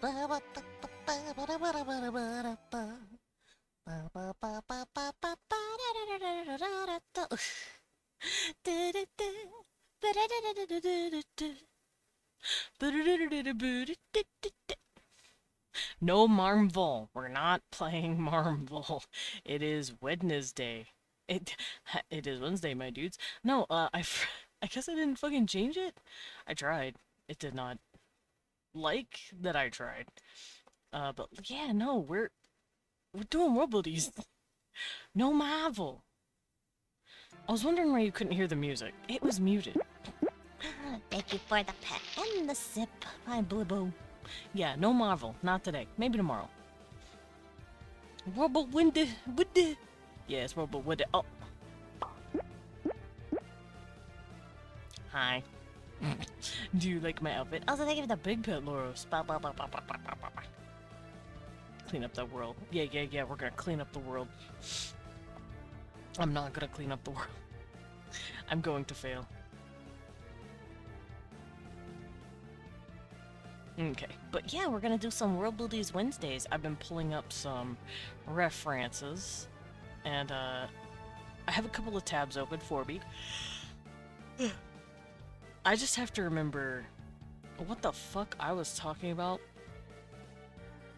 No Marmville. We're not playing Marmville. It is Wednesday. It it is Wednesday, my dudes. No, I guess I didn't fucking change it. I tried. It did not like that I tried. But yeah, no, we're doing world buildies. No Marvel. I was wondering why you couldn't hear the music. It was muted. Thank you for the pet and the sip, my boo boo. Yeah, no Marvel. Not today. Maybe tomorrow. World Windy. Windy. Yeah, it's World Windy. Oh. Hi. Do you like my outfit? Also, thank you for the big pet, Loros. Clean up that world. Yeah, we're gonna clean up the world. I'm not gonna clean up the world. I'm going to fail. Okay, but yeah, we're gonna do some World Buildies Wednesdays. I've been pulling up some references, and I have a couple of tabs open for me. I just have to remember what the fuck I was talking about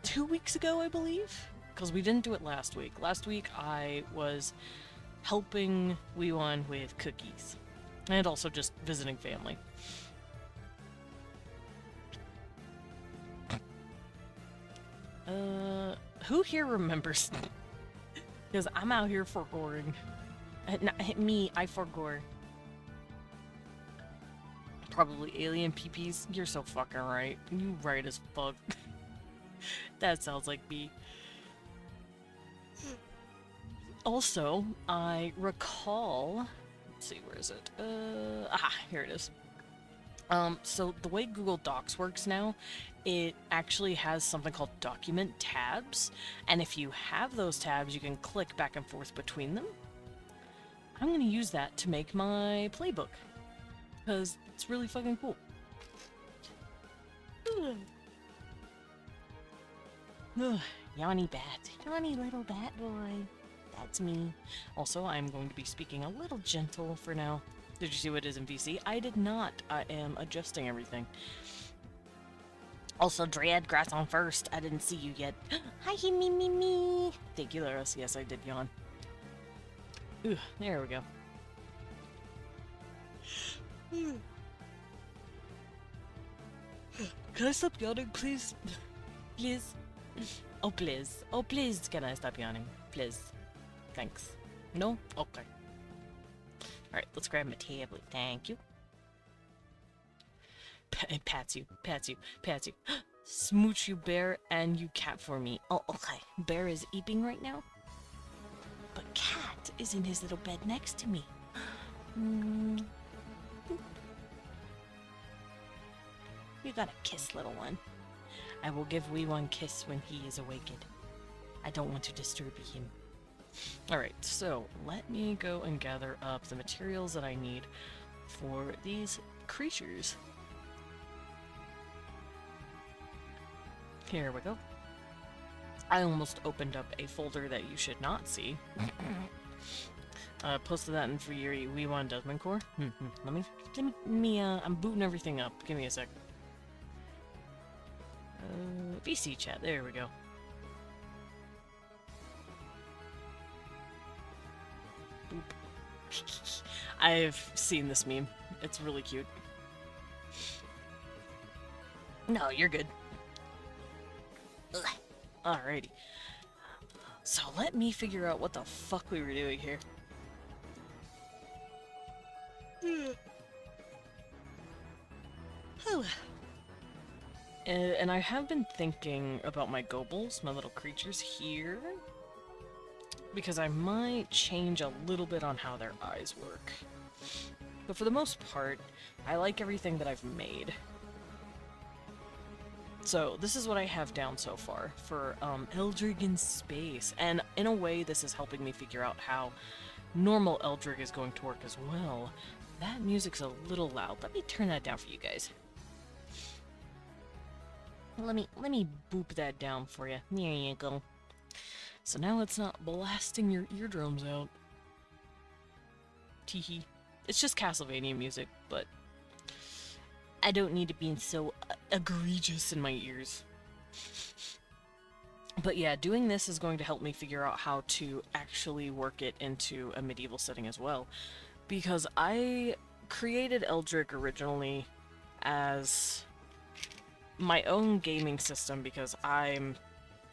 2 weeks ago, I believe? Because we didn't do it last week. Last week I was helping Weewon with cookies, and also just visiting family. Who here remembers? Because I'm out here forgoing. Me, I forgore. Probably alien peepees. You're so fucking right. You right as fuck. That sounds like me. Also, I recall... Let's see, where is it? Here it is. So the way Google Docs works now, it actually has something called document tabs, and if you have those tabs, you can click back and forth between them. I'm gonna use that to make my playbook, because it's really fucking cool. Yawny bat. Yawny little bat boy. That's me. Also, I'm going to be speaking a little gentle for now. Did you see what it is in VC? I did not. I am adjusting everything. Also, Dread, grass on first. I didn't see you yet. Hi, me. Thank you, Laris. Yes, I did yawn. Ooh, there we go. Can I stop yawning, please? Please? Oh, please. Oh, please, can I stop yawning? Please. Thanks. No? Okay. Alright, let's grab my tablet. Thank you. Pats you. Smooch you bear and you cat for me. Oh, okay. Bear is eating right now? But cat is in his little bed next to me. You got a kiss, little one. I will give Wee one kiss when he is awakened. I don't want to disturb him. Alright, so let me go and gather up the materials that I need for these creatures. Here we go. I almost opened up a folder that you should not see. Posted that in for your Wee1 Desmond Core. Let me, I'm booting everything up. Give me a sec. VC chat, there we go. Boop. I've seen this meme. It's really cute. No, you're good. Ugh. Alrighty. So let me figure out what the fuck we were doing here. And I have been thinking about my gobles, my little creatures here, because I might change a little bit on how their eyes work. But for the most part, I like everything that I've made. So this is what I have down so far for ELDRIG in space, and in a way this is helping me figure out how normal ELDRIG is going to work as well. That music's a little loud. Let me turn that down for you guys. let me boop that down for you. There you go. So now it's not blasting your eardrums out. Teehee. It's just Castlevania music, but I don't need it being so egregious in my ears. But yeah, doing this is going to help me figure out how to actually work it into a medieval setting as well. Because I created ELDRIG originally as my own gaming system because I'm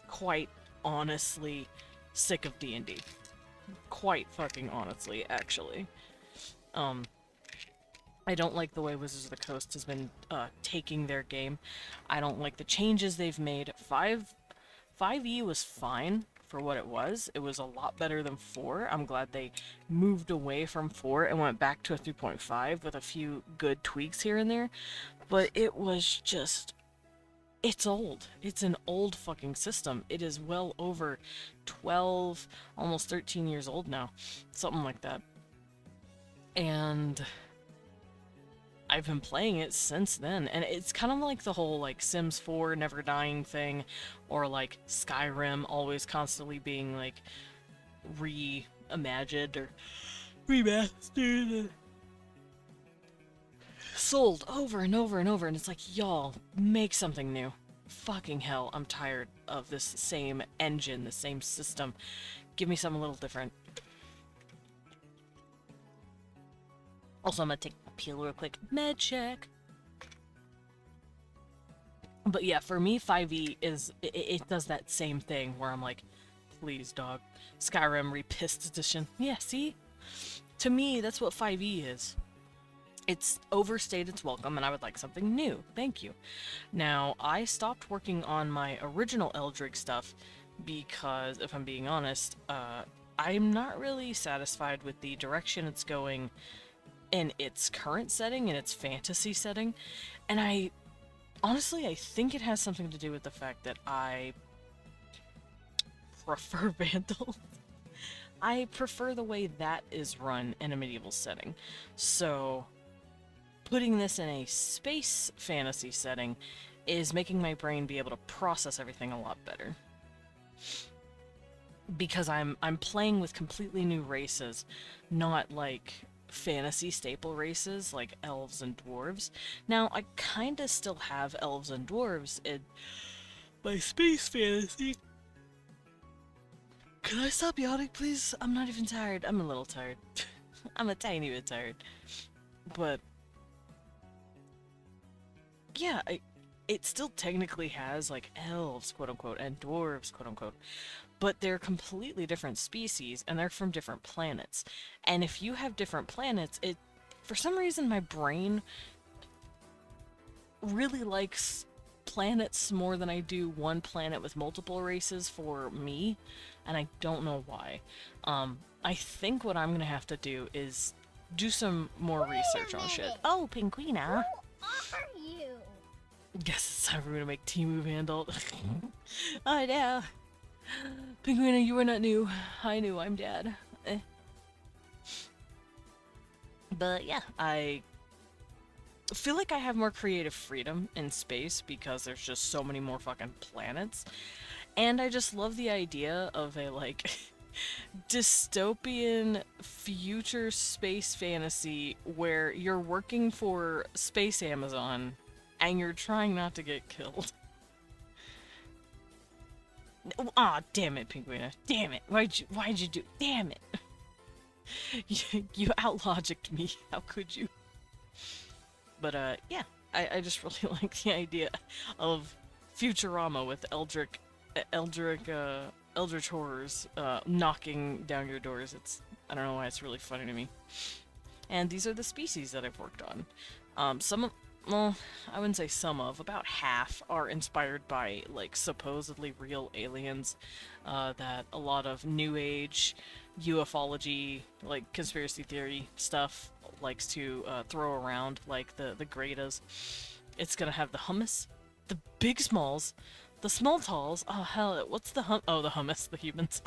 quite honestly sick of D&D. Quite fucking honestly, actually. I don't like the way Wizards of the Coast has been taking their game. I don't like the changes they've made. 5e was fine for what it was. It was a lot better than 4. I'm glad they moved away from 4 and went back to a 3.5 with a few good tweaks here and there. But it was just... It's old. It's an old fucking system. It is well over 12, almost 13 years old now. Something like that. And I've been playing it since then, and it's kind of like the whole like Sims 4 never dying thing, or like Skyrim always constantly being like reimagined or remastered, sold over and over and over, and it's like, y'all, make something new. Fucking hell, I'm tired of this same engine, the same system. Give me something a little different. Also, I'm gonna take a peel real quick. Med check. But yeah, for me, 5e is... It does that same thing where I'm like, please, dog. Skyrim Repissed Edition. Yeah, see? To me, that's what 5e is. It's overstayed its welcome, and I would like something new. Thank you. Now, I stopped working on my original ELDRIG stuff because, if I'm being honest, I'm not really satisfied with the direction it's going in its current setting, in its fantasy setting, and honestly, I think it has something to do with the fact that I prefer Vandals. I prefer the way that is run in a medieval setting. So, putting this in a space fantasy setting is making my brain be able to process everything a lot better. Because I'm playing with completely new races, not like fantasy staple races like elves and dwarves. Now, I kinda still have elves and dwarves in my space fantasy. Can I stop yawning, please? I'm not even tired. I'm a little tired. I'm a tiny bit tired. But yeah, it still technically has like elves, quote unquote, and dwarves, quote unquote. But they're completely different species, and they're from different planets. And if you have different planets, for some reason, my brain really likes planets more than I do one planet with multiple races for me, and I don't know why. I think what I'm gonna have to do is do some more research on shit. Oh, Pinguina! Who are you? Guess it's time for me to make Timu Vandal. Oh no! Pinguina, you are not new. I knew, I'm Dad. But yeah, I feel like I have more creative freedom in space because there's just so many more fucking planets. And I just love the idea of a, like, dystopian future space fantasy where you're working for Space Amazon and you're trying not to get killed. Aw, damn it, Pinguina. Damn it. Why'd you do... Damn it. You outlogicked me. How could you? But, yeah. I just really like the idea of Futurama with Eldritch horrors, knocking down your doors. I don't know why it's really funny to me. And these are the species that I've worked on. Well, I wouldn't say about half are inspired by, like, supposedly real aliens, that a lot of New Age, ufology, like, conspiracy theory stuff likes to, throw around, like the Gretas. It's gonna have the hummus, the big smalls, the small talls, oh hell, what's the the hummus, the humans.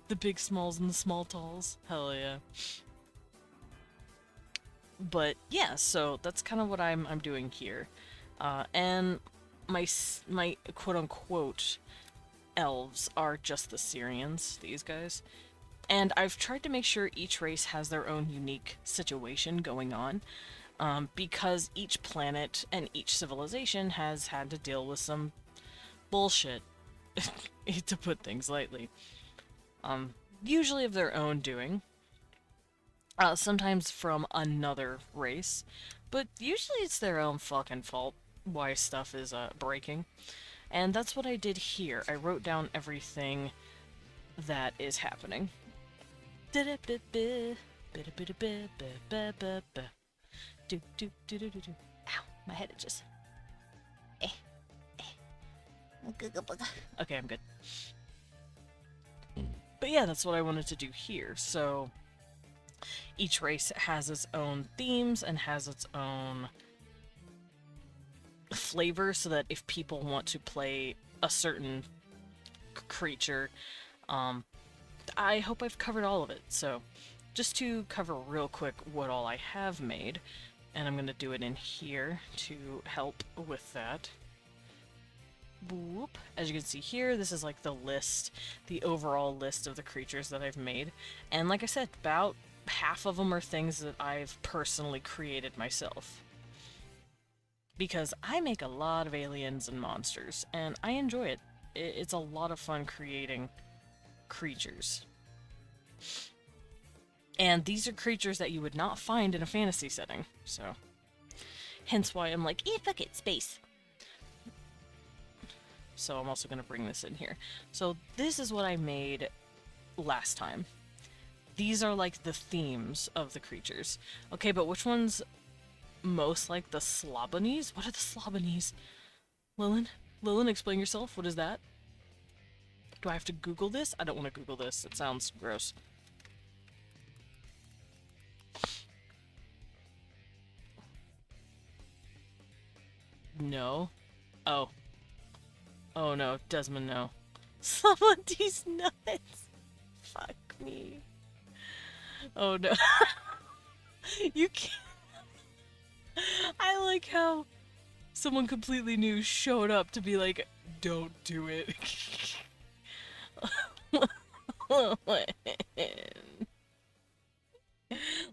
The big smalls and the small talls, hell yeah. But yeah, so that's kind of what I'm doing here. And my quote-unquote elves are just the Syrians, these guys. And I've tried to make sure each race has their own unique situation going on, because each planet and each civilization has had to deal with some bullshit, to put things lightly. Usually of their own doing, sometimes from another race, but usually it's their own fucking fault why stuff is breaking. And that's what I did here. I wrote down everything that is happening. Ow, my head itches. Eh, eh. Googa booga. Okay, I'm good. But yeah, that's what I wanted to do here. So each race has its own themes and has its own flavor, so that if people want to play a certain creature, I hope I've covered all of it. So just to cover real quick what all I have made, and I'm going to do it in here to help with that. Boop. As you can see here, this is like the list, the overall list of the creatures that I've made. And like I said, about half of them are things that I've personally created myself. Because I make a lot of aliens and monsters, and I enjoy it. It's a lot of fun creating creatures. And these are creatures that you would not find in a fantasy setting, so hence why I'm like, fuck it, space. So I'm also going to bring this in here. So this is what I made last time. These are like the themes of the creatures. Okay, but which one's most like the Slobanese? What are the Slobanese? Lillian? Lillian, explain yourself. What is that? Do I have to Google this? I don't want to Google this. It sounds gross. No. Oh. Oh no, Desmond, no. Somebody's nuts. Fuck me. Oh no. You can't. I like how someone completely new showed up to be like, don't do it.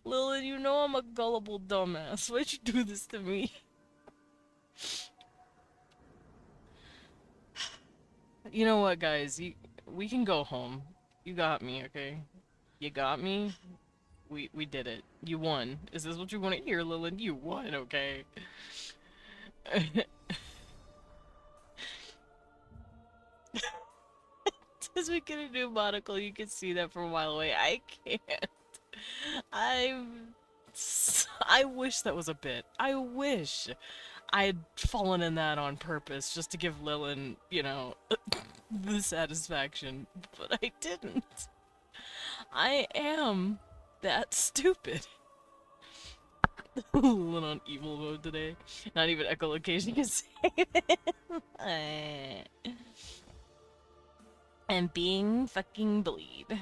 Lilith, you know I'm a gullible dumbass. Why'd you do this to me? You know what, guys? We can go home. You got me, okay? You got me? We did it. You won. Is this what you want to hear, Lilith? You won, okay? As we get a new monocle, you can see that from a mile away. I can't. I wish that was a bit. I wish I had fallen in that on purpose just to give Lillian, you know, the satisfaction. But I didn't. I am that stupid. Lillian on evil mode today. Not even echolocation can save it. And being fucking bullied.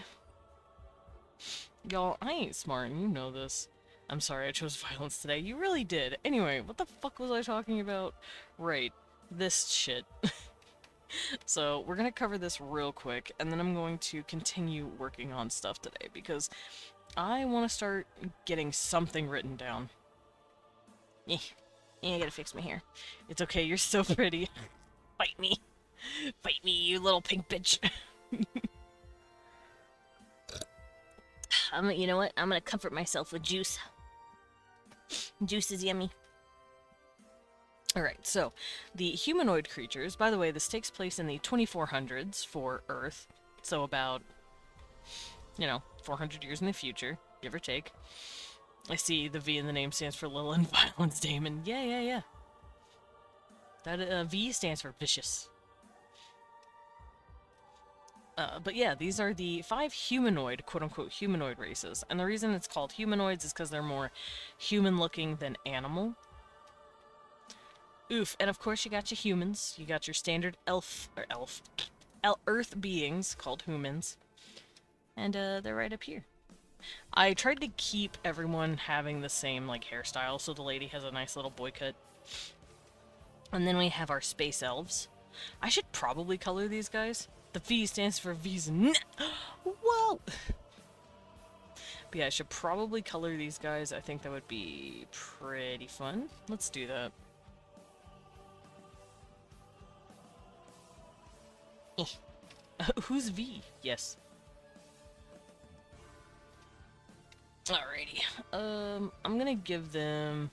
Y'all, I ain't smart, and you know this. I'm sorry I chose violence today. You really did. Anyway, what the fuck was I talking about? Right, this shit. So, we're gonna cover this real quick, and then I'm going to continue working on stuff today, because I want to start getting something written down. Yeah, I gotta fix my hair. It's okay, you're so pretty. Fight me. Fight me, you little pink bitch. You know what? I'm gonna comfort myself with juice. Juice is yummy. Alright, so, the humanoid creatures, by the way, this takes place in the 2400s for Earth, so about, you know, 400 years in the future, give or take. I see the V in the name stands for Lillian Violence Damon. Yeah. That V stands for vicious. But yeah, these are the 5 humanoid, quote-unquote humanoid races, and the reason it's called humanoids is because they're more human-looking than animal. Oof, and of course you got your humans, you got your standard Earth beings called humans, and they're right up here. I tried to keep everyone having the same, like, hairstyle, so the lady has a nice little boy cut. And then we have our space elves. I should probably color these guys. The V stands for V's. Whoa! But yeah, I should probably color these guys. I think that would be pretty fun. Let's do that. Who's V? Yes. Alrighty. I'm gonna give them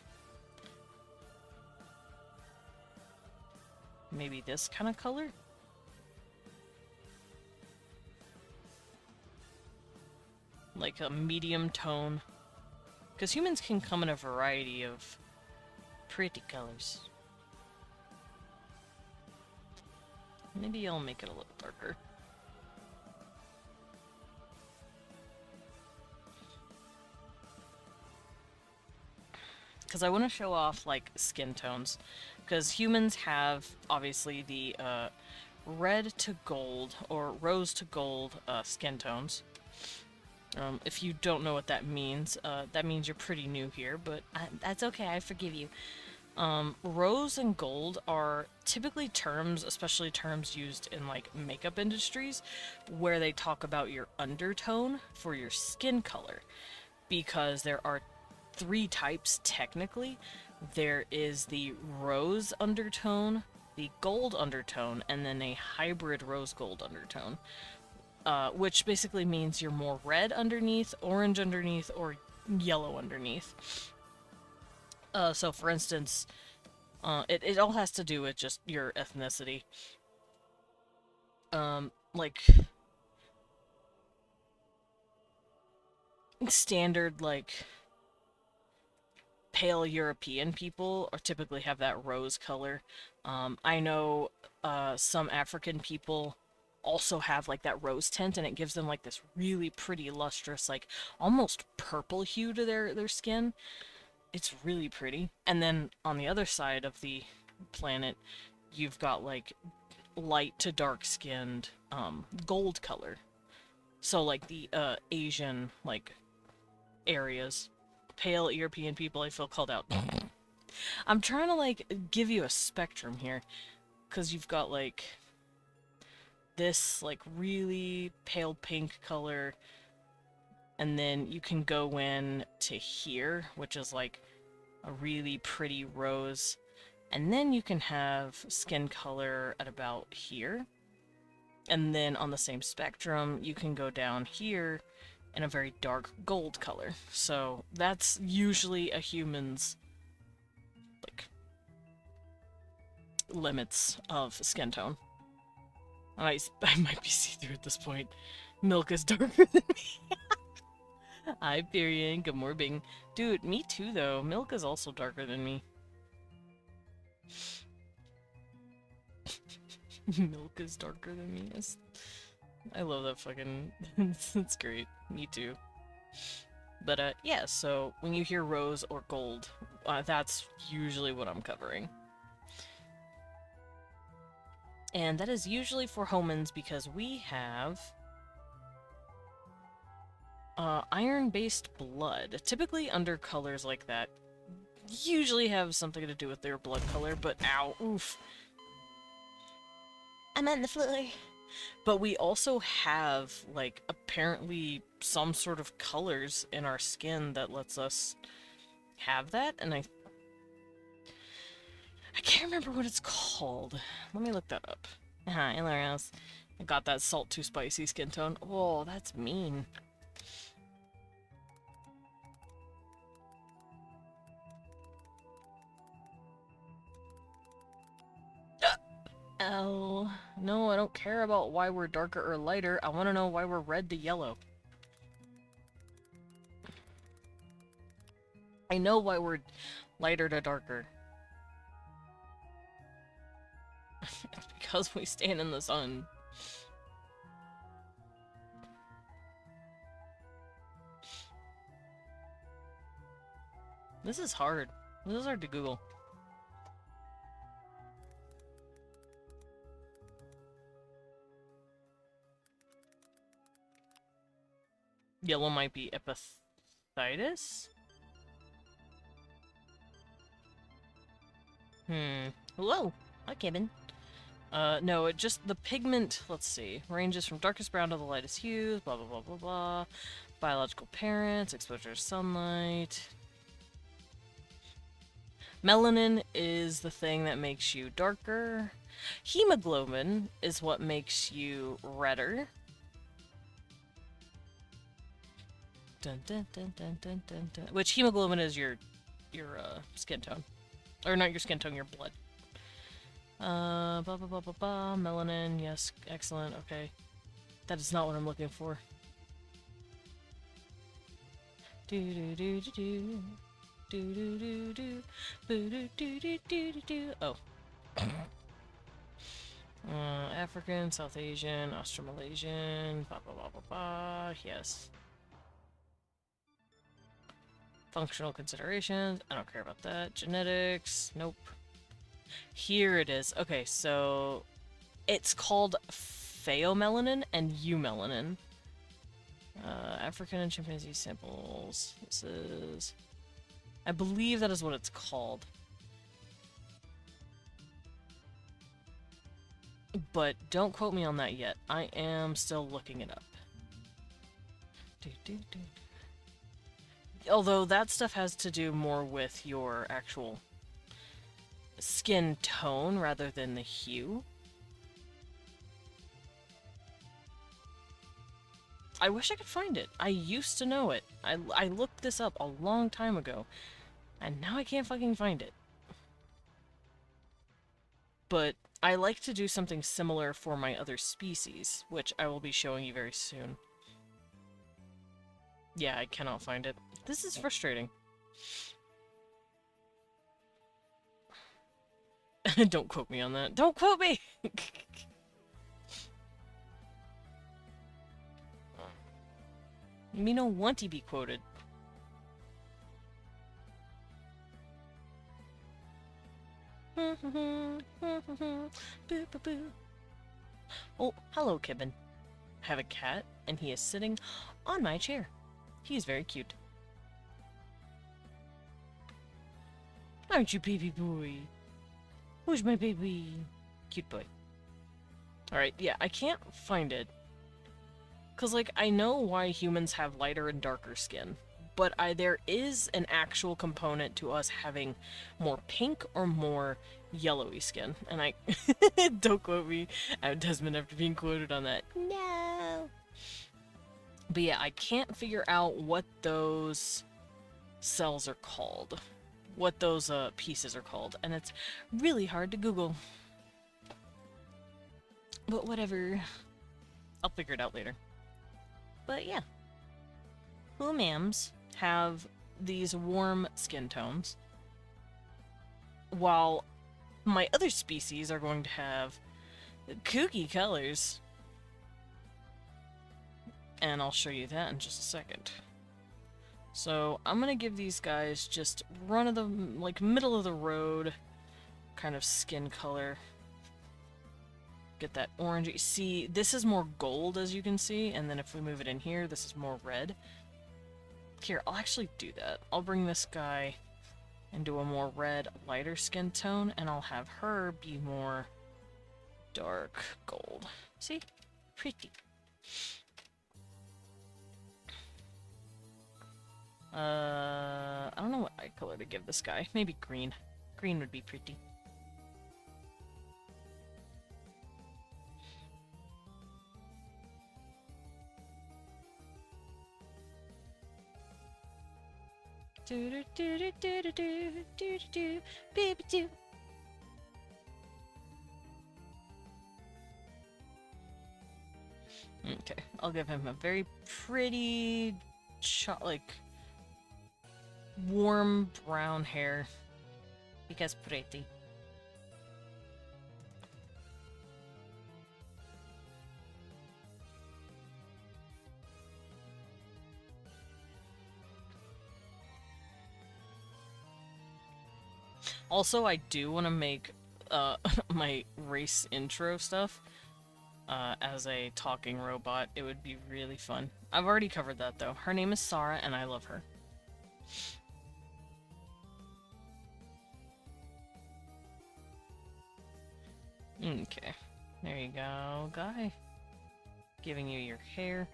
maybe this kind of color. Like a medium tone. Because humans can come in a variety of pretty colors. Maybe I'll make it a little darker. Because I want to show off, like, skin tones. Because humans have, obviously, the red to gold, or rose to gold skin tones. If you don't know what that means you're pretty new here, but that's okay, I forgive you. Rose and gold are typically terms, especially terms used in, like, makeup industries, where they talk about your undertone for your skin color. Because there are 3 types, technically. There is the rose undertone, the gold undertone, and then a hybrid rose-gold undertone. Which basically means you're more red underneath, orange underneath, or yellow underneath. So for instance, it all has to do with just your ethnicity. Like, standard, like, pale European people are typically have that rose color. I know some African people also have like that rose tint, and it gives them like this really pretty lustrous, like almost purple hue to their skin. It's really pretty. And then on the other side of the planet, you've got like light to dark skinned gold color. So like the Asian like areas. Pale European people, I feel called out. I'm trying to like give you a spectrum here, because you've got like this like really pale pink color, and then you can go in to here, which is like a really pretty rose, and then you can have skin color at about here, and then on the same spectrum you can go down here in a very dark gold color. So that's usually a human's like limits of skin tone. I might be see-through at this point. Milk is darker than me. Hi, Pyrian. Good morning. Dude, me too, though. Milk is also darker than me. Milk is darker than me. I love that fucking... It's great. Me too. But, yeah, so when you hear rose or gold, that's usually what I'm covering. And that is usually for homins because we have iron-based blood. Typically under colors like that usually have something to do with their blood color, but ow, oof. I'm on the floor. But we also have, like, apparently some sort of colors in our skin that lets us have that, and I can't remember what it's called. Let me look that up. Hilarious. I got that salt too spicy skin tone. Oh, that's mean. Oh, no, I don't care about why we're darker or lighter. I want to know why we're red to yellow. I know why we're lighter to darker. It's because we stand in the sun. This is hard. This is hard to Google. Yellow might be epiphytis? Hello. Hi, Kevin. No, it just, the pigment, let's see, ranges from darkest brown to the lightest hues, blah, blah, blah, blah, blah. Biological parents, exposure to sunlight. Melanin is the thing that makes you darker. Hemoglobin is what makes you redder. Dun, dun, dun, dun, dun, dun, dun. Which hemoglobin is your skin tone. Or not your skin tone, your blood. Blah, blah, blah, blah, blah. Melanin, yes, excellent, okay. That is not what I'm looking for. Do do do do do. Do do do do. Boo do do do do do do. Oh. African, South Asian, Australasian, blah blah blah blah blah. Yes. Functional considerations. I don't care about that. Genetics. Nope. Here it is. Okay, so it's called pheomelanin and eumelanin. African and chimpanzee samples. This is... I believe that is what it's called. But don't quote me on that yet. I am still looking it up. Although that stuff has to do more with your actual skin tone rather than the hue. I wish I could find it. I used to know it. I looked this up a long time ago, and now I can't fucking find it. But I like to do something similar for my other species, which I will be showing you very soon. Yeah, I cannot find it. This is frustrating. Don't quote me on that. Don't quote me! Me no want to be quoted. Oh, hello, Kibben. I have a cat, and he is sitting on my chair. He is very cute. Aren't you, baby boy? Who's my baby? Cute boy. Alright, yeah, I can't find it. Because, like, I know why humans have lighter and darker skin, but there is an actual component to us having more pink or more yellowy skin. And I... Don't quote me out, Desmond, after being quoted on that. No. But yeah, I can't figure out what those cells are called. What those pieces are called. And it's really hard to Google. But whatever. I'll figure it out later. But yeah. Humams have these warm skin tones, while my other species are going to have kooky colors. And I'll show you that in just a second. So I'm gonna give these guys just run of the, like, middle of the road kind of skin color. Get that orangey. See, this is more gold, as you can see, and then if we move it in here, this is more red. Here, I'll actually do that. I'll bring this guy into a more red, lighter skin tone, and I'll have her be more dark gold. See? Pretty. I don't know what eye color to give this guy. Maybe green. Green would be pretty. Do do do do do do do do do baby do. Okay, I'll give him a very pretty, like, warm brown hair. Because pretty. Also, I do want to make my race intro stuff as a talking robot. It would be really fun. I've already covered that, though. Her name is Sarah, and I love her. Okay. There you go, guy. Giving you your hair.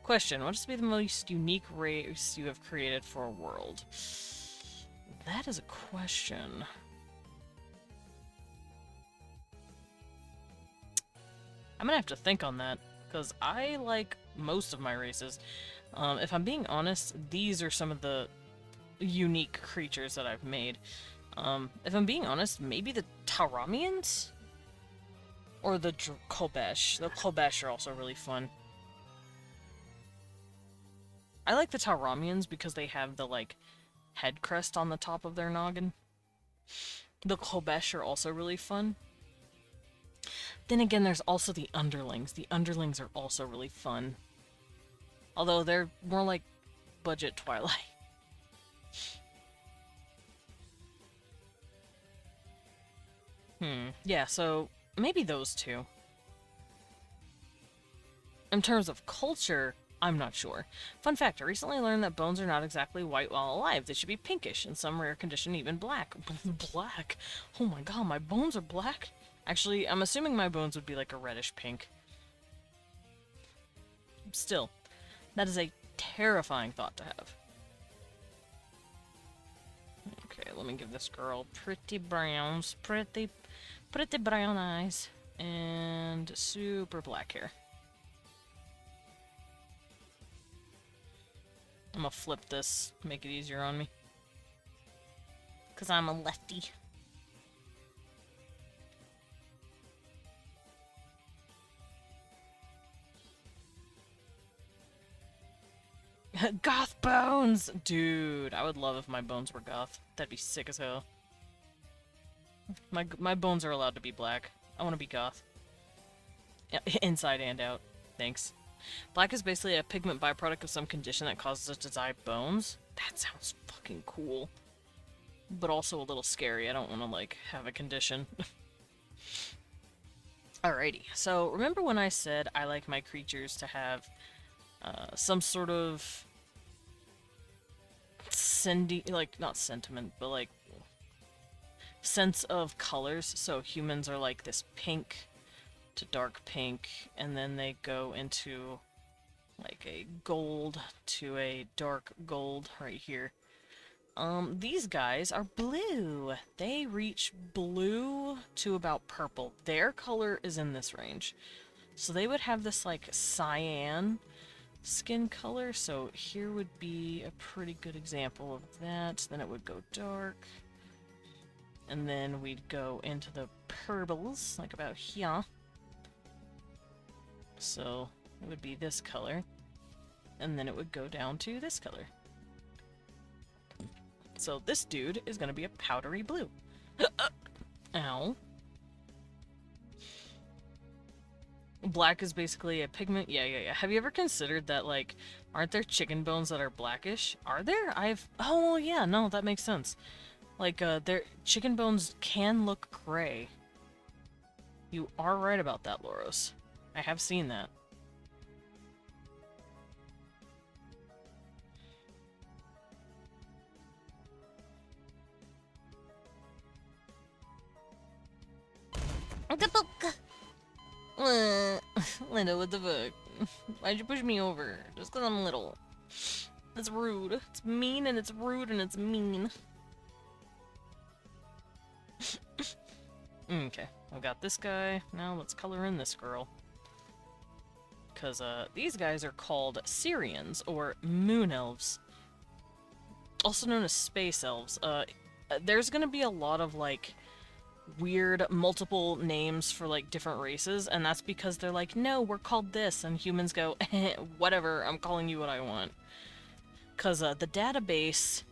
Question, what is to be the most unique race you have created for a world? That is a question. I'm gonna have to think on that, because I like most of my races. If I'm being honest, these are some of the unique creatures that I've made. If I'm being honest, maybe the Taramians? Or the Kobesh. The Kobesh are also really fun. I like the Taramians because they have the, like, head crest on the top of their noggin. The Kobesh are also really fun. Then again, there's also the Underlings. The Underlings are also really fun. Although they're more like budget Twilight. Yeah, so maybe those two. In terms of culture, I'm not sure. Fun fact, I recently learned that bones are not exactly white while alive. They should be pinkish, in some rare condition even black. Black? Oh my god, my bones are black? Actually, I'm assuming my bones would be like a reddish pink. Still, that is a terrifying thought to have. Okay, let me give this girl pretty browns, pretty brown eyes, and super black hair. I'm gonna flip this, make it easier on me. Because I'm a lefty. Goth bones! Dude, I would love if my bones were goth. That'd be sick as hell. My bones are allowed to be black. I want to be goth. Yeah, inside and out. Thanks. Black is basically a pigment byproduct of some condition that causes us to dye bones. That sounds fucking cool. But also a little scary. I don't want to, like, have a condition. Alrighty. So, remember when I said I like my creatures to have some sort of not sentiment, but like sense of colors. So humans are like this pink to dark pink, and then they go into like a gold to a dark gold right here. These guys are blue. They reach blue to about purple. Their color is in this range. So they would have this like cyan skin color, so here would be a pretty good example of that. Then it would go dark, and then we'd go into the purples, like about here. So it would be this color, and then it would go down to this color. So this dude is gonna be a powdery blue. Ow. Black is basically a pigment. Yeah. Have you ever considered that, like, aren't there chicken bones that are blackish? Are there? Oh, yeah, no, that makes sense. Like, their chicken bones can look gray. You are right about that, Loros. I have seen that. Linda, what the fuck? Why'd you push me over? Just because I'm little. That's rude. It's mean and it's rude and it's mean. Okay, I've got this guy. Now let's color in this girl. Because, these guys are called Syrians, or Moon Elves. Also known as Space Elves. There's gonna be a lot of, like, weird multiple names for like different races, and that's because they're like, no, we're called this, and humans go, whatever, I'm calling you what I want. Because the database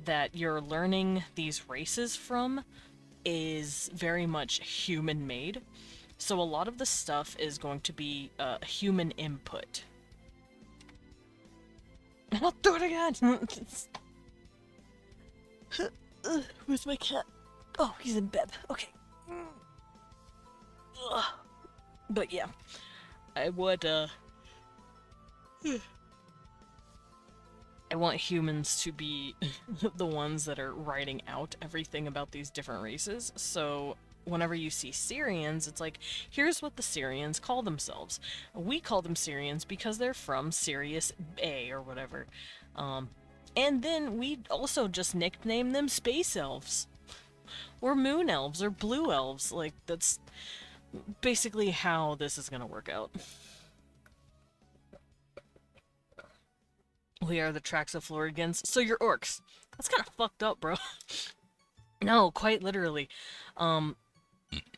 that you're learning these races from is very much human made, so a lot of the stuff is going to be human input. I'll do it again. Where's my cat? Oh, he's in bed. Okay. Ugh. But yeah, I would, I want humans to be the ones that are writing out everything about these different races, so whenever you see Syrians, it's like, here's what the Syrians call themselves. We call them Syrians because they're from Sirius A or whatever. And then we also just nickname them Space Elves. Or Moon Elves or Blue Elves. Like, that's basically how this is gonna work out. We are the Traxoflorigans, so you're orcs. That's kind of fucked up, bro. No, quite literally.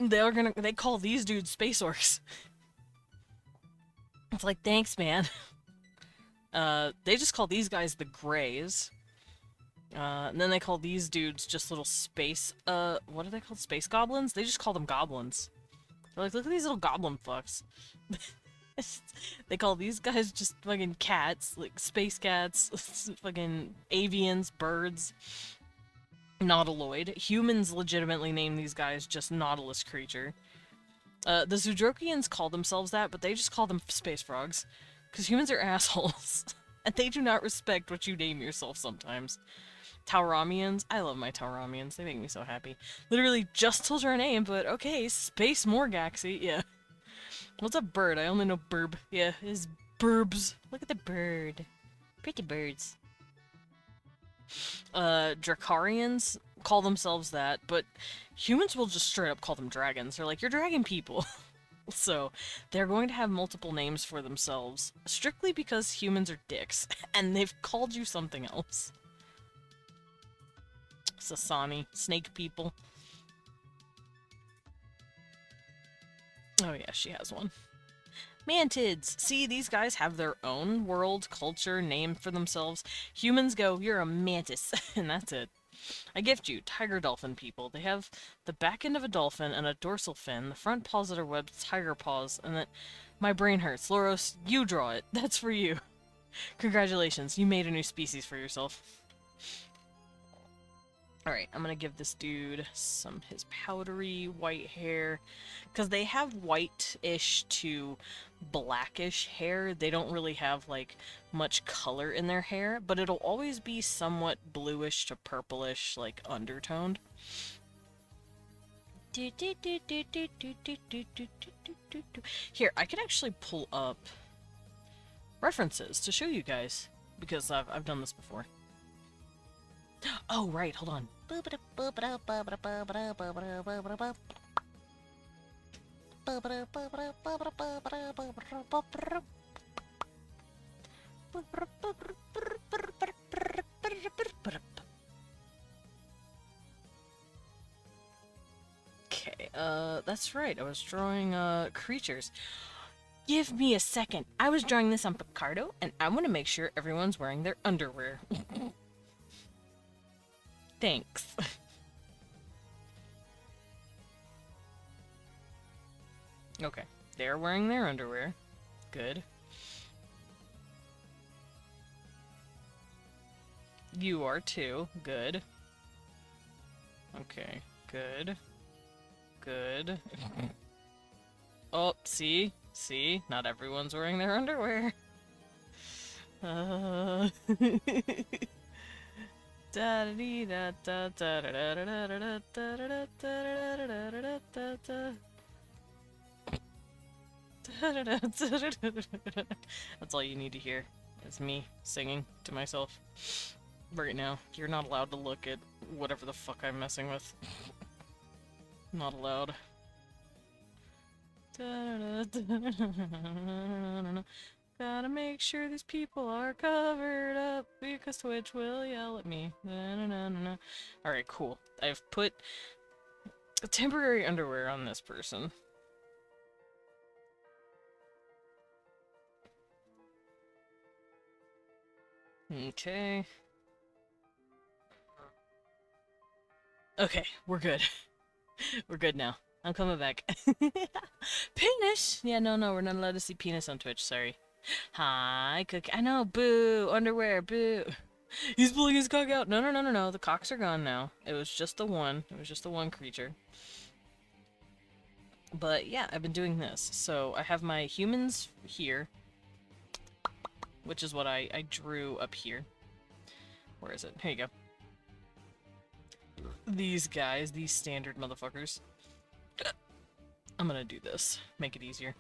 They call these dudes space orcs. It's like, thanks, man. They just call these guys the Greys. And then they call these dudes just little space, what are they called? Space goblins? They just call them goblins. They're like, look at these little goblin fucks. They call these guys just fucking cats, like space cats, fucking avians, birds. Nautiloid. Humans legitimately name these guys just Nautilus creature. The Zoodrokians call themselves that, but they just call them space frogs. Because humans are assholes. And they do not respect what you name yourself sometimes. Tauramians. I love my Tauramians. They make me so happy. Literally just told her name, but okay, Space Morgaxi. Yeah. What's a bird? I only know burb. Yeah, it's burbs. Look at the bird. Pretty birds. Drakarians call themselves that, but humans will just straight up call them dragons. They're like, you're dragon people. So, they're going to have multiple names for themselves, strictly because humans are dicks, and they've called you something else. Sasani, snake people. Oh yeah, she has one. Mantids! See, these guys have their own world, culture, name for themselves. Humans go, you're a mantis, and that's it. I gift you, tiger dolphin people. They have the back end of a dolphin and a dorsal fin, the front paws that are webbed tiger paws, and that... My brain hurts. Loros, you draw it. That's for you. Congratulations, you made a new species for yourself. Alright, I'm gonna give this dude some his powdery white hair, because they have white-ish to blackish hair. They don't really have, like, much color in their hair, but it'll always be somewhat bluish to purplish, like, undertoned. Here, I could actually pull up references to show you guys, because I've done this before. Oh, right, hold on. Okay, that's right, I was drawing, creatures. Give me a second. I was drawing this on Picardo, and I want to make sure everyone's wearing their underwear. Thanks. Okay, they're wearing their underwear. Good. You are too. Good. Okay, good. Good. Oh, see? See? Not everyone's wearing their underwear. That's all you need to hear. Is me singing to myself. Right now. You're not allowed to look at whatever the fuck I'm messing with. Not allowed. Gotta make sure these people are covered up because Twitch will yell at me. Alright, cool. I've put temporary underwear on this person. Okay. Okay, we're good. We're good now. I'm coming back. Penis! Yeah, no, we're not allowed to see penis on Twitch, sorry. Hi, Cookie. I know, boo! Underwear, boo! He's pulling his cock out! No, the cocks are gone now. It was just the one. It was just the one creature. But yeah, I've been doing this. So I have my humans here, which is what I drew up here. Where is it? Here you go. These guys, these standard motherfuckers. I'm gonna do this. Make it easier.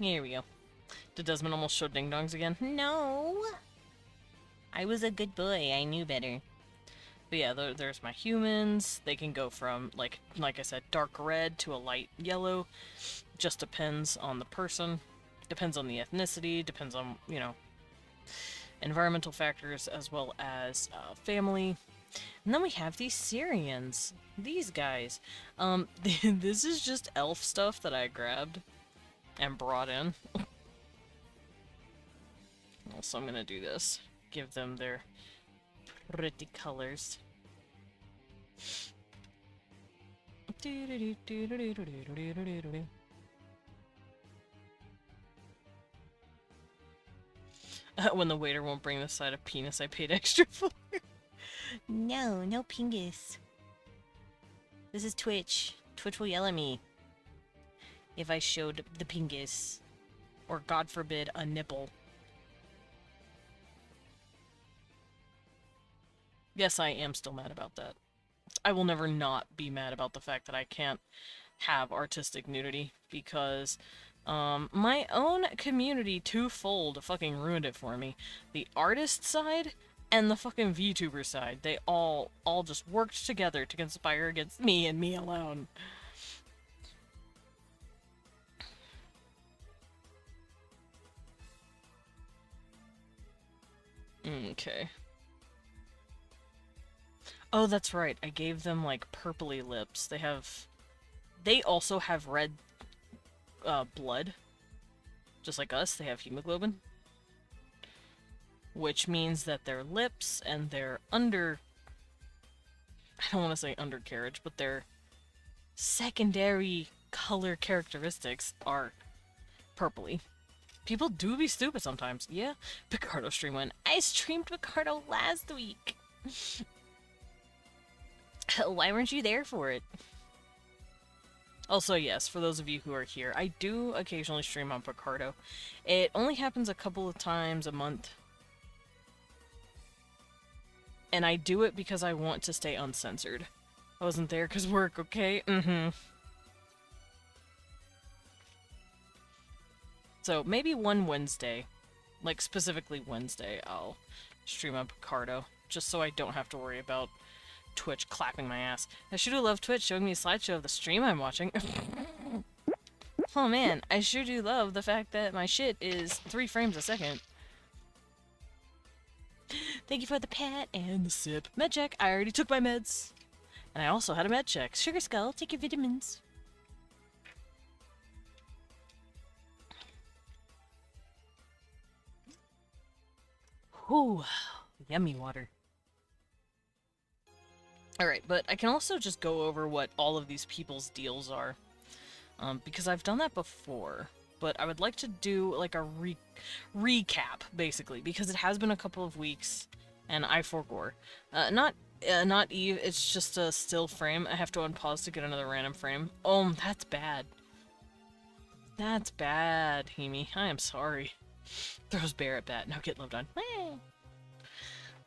Here we go. Did Desmond almost show ding-dongs again? No. I was a good boy. I knew better. But yeah, there's my humans. They can go from, like I said, dark red to a light yellow. Just depends on the person. Depends on the ethnicity. Depends on, you know, environmental factors as well as family. And then we have these Syrians. These guys. This is just elf stuff that I grabbed and brought in. So I'm gonna do this. Give them their pretty colors. When the waiter won't bring the side of penis I paid extra for. No, no pingus. This is Twitch. Twitch will yell at me if I showed the pingus. Or, God forbid, a nipple. Yes, I am still mad about that. I will never not be mad about the fact that I can't have artistic nudity, because my own community twofold fucking ruined it for me. The artist side and the fucking VTuber side. They all just worked together to conspire against me and me alone. Okay. Oh, that's right. I gave them, like, purpley lips. They also have red, blood. Just like us, they have hemoglobin. Which means that their lips and their I don't want to say undercarriage, but their secondary color characteristics are purpley. People do be stupid sometimes. Yeah, Picardo stream went. I streamed Picardo last week. Why weren't you there for it? Also, yes, for those of you who are here, I do occasionally stream on Picardo. It only happens a couple of times a month. And I do it because I want to stay uncensored. I wasn't there because work, okay? So, maybe one Wednesday, like specifically Wednesday, I'll stream on Picardo, just so I don't have to worry about Twitch clapping my ass. I sure do love Twitch showing me a slideshow of the stream I'm watching. Oh man, I sure do love the fact that my shit is 3 frames a second. Thank you for the pat and the sip. Med check, I already took my meds. And I also had a med check. Sugar Skull, take your vitamins. Whew, yummy water. Alright, but I can also just go over what all of these people's deals are. Because I've done that before. But I would like to do, like, a recap, basically. Because it has been a couple of weeks, and I forgore. Not Eve, it's just a still frame. I have to unpause to get another random frame. Oh, that's bad. That's bad, Hemi. I am sorry. Throws bear at bat. Now get loved on.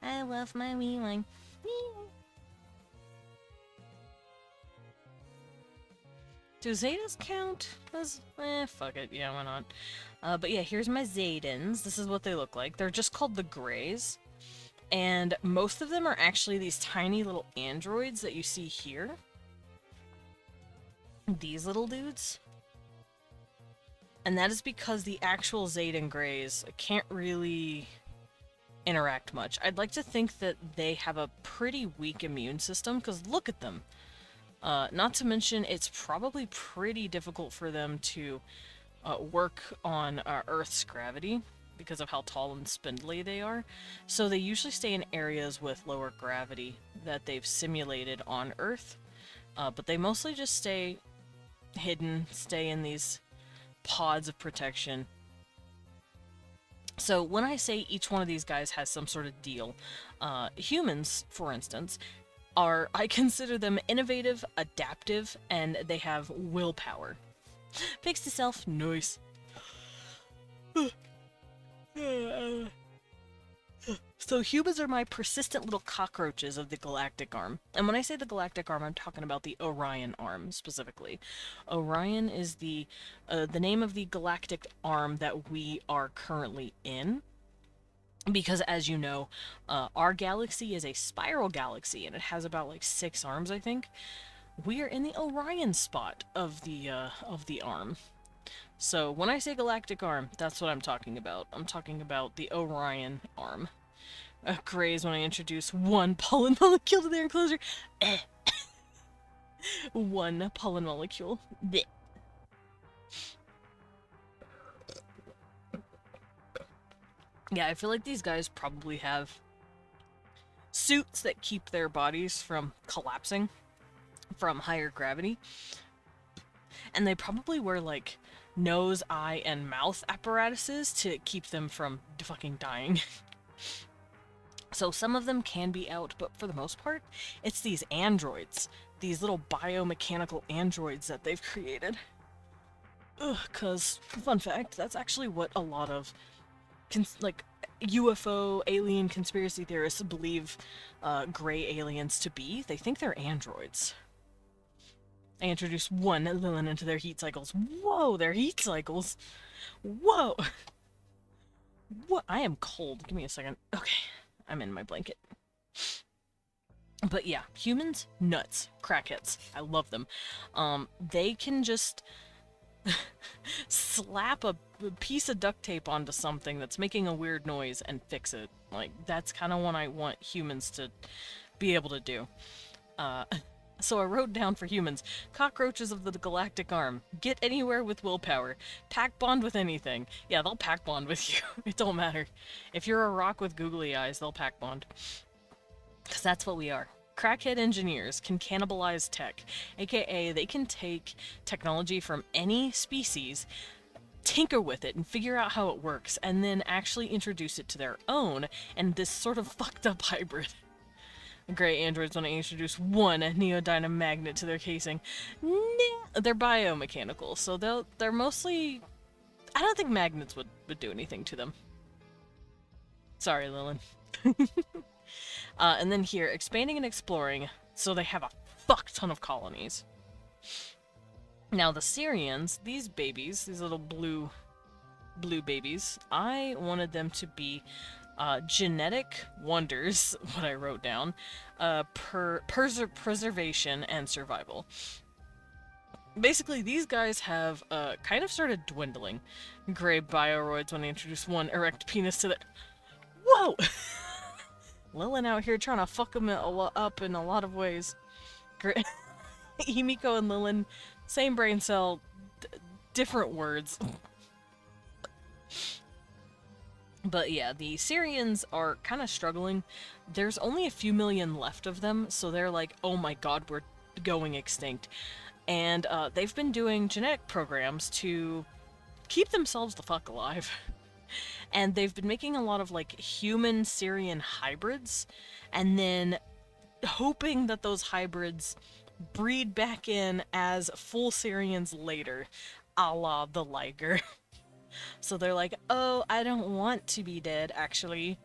I love my wee one. Do Zetas count? Fuck it. Yeah, why not? But yeah, here's my Zedans. This is what they look like. They're just called the Greys. And most of them are actually these tiny little androids that you see here. These little dudes. And that is because the actual Zedan Greys can't really interact much. I'd like to think that they have a pretty weak immune system, because look at them. Not to mention, it's probably pretty difficult for them to work on Earth's gravity because of how tall and spindly they are. So they usually stay in areas with lower gravity that they've simulated on Earth. But they mostly just stay hidden, stay in these pods of protection. So when I say each one of these guys has some sort of deal, humans, for instance, I consider them innovative, adaptive, and they have willpower. Fix the self. Nice. So humans are my persistent little cockroaches of the galactic arm. And when I say the galactic arm, I'm talking about the Orion arm specifically. Orion is the name of the galactic arm that we are currently in. Because as you know, our galaxy is a spiral galaxy, and it has about like 6 arms, I think. We are in the Orion spot of the arm. So when I say galactic arm, that's what I'm talking about. I'm talking about the Orion arm. Grays when I introduce one pollen molecule to their enclosure. One pollen molecule. Blech. Yeah, I feel like these guys probably have suits that keep their bodies from collapsing from higher gravity. And they probably wear, like, nose, eye, and mouth apparatuses to keep them from fucking dying. So some of them can be out, but for the most part, it's these androids. These little biomechanical androids that they've created. Ugh, 'cause, fun fact, that's actually what a lot of, like, UFO, alien conspiracy theorists believe gray aliens to be. They think they're androids. I introduced one Lilin into their heat cycles. Whoa, their heat cycles! Whoa! What? I am cold. Give me a second. Okay, I'm in my blanket. But yeah, humans, nuts. Crackheads. I love them. They can just slap a piece of duct tape onto something that's making a weird noise and fix it. Like, that's kind of what I want humans to be able to do. So I wrote down for humans, cockroaches of the galactic arm. Get anywhere with willpower. Pack bond with anything. Yeah, they'll pack bond with you. It don't matter. If you're a rock with googly eyes, they'll pack bond. Because that's what we are. Crackhead engineers can cannibalize tech, aka they can take technology from any species, tinker with it, and figure out how it works, and then actually introduce it to their own, and this sort of fucked up hybrid. Gray androids when I introduce one neodymium magnet to their casing. They're biomechanical, so they're mostly... I don't think magnets would do anything to them. Sorry, Lilin. And then here, expanding and exploring, so they have a fuck ton of colonies. Now the Syrians, these babies, these little blue babies, I wanted them to be genetic wonders, what I wrote down, preservation and survival. Basically, these guys have kind of started dwindling. Gray bioroids when I introduced one erect penis to the... Whoa! Lilin out here trying to fuck them up in a lot of ways. Himiko and Lilin, same brain cell, different words. But yeah, the Syrians are kind of struggling. There's only a few million left of them, so they're like, oh my god, we're going extinct. And they've been doing genetic programs to keep themselves the fuck alive. And they've been making a lot of, like, human-Syrian hybrids, and then hoping that those hybrids breed back in as full Syrians later, a la the Liger. So they're like, oh, I don't want to be dead, actually.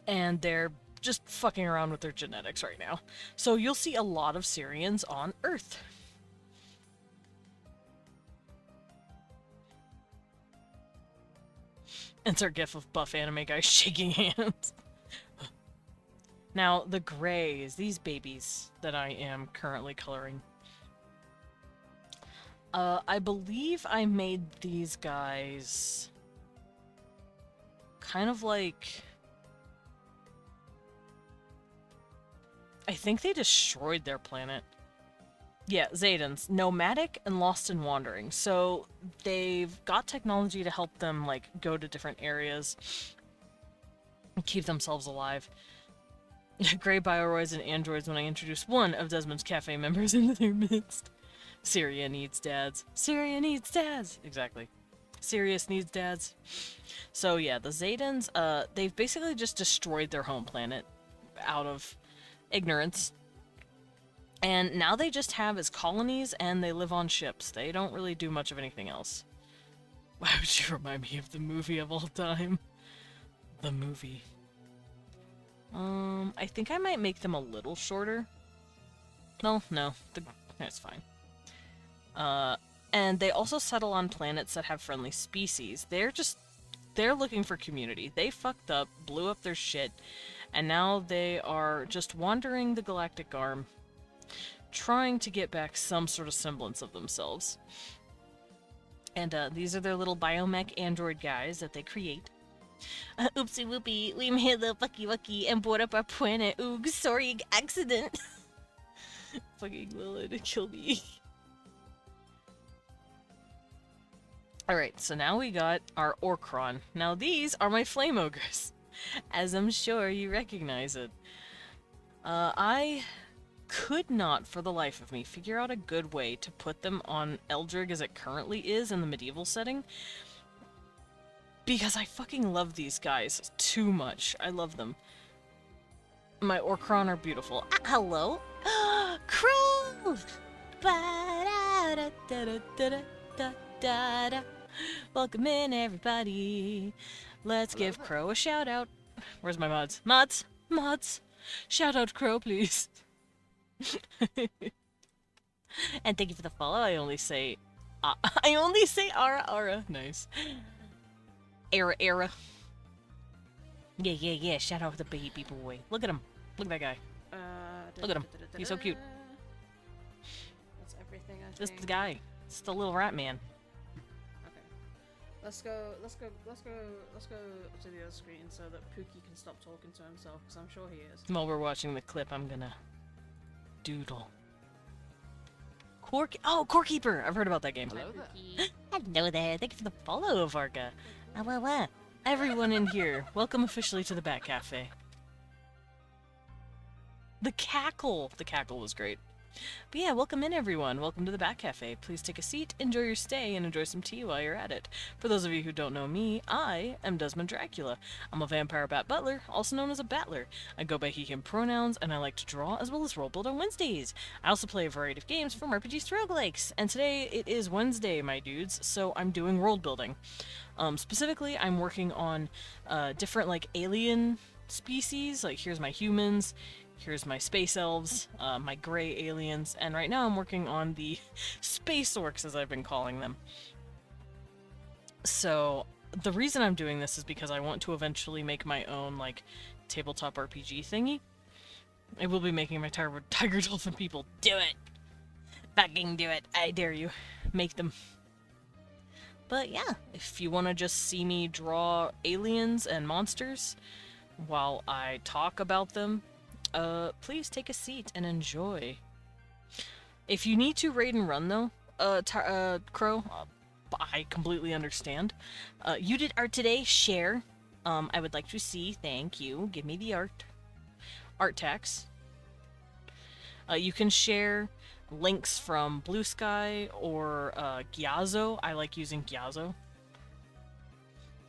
And they're just fucking around with their genetics right now. So you'll see a lot of Syrians on Earth. Insert gif of buff anime guys shaking hands. Now, the grays, these babies that I am currently coloring. I believe I made these guys kind of like... I think they destroyed their planet. Yeah, Zayden's nomadic and lost in wandering. So they've got technology to help them, like, go to different areas and keep themselves alive. Gray bioroids and androids when I introduce one of Desmond's cafe members into their midst. Syria needs dads. Syria needs dads! Exactly. Sirius needs dads. So yeah, the Zaydens, they've basically just destroyed their home planet out of ignorance. And now they just have as colonies and they live on ships. They don't really do much of anything else. Why would you remind me of the movie of all time? the movie. I think I might make them a little shorter. No, that's fine. And they also settle on planets that have friendly species. They're looking for community. They fucked up, blew up their shit, and now they are just wandering the galactic arm, trying to get back some sort of semblance of themselves. And these are their little biomech android guys that they create. Oopsie whoopie, we made a little fucky wucky and brought up our planet. Oog, sorry, accident. Fucking Lilith killed me. Alright, so now we got our Orcron. Now these are my flame ogres, as I'm sure you recognize it. I could not, for the life of me, figure out a good way to put them on ELDRIG as it currently is in the medieval setting. Because I fucking love these guys too much. I love them. My Orcron are beautiful. Hello? Crow! Ba-da-da-da-da-da-da-da. Welcome in, everybody. Let's give Crow a shout out. Where's my mods? Mods! Shout out Crow, please. And thank you for the follow. I only say ara. Nice. Era. Yeah. Shout out the baby boy. Look at him. Look at that guy. Look at him. He's so cute. That's everything, I think. This is the guy. It's the little rat man. Okay. Let's go to the other screen so that Pookie can stop talking to himself, because I'm sure he is. While we're watching the clip, I'm gonna doodle. Corekeeper! I've heard about that game. Hello there. Hello there. Thank you for the follow, Varga. Well. Everyone in here, welcome officially to the Bat Cafe. The cackle was great. But yeah, welcome in everyone. Welcome to the Bat Cafe. Please take a seat, enjoy your stay, and enjoy some tea while you're at it. For those of you who don't know me, I am Desmond Dracula. I'm a vampire bat butler, also known as a battler. I go by he, him pronouns, and I like to draw as well as rolebuild on Wednesdays. I also play a variety of games from RPGs to roguelikes. And today it is Wednesday, my dudes, so I'm doing world building. Specifically, I'm working on different like alien species. Like here's my humans. Here's my space elves, my gray aliens, and right now I'm working on the space orcs, as I've been calling them. So, the reason I'm doing this is because I want to eventually make my own, like, tabletop RPG thingy. I will be making my Tiger Dolphin people do it! Fucking do it! I dare you. Make them. But yeah, if you want to just see me draw aliens and monsters while I talk about them, please take a seat and enjoy. If you need to raid and run though, Crow, I completely understand. You did art today, share. I would like to see, thank you, give me the art tax. You can share links from Blue Sky or Gyazo. I like using Gyazo.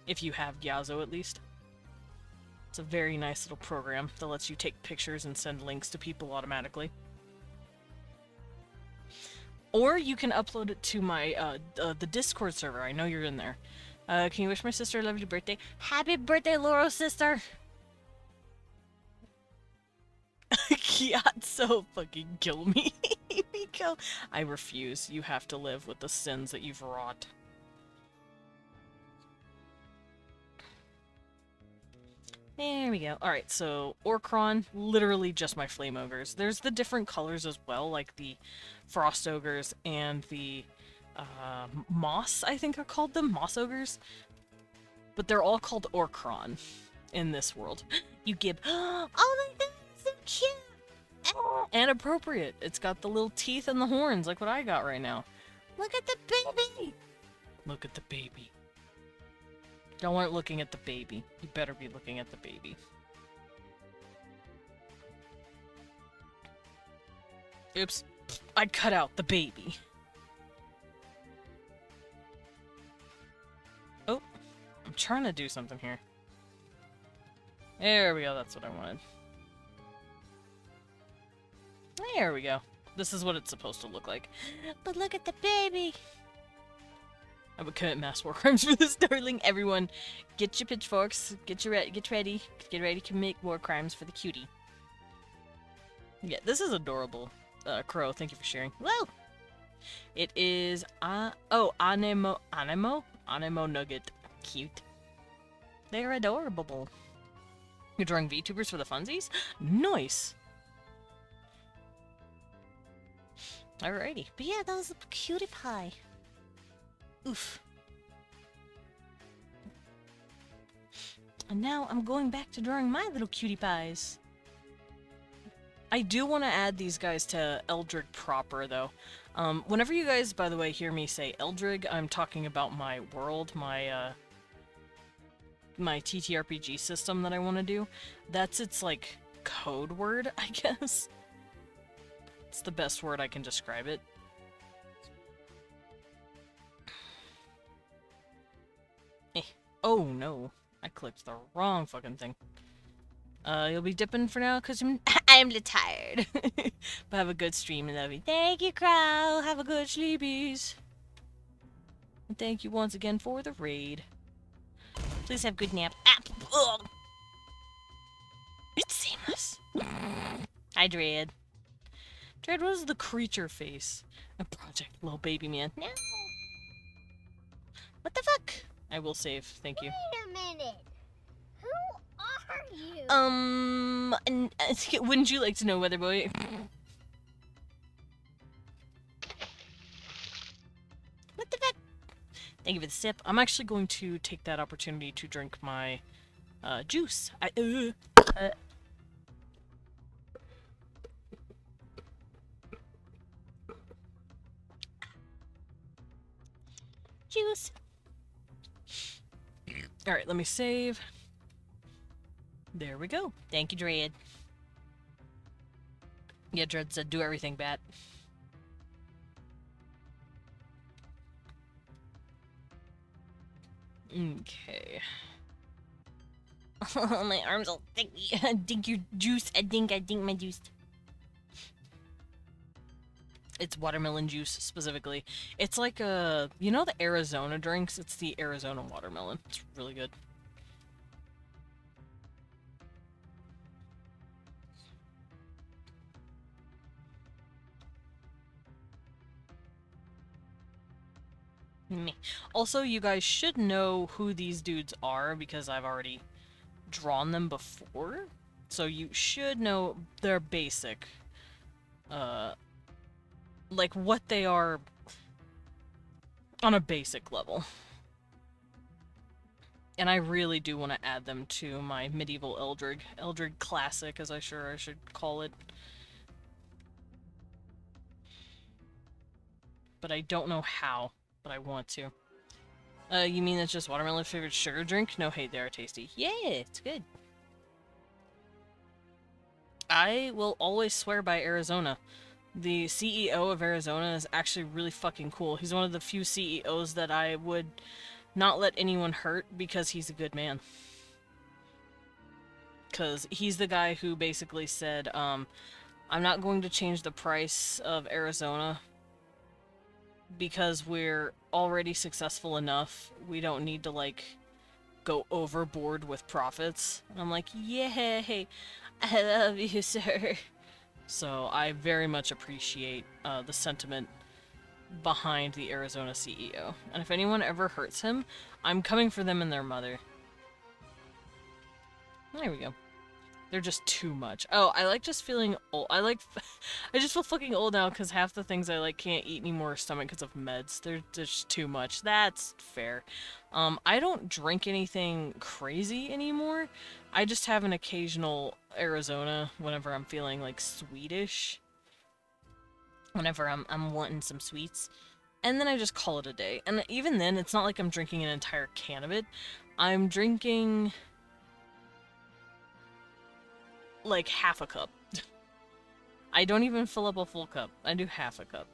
If you have Gyazo at least. It's a very nice little program that lets you take pictures and send links to people automatically. Or you can upload it to my the Discord server. I know you're in there. Can you wish my sister a lovely birthday? Happy birthday, Laurel sister! Gyatso fucking kill me, Miko. I refuse. You have to live with the sins that you've wrought. There we go. Alright, so Orcron, literally just my flame ogres. There's the different colors as well, like the frost ogres and the moss, I think are called them, moss ogres. But they're all called Orcron in this world. You give, oh my god, so cute! And appropriate. It's got the little teeth and the horns, like what I got right now. Look at the baby! Look at the baby. Y'all aren't looking at the baby. You better be looking at the baby. Oops. I cut out the baby. Oh. I'm trying to do something here. There we go. That's what I wanted. There we go. This is what it's supposed to look like. But look at the baby! I would commit mass war crimes for this darling. Everyone, get your pitchforks. Get ready. Get ready to commit war crimes for the cutie. Yeah, this is adorable. Crow, thank you for sharing. Whoa! It is Anemo Nugget. Cute. They're adorable. You're drawing VTubers for the funsies? Nice. Alrighty. But yeah, that was a cutie pie. Oof. And now I'm going back to drawing my little cutie pies. I do want to add these guys to ELDRIG proper, though. Whenever you guys, by the way, hear me say ELDRIG, I'm talking about my world, my TTRPG system that I want to do. That's its, like, code word, I guess. It's the best word I can describe it. Oh no, I clicked the wrong fucking thing. You'll be dipping for now because I'm a little tired. But have a good stream, love you. Thank you, Crow. Have a good sleepies. And thank you once again for the raid. Please have good nap. Ugh. It's seamless. Hi, Dread. Dread, what is the creature face? A project, little baby man. No. What the fuck? I will save. Thank you. Wait a minute. Who are you? Wouldn't you like to know, Weather Boy? What the fuck? Thank you for the sip. I'm actually going to take that opportunity to drink my juice. Juice. Alright, let me save. There we go. Thank you, Dread. Yeah, Dread said do everything, Bat. Okay. My arms all sticky. I think your juice. I think my juice. It's watermelon juice, specifically. It's like a... You know the Arizona drinks? It's the Arizona watermelon. It's really good. Me. Also, you guys should know who these dudes are, because I've already drawn them before. So you should know their basic... like, what they are on a basic level. And I really do want to add them to my medieval ELDRIG. ELDRIG Classic, as I should call it. But I don't know how, but I want to. You mean it's just watermelon flavored sugar drink? No hate, they are tasty. Yeah, it's good. I will always swear by Arizona. The CEO of Arizona is actually really fucking cool. He's one of the few CEOs that I would not let anyone hurt because he's a good man. Because he's the guy who basically said, I'm not going to change the price of Arizona because we're already successful enough. We don't need to, like, go overboard with profits. And I'm like, yay! I love you, sir. So I very much appreciate the sentiment behind the Arizona CEO. And if anyone ever hurts him, I'm coming for them and their mother. There we go. They're just too much. Oh, I like just feeling old. I just feel fucking old now because half the things I like can't eat anymore stomach because of meds. They're just too much. That's fair. I don't drink anything crazy anymore. I just have an occasional Arizona whenever I'm feeling like sweetish. Whenever I'm wanting some sweets. And then I just call it a day. And even then, it's not like I'm drinking an entire can of it. I'm drinking like half a cup. I don't even fill up a full cup. I do half a cup.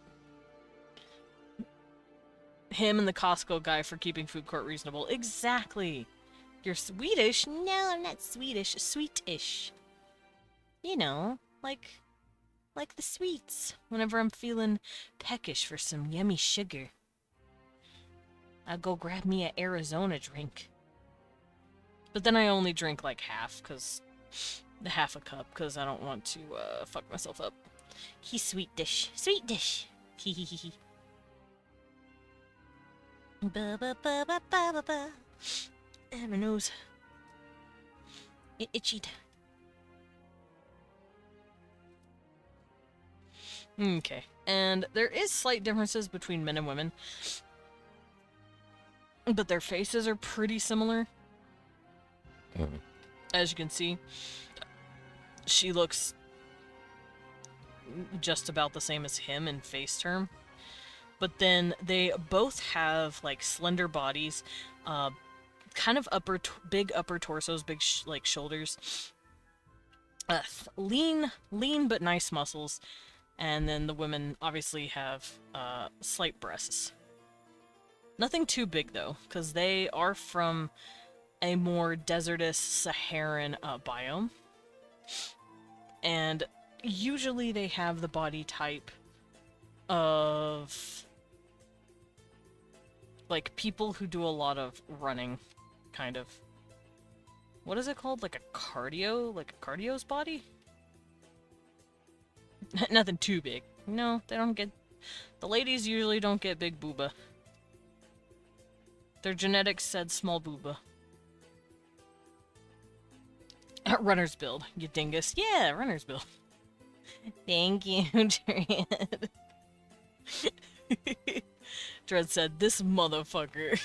Him and the Costco guy for keeping food court reasonable. Exactly. You're Swedish? No, I'm not Swedish. Sweetish. You know, like the sweets. Whenever I'm feeling peckish for some yummy sugar. I'll go grab me a Arizona drink. But then I only drink like half, the half a cup, because I don't want to fuck myself up. He's sweet dish. Sweet dish. Hee hee hee hee. Ba ba ba ba ba ba ba. My nose. It itched. Okay. And there is slight differences between men and women. But their faces are pretty similar. As you can see, she looks just about the same as him in face term. But then they both have like slender bodies, kind of big upper torsos, big like shoulders, lean but nice muscles, and then the women obviously have slight breasts. Nothing too big though, because they are from a more desertous Saharan biome, and usually they have the body type of like people who do a lot of running, kind of. What is it called? Like a cardio? Like a cardio's body? Nothing too big. No, they don't get... The ladies usually don't get big booba. Their genetics said small booba. Runner's build, you dingus. Yeah, runner's build. Thank you, Dread. Dread said, this motherfucker.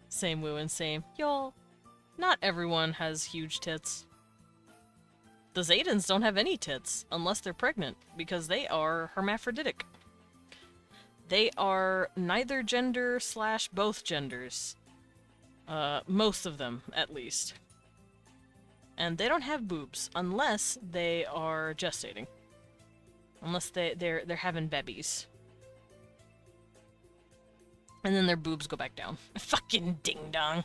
Same woo and same. Y'all, not everyone has huge tits. The Zaydens don't have any tits, unless they're pregnant, because they are hermaphroditic. They are neither gender / both genders. Most of them, at least. And they don't have boobs, unless they are gestating. Unless they're having babies. And then their boobs go back down. Fucking ding-dong.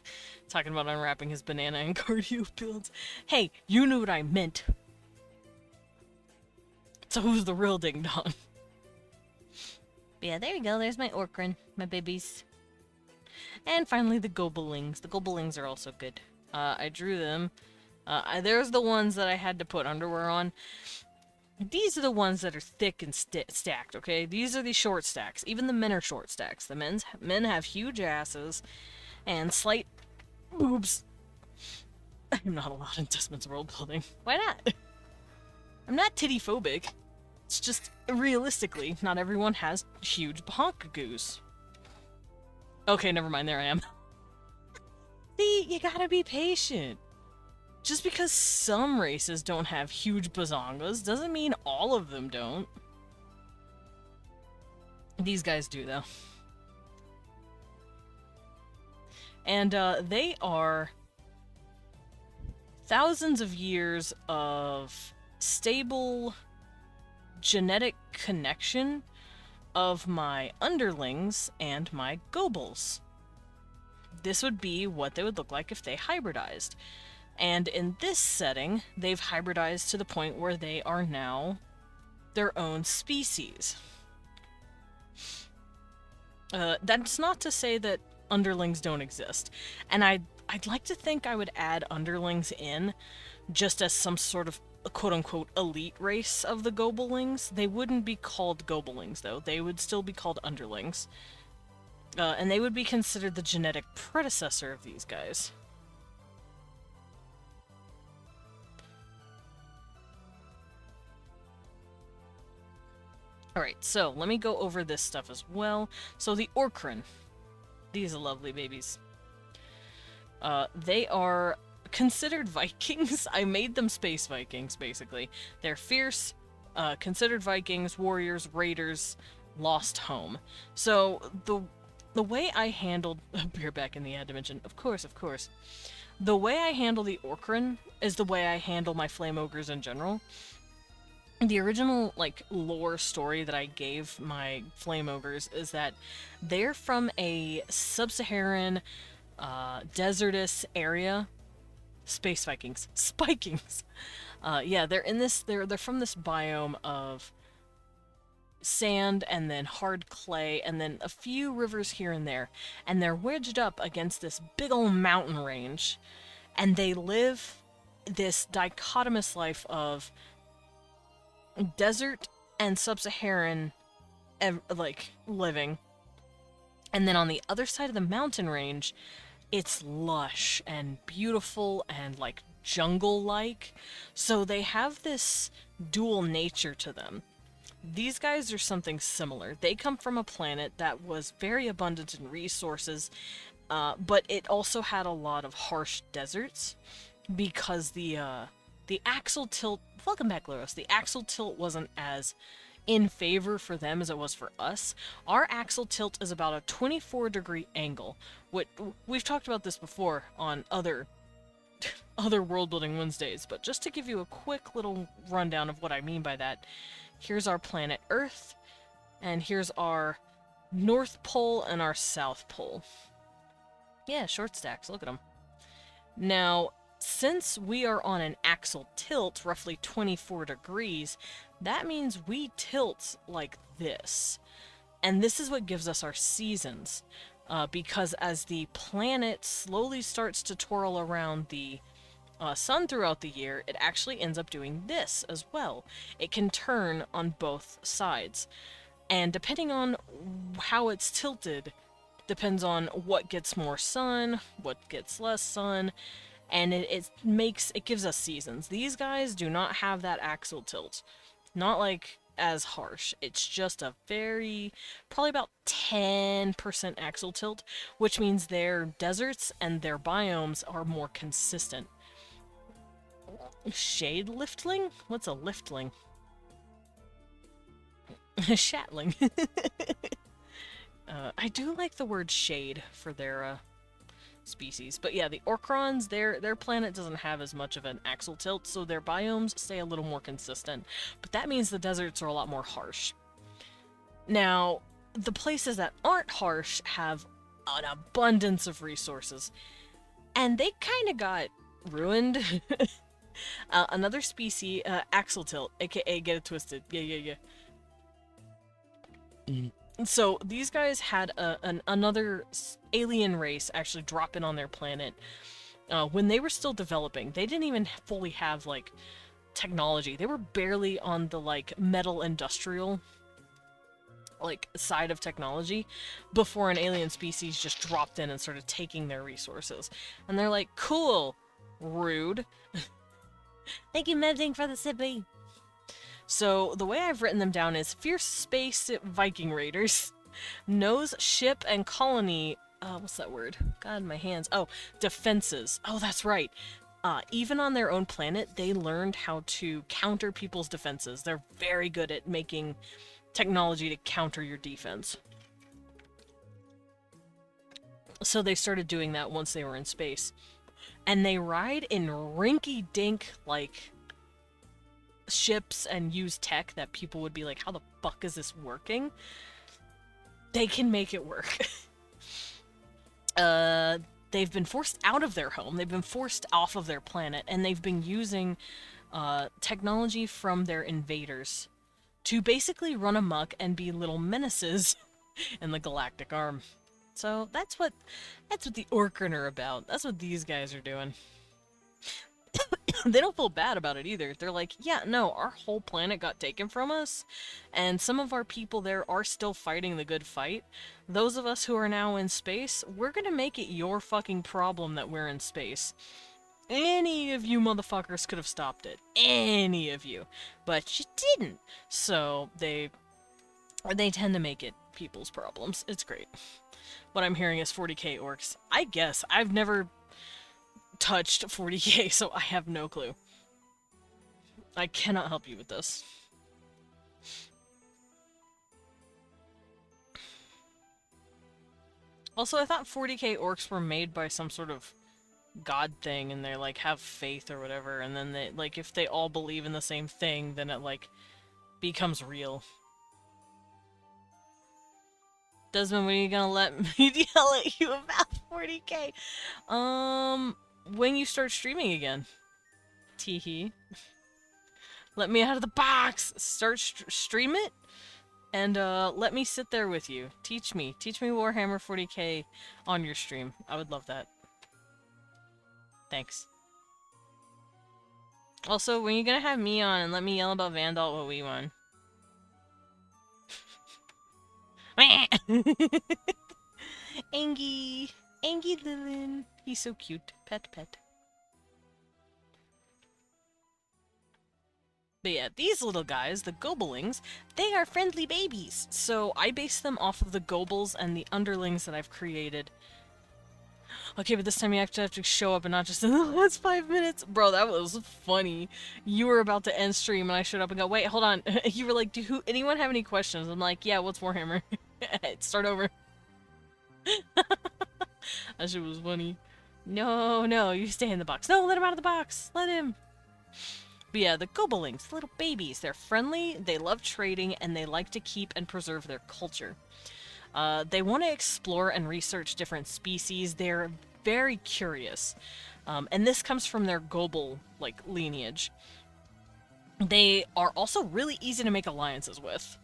Talking about unwrapping his banana and cardio builds. Hey, you knew what I meant. So who's the real ding-dong? Yeah, there you go. There's my Orcrin, my babies. And finally, the Gobelings. The Gobelings are also good. I drew them. There's the ones that I had to put underwear on. These are the ones that are thick and stacked, okay? These are the short stacks. Even the men are short stacks. The men have huge asses and slight boobs. I'm not allowed in Desmond's world building. Why not? I'm not titty phobic. It's just, realistically, not everyone has huge bahonkagoos. Okay, never mind, there I am. See, you gotta be patient. Just because some races don't have huge bazongas doesn't mean all of them don't. These guys do, though. And they are thousands of years of stable genetic connection of my underlings and my gobles. This would be what they would look like if they hybridized. And in this setting, they've hybridized to the point where they are now their own species. That's not to say that underlings don't exist. And I'd like to think I would add underlings in just as some sort of quote-unquote elite race of the Gobelings. They wouldn't be called Gobelings, though. They would still be called underlings. And they would be considered the genetic predecessor of these guys. Alright, so let me go over this stuff as well. So the Orcrin. These are lovely babies. They are considered Vikings. I made them space Vikings, basically. They're fierce, considered Vikings, warriors, raiders, lost home. So the way I handled... We're back in the ad dimension. Of course, of course. The way I handle the Orcrin is the way I handle my Flame Ogres in general. The original, like, lore story that I gave my Flame Ogres is that they're from a sub-Saharan, desertous area Space Vikings. Spikings! Yeah, they're in this, they're from this biome of sand and then hard clay and then a few rivers here and there. And they're wedged up against this big old mountain range. And they live this dichotomous life of desert and sub-Saharan like living, and then on the other side of the mountain range it's lush and beautiful and like jungle-like, so they have this dual nature to them. These guys are something similar. They come from a planet that was very abundant in resources, but it also had a lot of harsh deserts because the axle tilt. Welcome back, Loros. The axle tilt wasn't as in favor for them as it was for us. Our axle tilt is about a 24-degree angle. We've talked about this before on other World Building Wednesdays, but just to give you a quick little rundown of what I mean by that, here's our planet Earth, and here's our North Pole and our South Pole. Yeah, short stacks, look at them. Now, since we are on an axle tilt, roughly 24 degrees, that means we tilt like this. And this is what gives us our seasons. Because as the planet slowly starts to twirl around the sun throughout the year, it actually ends up doing this as well. It can turn on both sides. And depending on how it's tilted, depends on what gets more sun, what gets less sun, and it gives us seasons. These guys do not have that axle tilt. Not like as harsh. It's just a probably about 10% axle tilt, which means their deserts and their biomes are more consistent. Shade liftling? What's a liftling? Shatling. I do like the word shade for their species. But yeah, the Orcrons, their planet doesn't have as much of an axle tilt, so their biomes stay a little more consistent. But that means the deserts are a lot more harsh. Now, the places that aren't harsh have an abundance of resources. And they kind of got ruined. Another species, axle tilt, aka get it twisted. Yeah. So these guys had another alien race actually drop in on their planet when they were still developing. They didn't even fully have like technology. They were barely on the like metal industrial like side of technology before an alien species just dropped in and started taking their resources. And they're like, cool, rude. Thank you, Medding, for the sippy. So the way I've written them down is fierce space Viking raiders, knows ship and colony, what's that word? God, my hands. Oh, defenses. Oh, that's right. Even on their own planet, they learned how to counter people's defenses. They're very good at making technology to counter your defense. So they started doing that once they were in space. And they ride in rinky-dink, like, ships and use tech that people would be like, how the fuck is this working? They can make it work. They've been forced out of their home, they've been forced off of their planet, and they've been using technology from their invaders to basically run amok and be little menaces in the galactic arm. So that's what the Orcran are about. That's what these guys are doing. They don't feel bad about it either. They're like, yeah, no, our whole planet got taken from us, and some of our people there are still fighting the good fight. Those of us who are now in space, we're gonna make it your fucking problem that we're in space. Any of you motherfuckers could have stopped it. Any of you. But you didn't. So they tend to make it people's problems. It's great. What I'm hearing is 40k orcs. I guess. I've never touched 40k, so I have no clue. I cannot help you with this. Also, I thought 40k orcs were made by some sort of god thing, and they, like, have faith or whatever, and then they, like, if they all believe in the same thing, then it, like, becomes real. Desmond, when are you gonna let me yell at you about 40k? when you start streaming again. Teehee. Let me out of the box! Start stream it, and let me sit there with you. Teach me. Teach me Warhammer 40k on your stream. I would love that. Thanks. Also, when you gonna have me on and let me yell about Vandal what we won? Angie! Angie Lilin. He's so cute. Pet pet. But yeah, these little guys, the Gobelings, they are friendly babies. So I base them off of the Gobles and the underlings that I've created. Okay, but this time you actually have to show up and not just in the last 5 minutes. Bro, that was funny. You were about to end stream and I showed up and go, wait, hold on. You were like, do anyone have any questions? I'm like, yeah, what's Warhammer? Start over. That shit was funny. No, no, you stay in the box. No, let him out of the box. Let him. But yeah, the Gobelings, little babies. They're friendly, they love trading, and they like to keep and preserve their culture. They want to explore and research different species. They're very curious. And this comes from their Gobel, like, lineage. They are also really easy to make alliances with.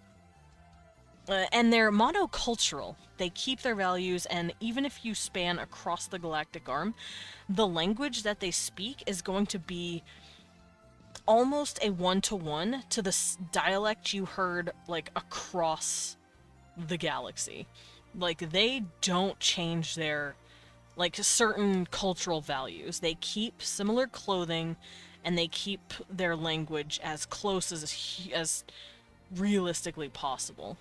And they're monocultural. They keep their values, and even if you span across the galactic arm, the language that they speak is going to be almost a one-to-one to the dialect you heard, like, across the galaxy. Like, they don't change their, like, certain cultural values. They keep similar clothing, and they keep their language as close as realistically possible.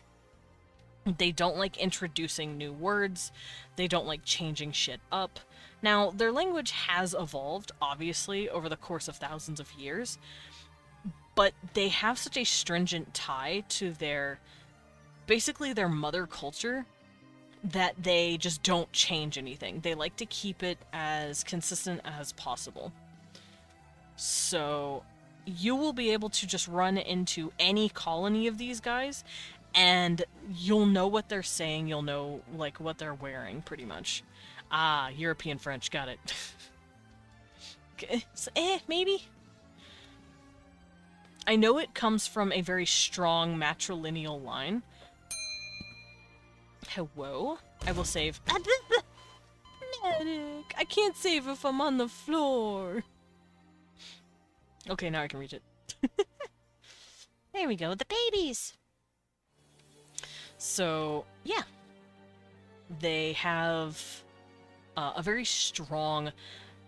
They don't like introducing new words. They don't like changing shit up. Now, their language has evolved, obviously, over the course of thousands of years, but they have such a stringent tie to basically their mother culture, that they just don't change anything. They like to keep it as consistent as possible. So, you will be able to just run into any colony of these guys, and you'll know what they're saying, you'll know, like, what they're wearing, pretty much. Ah, European French, got it. So, maybe? I know it comes from a very strong matrilineal line. Hello? I will save. Medic! I can't save if I'm on the floor! Okay, now I can reach it. There we go, the babies! So, yeah. They have a very strong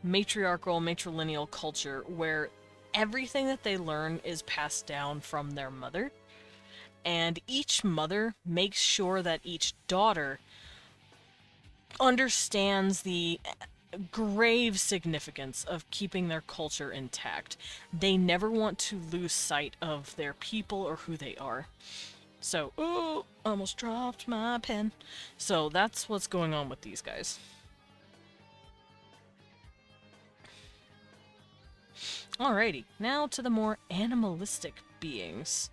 matriarchal, matrilineal culture where everything that they learn is passed down from their mother. And each mother makes sure that each daughter understands the grave significance of keeping their culture intact. They never want to lose sight of their people or who they are. So, oh, almost dropped my pen. So that's what's going on with these guys. Alrighty, now to the more animalistic beings.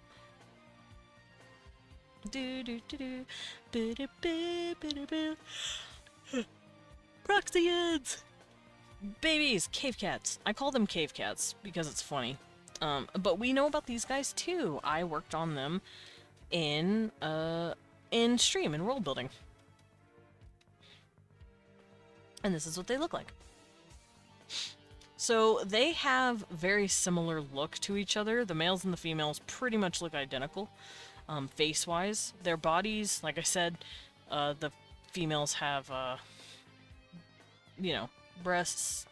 Proxians! Babies, cave cats. I call them cave cats because it's funny. But we know about these guys too. I worked on them in stream, in Worldbuilding. And this is what they look like. So they have very similar look to each other. The males and the females pretty much look identical, face-wise. Their bodies, like I said, the females have, you know, breasts,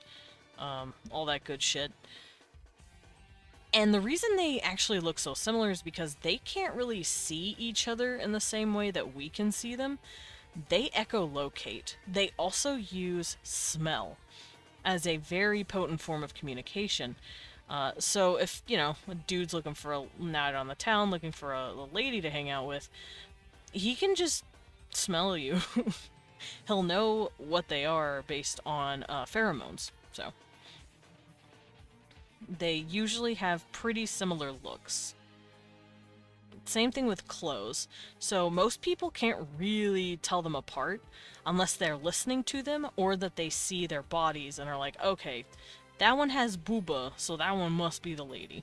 all that good shit. And the reason they actually look so similar is because they can't really see each other in the same way that we can see them. They echolocate. They also use smell as a very potent form of communication. So if, you know, a dude's looking for a night on the town, looking for a lady to hang out with, he can just smell you. He'll know what they are based on pheromones, so. They usually have pretty similar looks. Same thing with clothes. So most people can't really tell them apart unless they're listening to them or that they see their bodies and are like, okay, that one has booba, so that one must be the lady.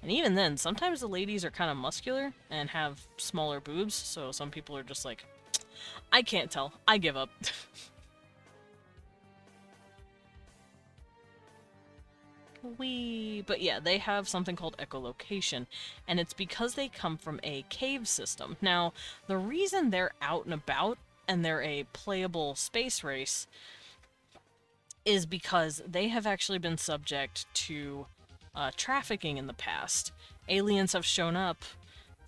And even then, sometimes the ladies are kind of muscular and have smaller boobs, so some people are just like, I can't tell. I give up. But yeah, they have something called echolocation, and it's because they come from a cave system. Now, the reason they're out and about and they're a playable space race is because they have actually been subject to trafficking in the past. Aliens have shown up,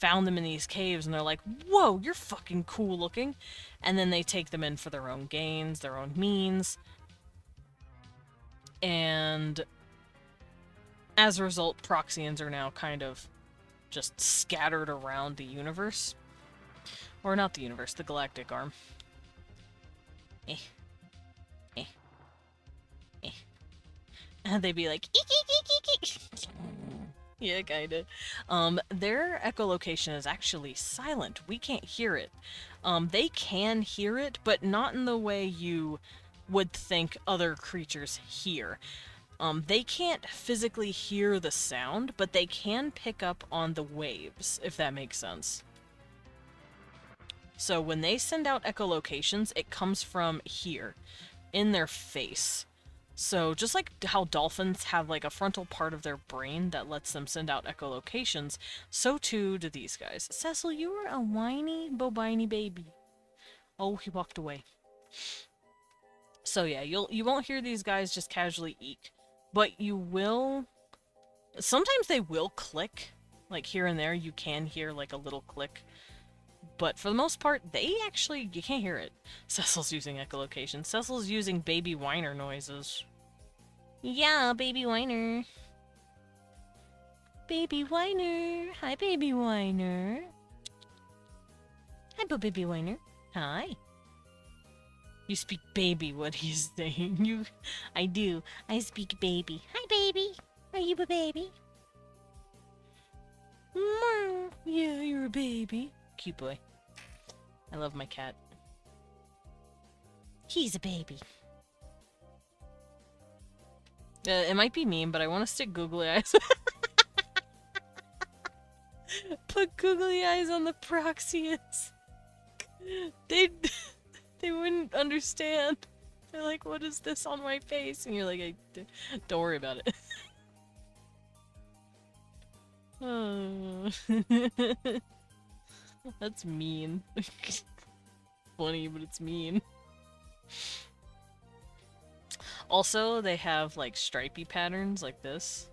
found them in these caves, and they're like, whoa, you're fucking cool looking. And then they take them in for their own gains, their own means. And as a result, Proxians are now kind of just scattered around the universe. Or not the universe, the galactic arm. And they'd be like, eek, eek, eek, eek, eek. Yeah, kinda. Their echolocation is actually silent. We can't hear it. They can hear it, but not in the way you would think other creatures hear. They can't physically hear the sound, but they can pick up on the waves, if that makes sense. So when they send out echolocations, it comes from here, in their face. So just like how dolphins have like a frontal part of their brain that lets them send out echolocations, so too do these guys. Cecil, you are a whiny, bobiny baby. Oh, he walked away. So yeah, you won't hear these guys just casually eek, but you will. Sometimes they will click, like here and there. You can hear like a little click. But for the most part, you can't hear it. Cecil's using echolocation. Cecil's using baby whiner noises. Yeah, baby whiner. Baby whiner. Hi, baby whiner. Hi, baby whiner. Hi. You speak baby, what he's saying. I do. I speak baby. Hi, baby. Are you a baby? Yeah, you're a baby. Cute boy. I love my cat. He's a baby. It might be mean, but I want to stick googly eyes. Put googly eyes on the Proxians. They wouldn't understand. They're like, what is this on my face? And you're like, don't worry about it. Oh. That's mean. Funny, but it's mean. Also, they have like stripy patterns like this.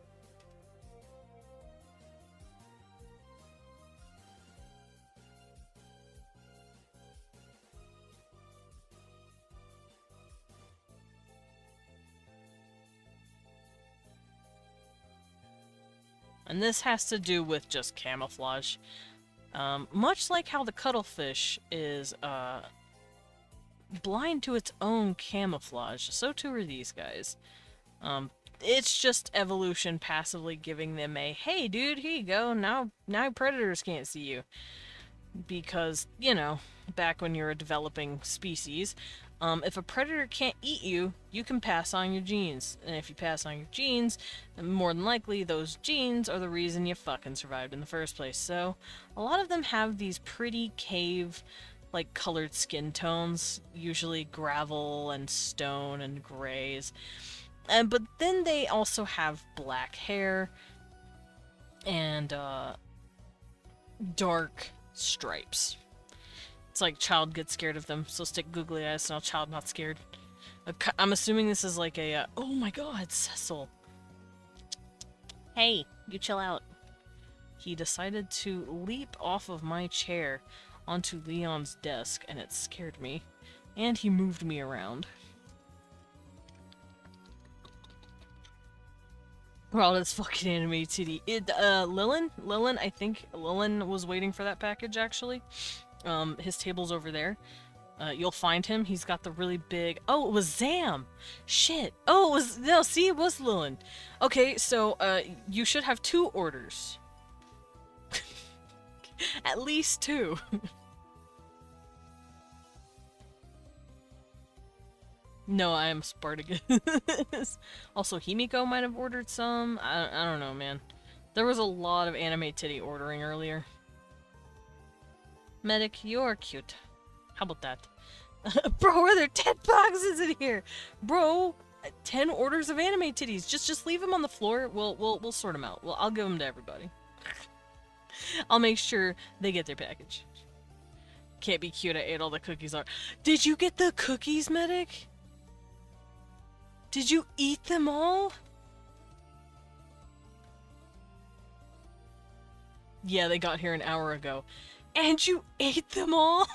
And this has to do with just camouflage. Much like how the cuttlefish is blind to its own camouflage, so too are these guys. It's just evolution passively giving them a, hey dude, here you go, now predators can't see you. Because, you know, back when you're a developing species, if a predator can't eat you, you can pass on your genes. And if you pass on your genes, then more than likely those genes are the reason you fucking survived in the first place. So, a lot of them have these pretty cave, like, colored skin tones, usually gravel and stone and grays. But then they also have black hair and dark stripes. It's like Child gets scared of them, so stick googly eyes so now Child not scared. I'm assuming this is like a, oh my god, Cecil. Hey, you chill out. He decided to leap off of my chair onto Leon's desk, and it scared me. And he moved me around. Wow, that's fucking animated titty. Lilin, I think Lilin was waiting for that package, actually. His table's over there. You'll find him. He's got the really big... Oh, it was Zam! Shit! Oh, it was... No, see, it was Lilin. Okay, so, you should have 2 orders. At least 2. No, I am Spartacus. Also, Himiko might have ordered some. I don't know, man. There was a lot of anime titty ordering earlier. Medic, you're cute. How about that? Bro, are there 10 boxes in here? Bro, 10 orders of anime titties. Just leave them on the floor. We'll sort them out. Well, I'll give them to everybody. I'll make sure they get their package. Can't be cute. I ate all the cookies. Did you get the cookies, Medic? Did you eat them all? Yeah, they got here an hour ago. And you ate them all?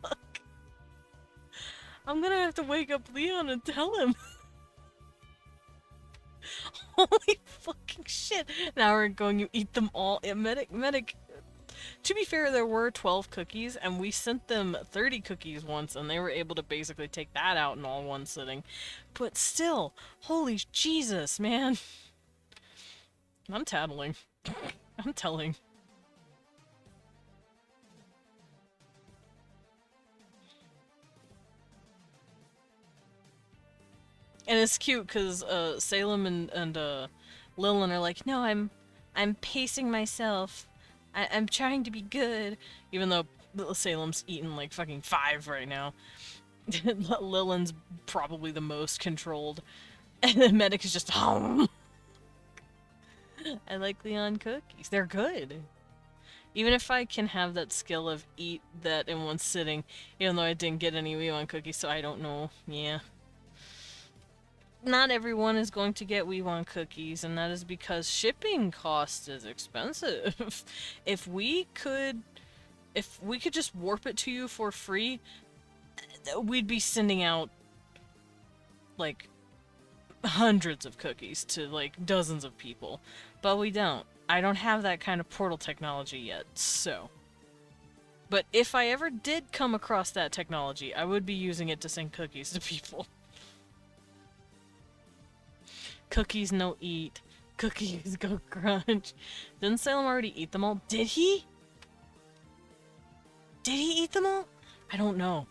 Fuck. I'm gonna have to wake up Leon and tell him. Holy fucking shit. An hour ago and you eat them all. Yeah, medic. To be fair, there were 12 cookies, and we sent them 30 cookies once, and they were able to basically take that out in all one sitting. But still, holy Jesus, man. I'm tattling. I'm telling. And it's cute, because Salem and Lillian are like, no, I'm pacing myself. I'm trying to be good, even though Salem's eaten like fucking 5 right now. Lillian's probably the most controlled, and the medic is just home. I like Leon cookies. They're good. Even if I can have that skill of eat that in one sitting, even though I didn't get any Leon cookies, so I don't know. Yeah. Not everyone is going to get Weewon cookies, and that is because shipping cost is expensive. If we could just warp it to you for free, we'd be sending out like hundreds of cookies to like dozens of people. But we don't. I don't have that kind of portal technology yet, so. But if I ever did come across that technology, I would be using it to send cookies to people. Cookies no eat. Cookies go crunch. Didn't Salem already eat them all? Did he? Did he eat them all? I don't know.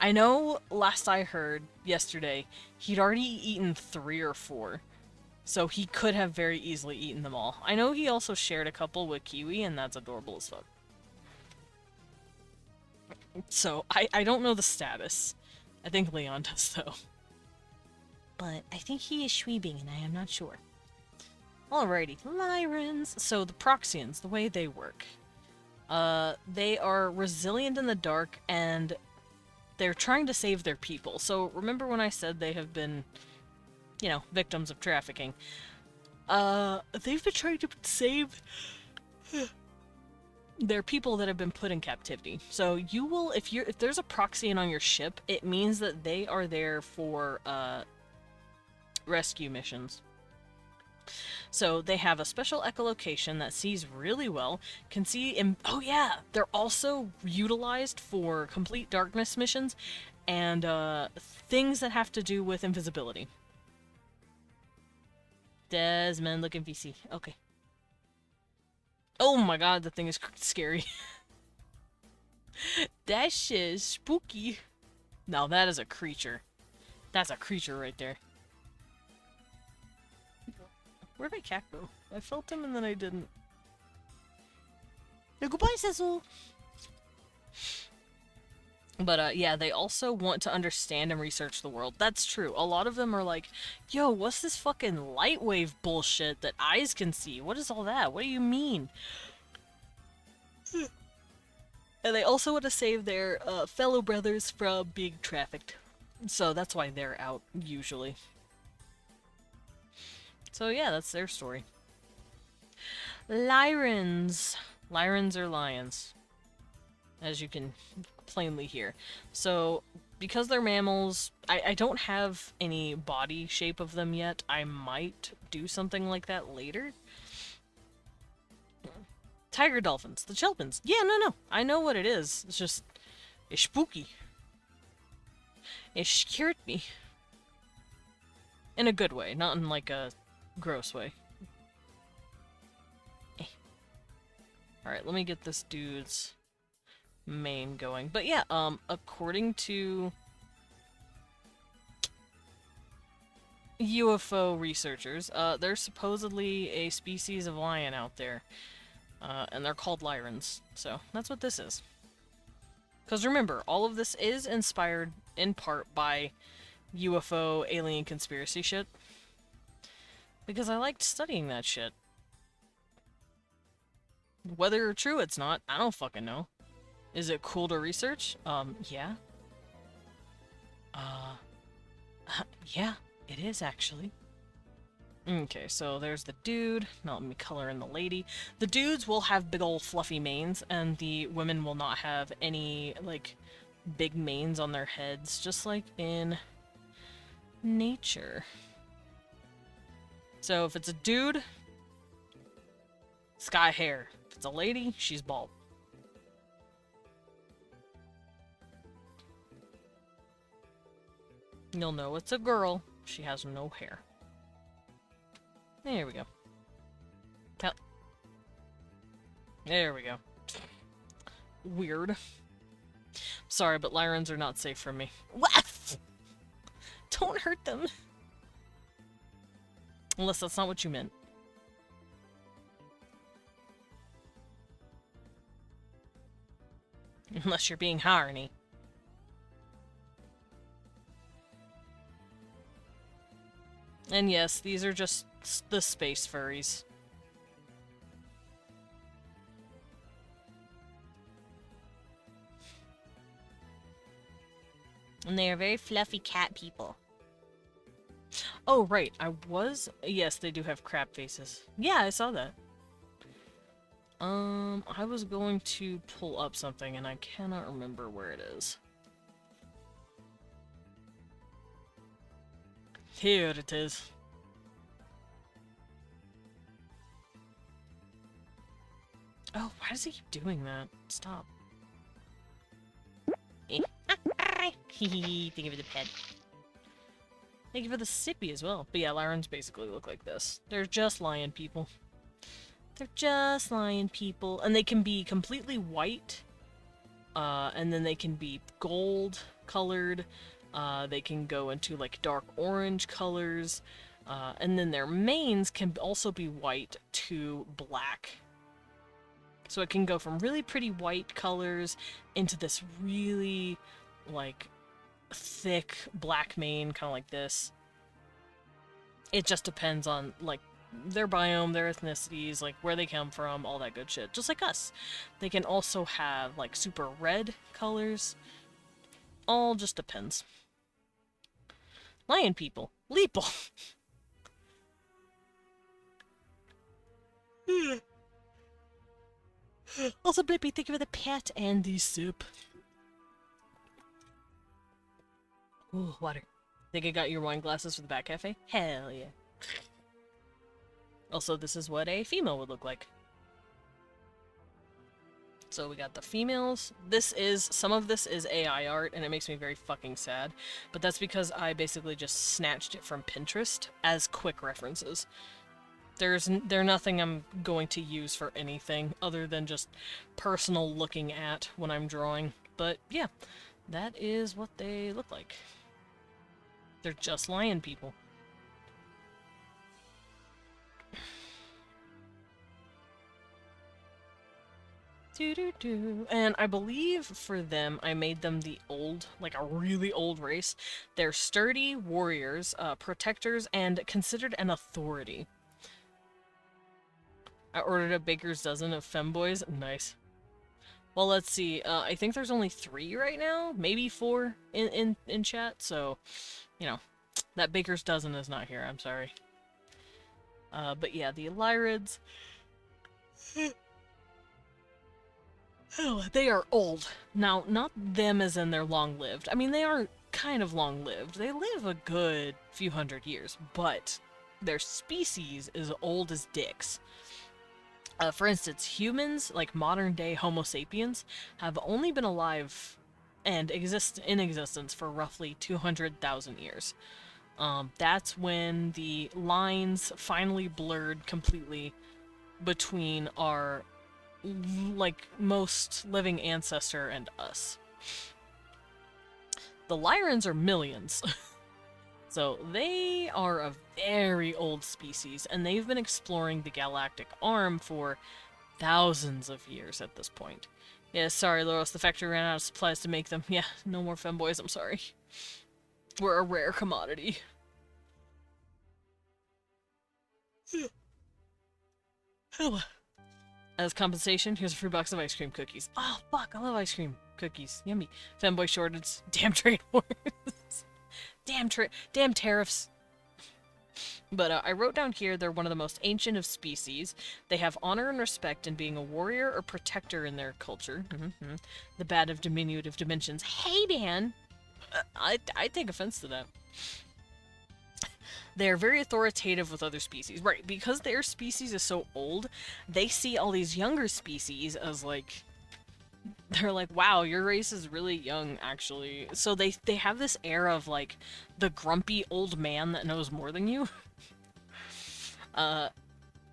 I know last I heard, yesterday, he'd already eaten 3 or 4. So he could have very easily eaten them all. I know he also shared a couple with Kiwi, and that's adorable as fuck. So, I don't know the status. I think Leon does, though. But I think he is Schweebing, and I am not sure. Alrighty, Lyrans. So the Proxians, the way they work. They are resilient in the dark, and they're trying to save their people. So remember when I said they have been, you know, victims of trafficking? They've been trying to save their people that have been put in captivity. So you will, if there's a Proxian on your ship, it means that they are there for, rescue missions. So they have a special echolocation that sees really well, can see in— oh yeah, they're also utilized for complete darkness missions and things that have to do with invisibility. Desmond looking VC. Okay. Oh my god, the thing is scary. That shit is spooky. Now that is a creature. That's a creature right there. Where'd my cat go? I felt him and then I didn't. Yeah, goodbye, Cecil! But, yeah, they also want to understand and research the world. That's true. A lot of them are like, yo, what's this fucking light wave bullshit that eyes can see? What is all that? What do you mean? And they also want to save their fellow brothers from being trafficked. So that's why they're out, usually. So yeah, that's their story. Lyrans. Lyrans are lions, as you can plainly hear. So, because they're mammals, I don't have any body shape of them yet. I might do something like that later. Tiger dolphins. The Chelpins. Yeah, no. I know what it is. It's just— it's spooky. It scared me. In a good way, not in like a gross way. Alright, let me get this dude's main going. But yeah, according to UFO researchers, there's supposedly a species of lion out there. And they're called Lyrans. So, that's what this is. Because remember, all of this is inspired in part by UFO alien conspiracy shit. Because I liked studying that shit. Whether true it's not, I don't fucking know. Is it cool to research? Yeah. Yeah, it is actually. Okay, so there's the dude. Now let me color in the lady. The dudes will have big ol' fluffy manes, and the women will not have any, like, big manes on their heads, just like in nature. So if it's a dude, sky hair. If it's a lady, she's bald. You'll know it's a girl. She has no hair. There we go. There we go. Weird. Sorry, but Lyrans are not safe for me. What? Don't hurt them. Unless that's not what you meant. Unless you're being horny. And yes, these are just the space furries. And they are very fluffy cat people. Oh, right. Yes, they do have crab faces. Yeah, I saw that. I was going to pull up something and I cannot remember where it is. Here it is. Oh, why does he keep doing that? Stop. Thank you for the pet. Thank you for the sippy as well. But yeah, Lyrans basically look like this. They're just lion people. They're just lion people. And they can be completely white. And then they can be gold colored. They can go into like dark orange colors. And then their manes can also be white to black. So it can go from really pretty white colors into this really, like, thick black mane, kind of like this. It just depends on, like, their biome, their ethnicities, like, where they come from, all that good shit. Just like us. They can also have, like, super red colors. All just depends. Lion people. Leeple. Also, Blippy, thank you for the pet and the soup. Ooh, water. Think I got your wine glasses for the back cafe? Hell yeah. Also, this is what a female would look like. So we got the females. Some of this is AI art, and it makes me very fucking sad. But that's because I basically just snatched it from Pinterest as quick references. They're nothing I'm going to use for anything other than just personal looking at when I'm drawing. But yeah, that is what they look like. They're just lion people. And I believe for them, I made them the old, like a really old race. They're sturdy warriors, protectors, and considered an authority. I ordered a baker's dozen of femboys. Nice. Well, let's see. I think there's only 3 right now, maybe 4 in chat. So, you know, that baker's dozen is not here. I'm sorry. But yeah, the Lyrids. Oh, they are old. Now, not them as in they're long-lived. I mean, they are kind of long-lived. They live a good few hundred years, but their species is old as dicks. For instance, humans, like modern-day Homo sapiens, have only been alive and exist in existence for roughly 200,000 years. That's when the lines finally blurred completely between our like, most living ancestor and us. The Lyrans are millions. So they are a very old species, and they've been exploring the galactic arm for thousands of years at this point. Yeah, sorry, Loros, the factory ran out of supplies to make them. Yeah, no more femboys, I'm sorry. We're a rare commodity. As compensation, here's a free box of ice cream cookies. Oh, fuck, I love ice cream cookies. Yummy. Femboy shortage. Damn trade wars. Damn tariffs. But I wrote down here they're one of the most ancient of species. They have honor and respect in being a warrior or protector in their culture. The bad of diminutive dimensions. Hey, Dan! I take offense to that. They're very authoritative with other species. Right, because their species is so old, they see all these younger species as, like... They're like, wow, your race is really young, actually. So they have this air of, like, the grumpy old man that knows more than you. And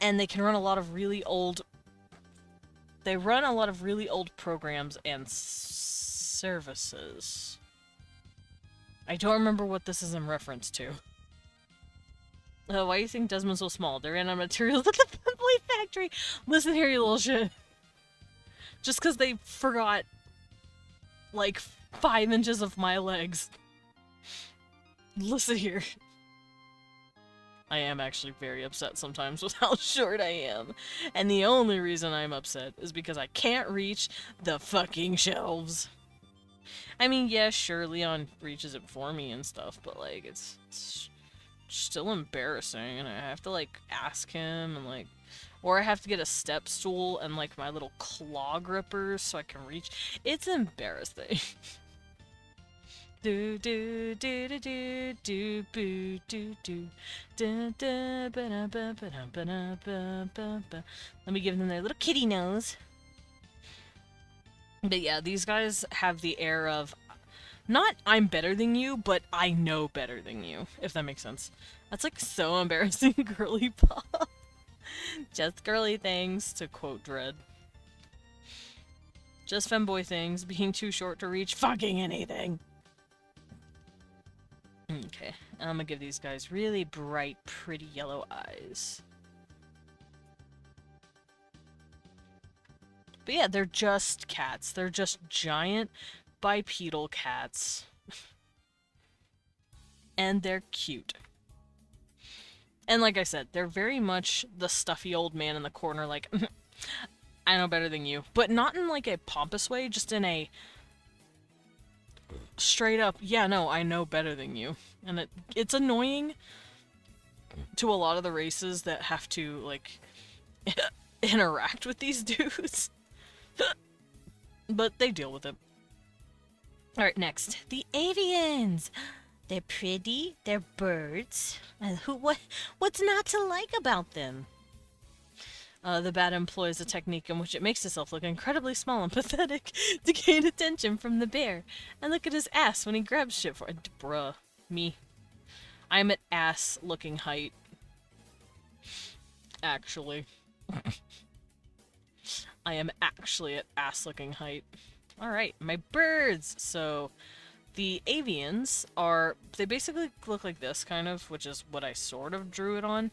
they can run a lot of really old... They run a lot of really old programs and services. I don't remember what this is in reference to. Why do you think Desmond's so small? They ran out of materials at the Femboy factory! Listen here, you little shit. Just because they forgot, like, 5 inches of my legs. Listen here. I am actually very upset sometimes with how short I am. And the only reason I'm upset is because I can't reach the fucking shelves. I mean, yeah, sure, Leon reaches it for me and stuff, but, like, it's still embarrassing, and I have to, like, ask him, and, like... Or I have to get a step stool and, like, my little claw grippers so I can reach. It's embarrassing. Do do do do do do boo do do da da ba da ba ba da ba da ba ba ba. Let me give them their little kitty nose. But yeah, these guys have the air of not I'm better than you, but I know better than you, if that makes sense. That's like so embarrassing, girly pop. Just girly things, to quote Dread. Just femboy things, being too short to reach fucking anything. Okay, I'm gonna give these guys really bright, pretty yellow eyes. But yeah, they're just cats. They're just giant bipedal cats. And they're cute. And like I said, they're very much the stuffy old man in the corner, like, I know better than you. But not in, like, a pompous way, just in a straight up, yeah, no, I know better than you. And it's annoying to a lot of the races that have to, like, interact with these dudes. But they deal with it. Alright, next. The avians! They're pretty, they're birds. What's not to like about them? The bat employs a technique in which it makes itself look incredibly small and pathetic to gain attention from the bear. And look at his ass when he grabs shit for it. Bruh. Me. I'm at ass-looking height. Actually. I am actually at ass-looking height. Alright, my birds! So... The avians are, they basically look like this, kind of, which is what I sort of drew it on.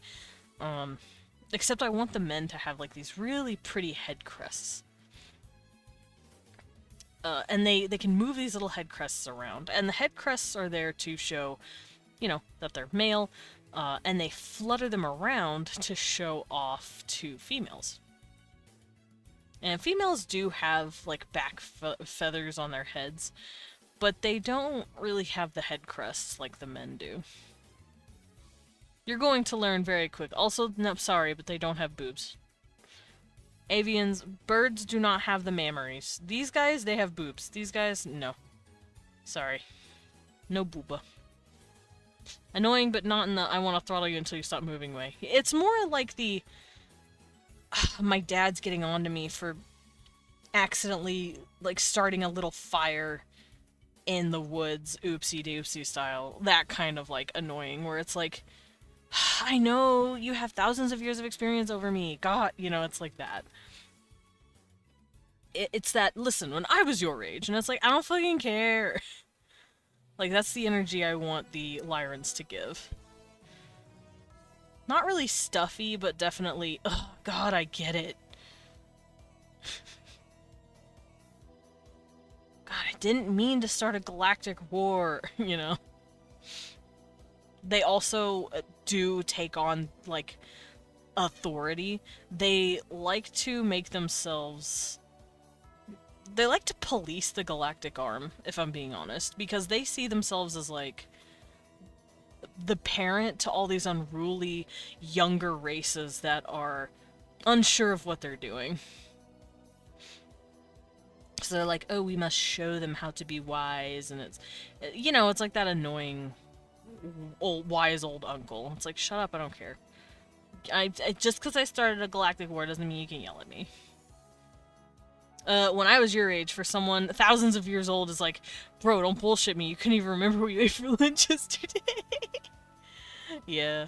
Except I want the men to have, like, these really pretty head crests. And they can move these little head crests around. And the head crests are there to show, you know, that they're male. And they flutter them around to show off to females. And females do have, like, back feathers on their heads. But they don't really have the head crests like the men do. You're going to learn very quick. Also, no, sorry, but they don't have boobs. Avians, birds do not have the mammaries. These guys, they have boobs. These guys, no. Sorry. No booba. Annoying, but not in the I want to throttle you until you stop moving way. It's more like the... my dad's getting on to me for accidentally, like, starting a little fire in the woods, oopsie-doopsie style. That kind of, like, annoying, where it's like, I know you have thousands of years of experience over me. God, you know, it's like that. it's that, listen, when I was your age, and it's like, I don't fucking care. Like, that's the energy I want the Lyrans to give. Not really stuffy, but definitely, oh god, I get it. God, I didn't mean to start a galactic war, you know? They also do take on, like, authority. They like to make themselves... They like to police the galactic arm, if I'm being honest, because they see themselves as, like, the parent to all these unruly younger races that are unsure of what they're doing. So they're like, oh, we must show them how to be wise, and it's, you know, it's like that annoying wise old uncle. It's like, shut up, I don't care. Just because I started a galactic war doesn't mean you can yell at me. When I was your age, for someone thousands of years old is like, bro, don't bullshit me, you couldn't even remember what you ate for lunch yesterday. Yeah.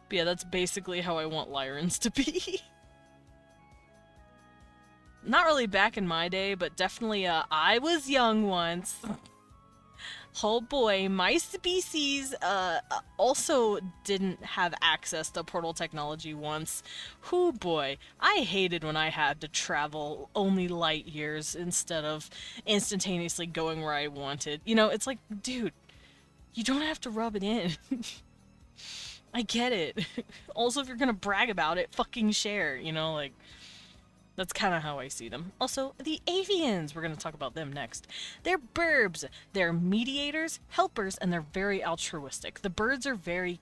But yeah, that's basically how I want Lyrans to be. Not really back in my day, but definitely, I was young once. Oh boy, my species, also didn't have access to portal technology once. Hoo boy, I hated when I had to travel only light years instead of instantaneously going where I wanted. You know, it's like, dude, you don't have to rub it in. I get it. Also, if you're gonna brag about it, fucking share, you know, like... That's kind of how I see them. Also, the avians! We're going to talk about them next. They're burbs. They're mediators, helpers, and they're very altruistic. The birds are very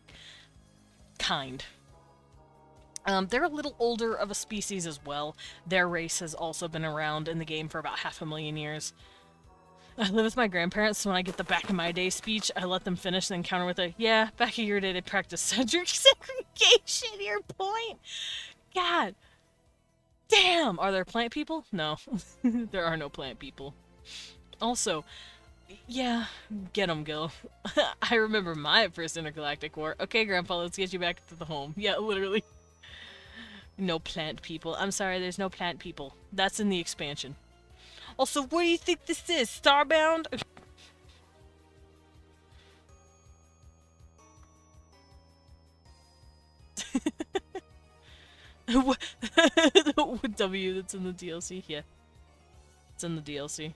kind. They're a little older of a species as well. Their race has also been around in the game for about 500,000 years. I live with my grandparents, so when I get the back in my day speech, I let them finish the encounter with a, yeah, back in your day they practiced segregation, your point? God. Damn! Are there plant people? No. There are no plant people. Also, yeah, get 'em, Gil. I remember my first intergalactic war. Okay, Grandpa, let's get you back to the home. Yeah, literally. No plant people. I'm sorry, there's no plant people. That's in the expansion. Also, what do you think this is? Starbound? W that's in the DLC? Yeah. It's in the DLC.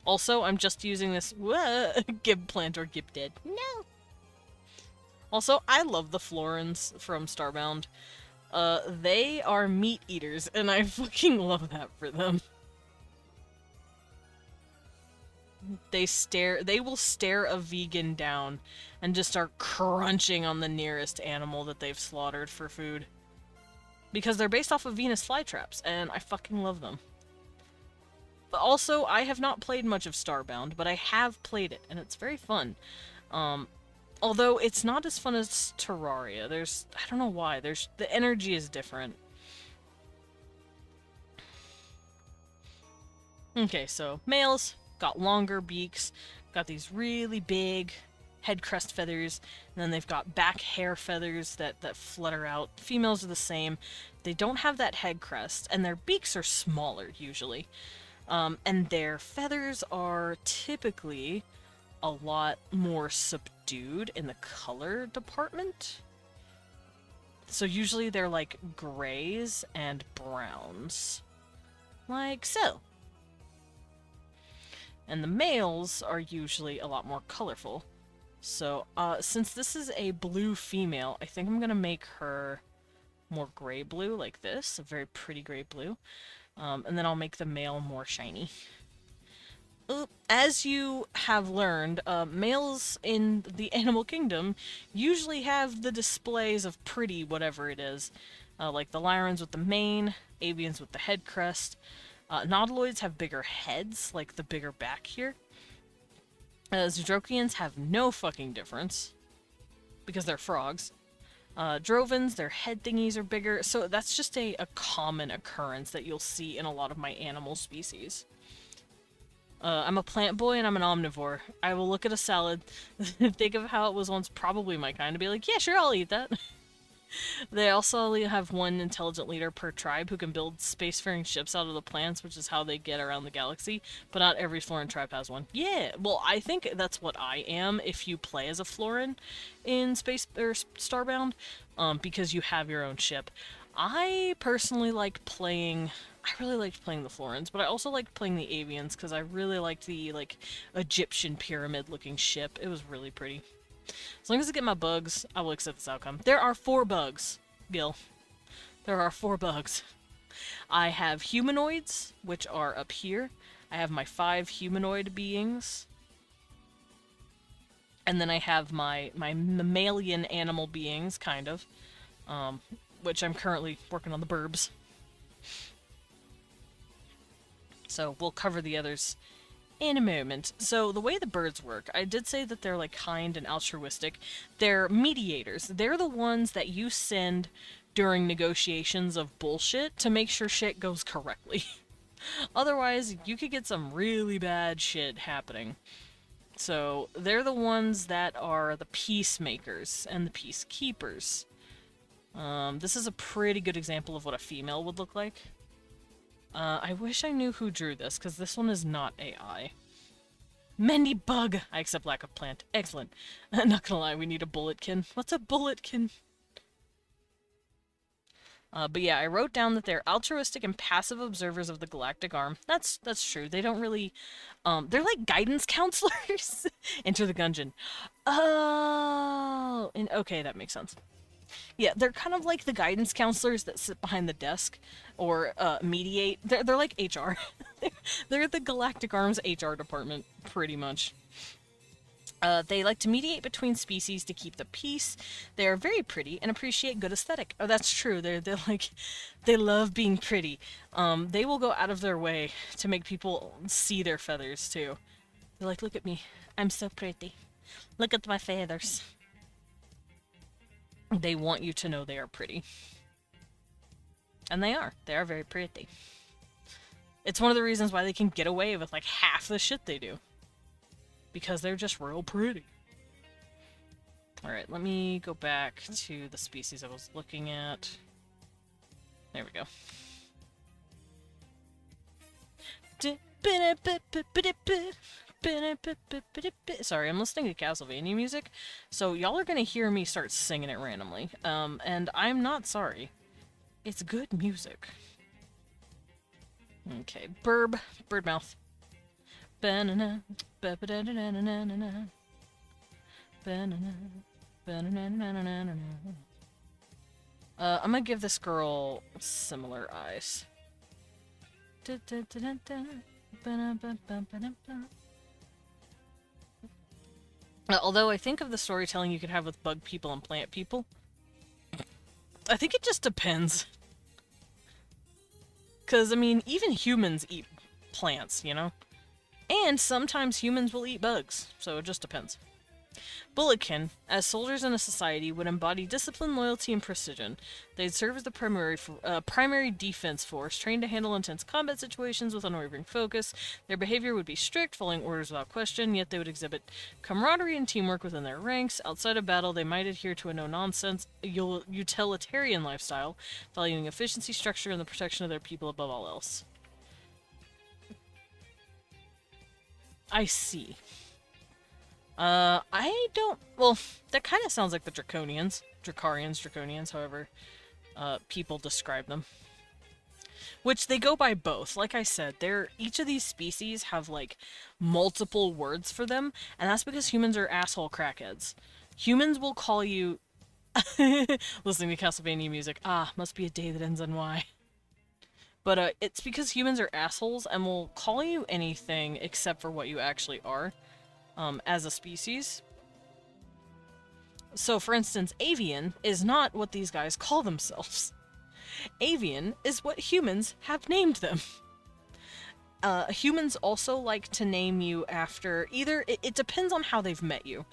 Also, I'm just using this Gib plant or Gib dead. No. Also, I love the Florins from Starbound. They are meat eaters, and I fucking love that for them. They will stare a vegan down and just start crunching on the nearest animal that they've slaughtered for food. Because they're based off of Venus flytraps, and I fucking love them. But also, I have not played much of Starbound, but I have played it, and it's very fun. Although it's not as fun as Terraria. I don't know why, the energy is different. Okay, so males got longer beaks, got these really big head crest feathers, and then they've got back hair feathers that flutter out. Females are the same. They don't have that head crest, and their beaks are smaller, usually. And their feathers are typically a lot more subdued in the color department. So usually they're like grays and browns. Like so. And the males are usually a lot more colorful. So, since this is a blue female, I think I'm gonna make her more gray-blue, like this. A very pretty gray-blue. And then I'll make the male more shiny. As you have learned, males in the animal kingdom usually have the displays of pretty whatever it is. Like the Lyrans with the mane, avians with the head crest. Nautiloids have bigger heads, like the bigger back here. Zoodrokians have no fucking difference, because they're frogs. Drovans, their head thingies are bigger, so that's just a common occurrence that you'll see in a lot of my animal species. I'm a plant boy and I'm an omnivore. I will look at a salad, think of how it was once probably my kind, and be like, yeah, sure, I'll eat that. They also only have one intelligent leader per tribe who can build spacefaring ships out of the plants, which is how they get around the galaxy. But not every Floran tribe has one. Yeah, well, I think that's what I am if you play as a Floran in Space or Starbound, because you have your own ship. I personally like playing. I really liked playing the Florans, but I also liked playing the Avians because I really liked the like Egyptian pyramid-looking ship. It was really pretty. As long as I get my bugs, I will accept this outcome. There are 4 bugs, Gil. There are 4 bugs. I have humanoids, which are up here. I have my 5 humanoid beings. And then I have my mammalian animal beings, kind of. Which I'm currently working on the burbs. So we'll cover the others in a moment. So the way the birds work, I did say that they're like kind and altruistic. They're mediators. They're the ones that you send during negotiations of bullshit to make sure shit goes correctly. Otherwise, you could get some really bad shit happening. So they're the ones that are the peacemakers and the peacekeepers. This is a pretty good example of what a female would look like. I wish I knew who drew this, because this one is not AI. Many bug! I accept lack of plant. Excellent. Not gonna lie, we need a bulletkin. What's a bulletkin? But yeah, I wrote down that they're altruistic and passive observers of the galactic arm. That's true. They don't really... they're like guidance counselors! Enter the gungeon. Oh! Okay, that makes sense. Yeah, they're kind of like the guidance counselors that sit behind the desk or mediate. They're like HR. They're the Galactic Arms HR department, pretty much. They like to mediate between species to keep the peace. They are very pretty and appreciate good aesthetic. Oh, that's true. They're like, they love being pretty. They will go out of their way to make people see their feathers too. They're like, look at me, I'm so pretty. Look at my feathers. They want you to know they are pretty. And they are. They are very pretty. It's one of the reasons why they can get away with like half the shit they do. Because they're just real pretty. Alright, let me go back to the species I was looking at. There we go. Sorry, I'm listening to Castlevania music, so y'all are gonna hear me start singing it randomly. And I'm not sorry. It's good music. Okay, bird mouth. I'm gonna give this girl similar eyes. Although I think of the storytelling you could have with bug people and plant people, I think it just depends. Because, I mean, even humans eat plants, you know? And sometimes humans will eat bugs, so it just depends. Bulletkin, as soldiers in a society, would embody discipline, loyalty, and precision. They'd serve as the primary defense force, trained to handle intense combat situations with unwavering focus. Their behavior would be strict, following orders without question, yet they would exhibit camaraderie and teamwork within their ranks. Outside of battle, they might adhere to a no-nonsense, utilitarian lifestyle, valuing efficiency, structure, and the protection of their people above all else. I see. I don't... Well, that kind of sounds like the Draconians. Draconians, however people describe them. Which, they go by both. Like I said, each of these species have, like, multiple words for them, and that's because humans are asshole crackheads. Humans will call you... Listening to Castlevania music. Ah, must be a day that ends on Y. But, it's because humans are assholes and will call you anything except for what you actually are. As a species. So, for instance, avian is not what these guys call themselves. Avian is what humans have named them. Humans also like to name you after either... It depends on how they've met you.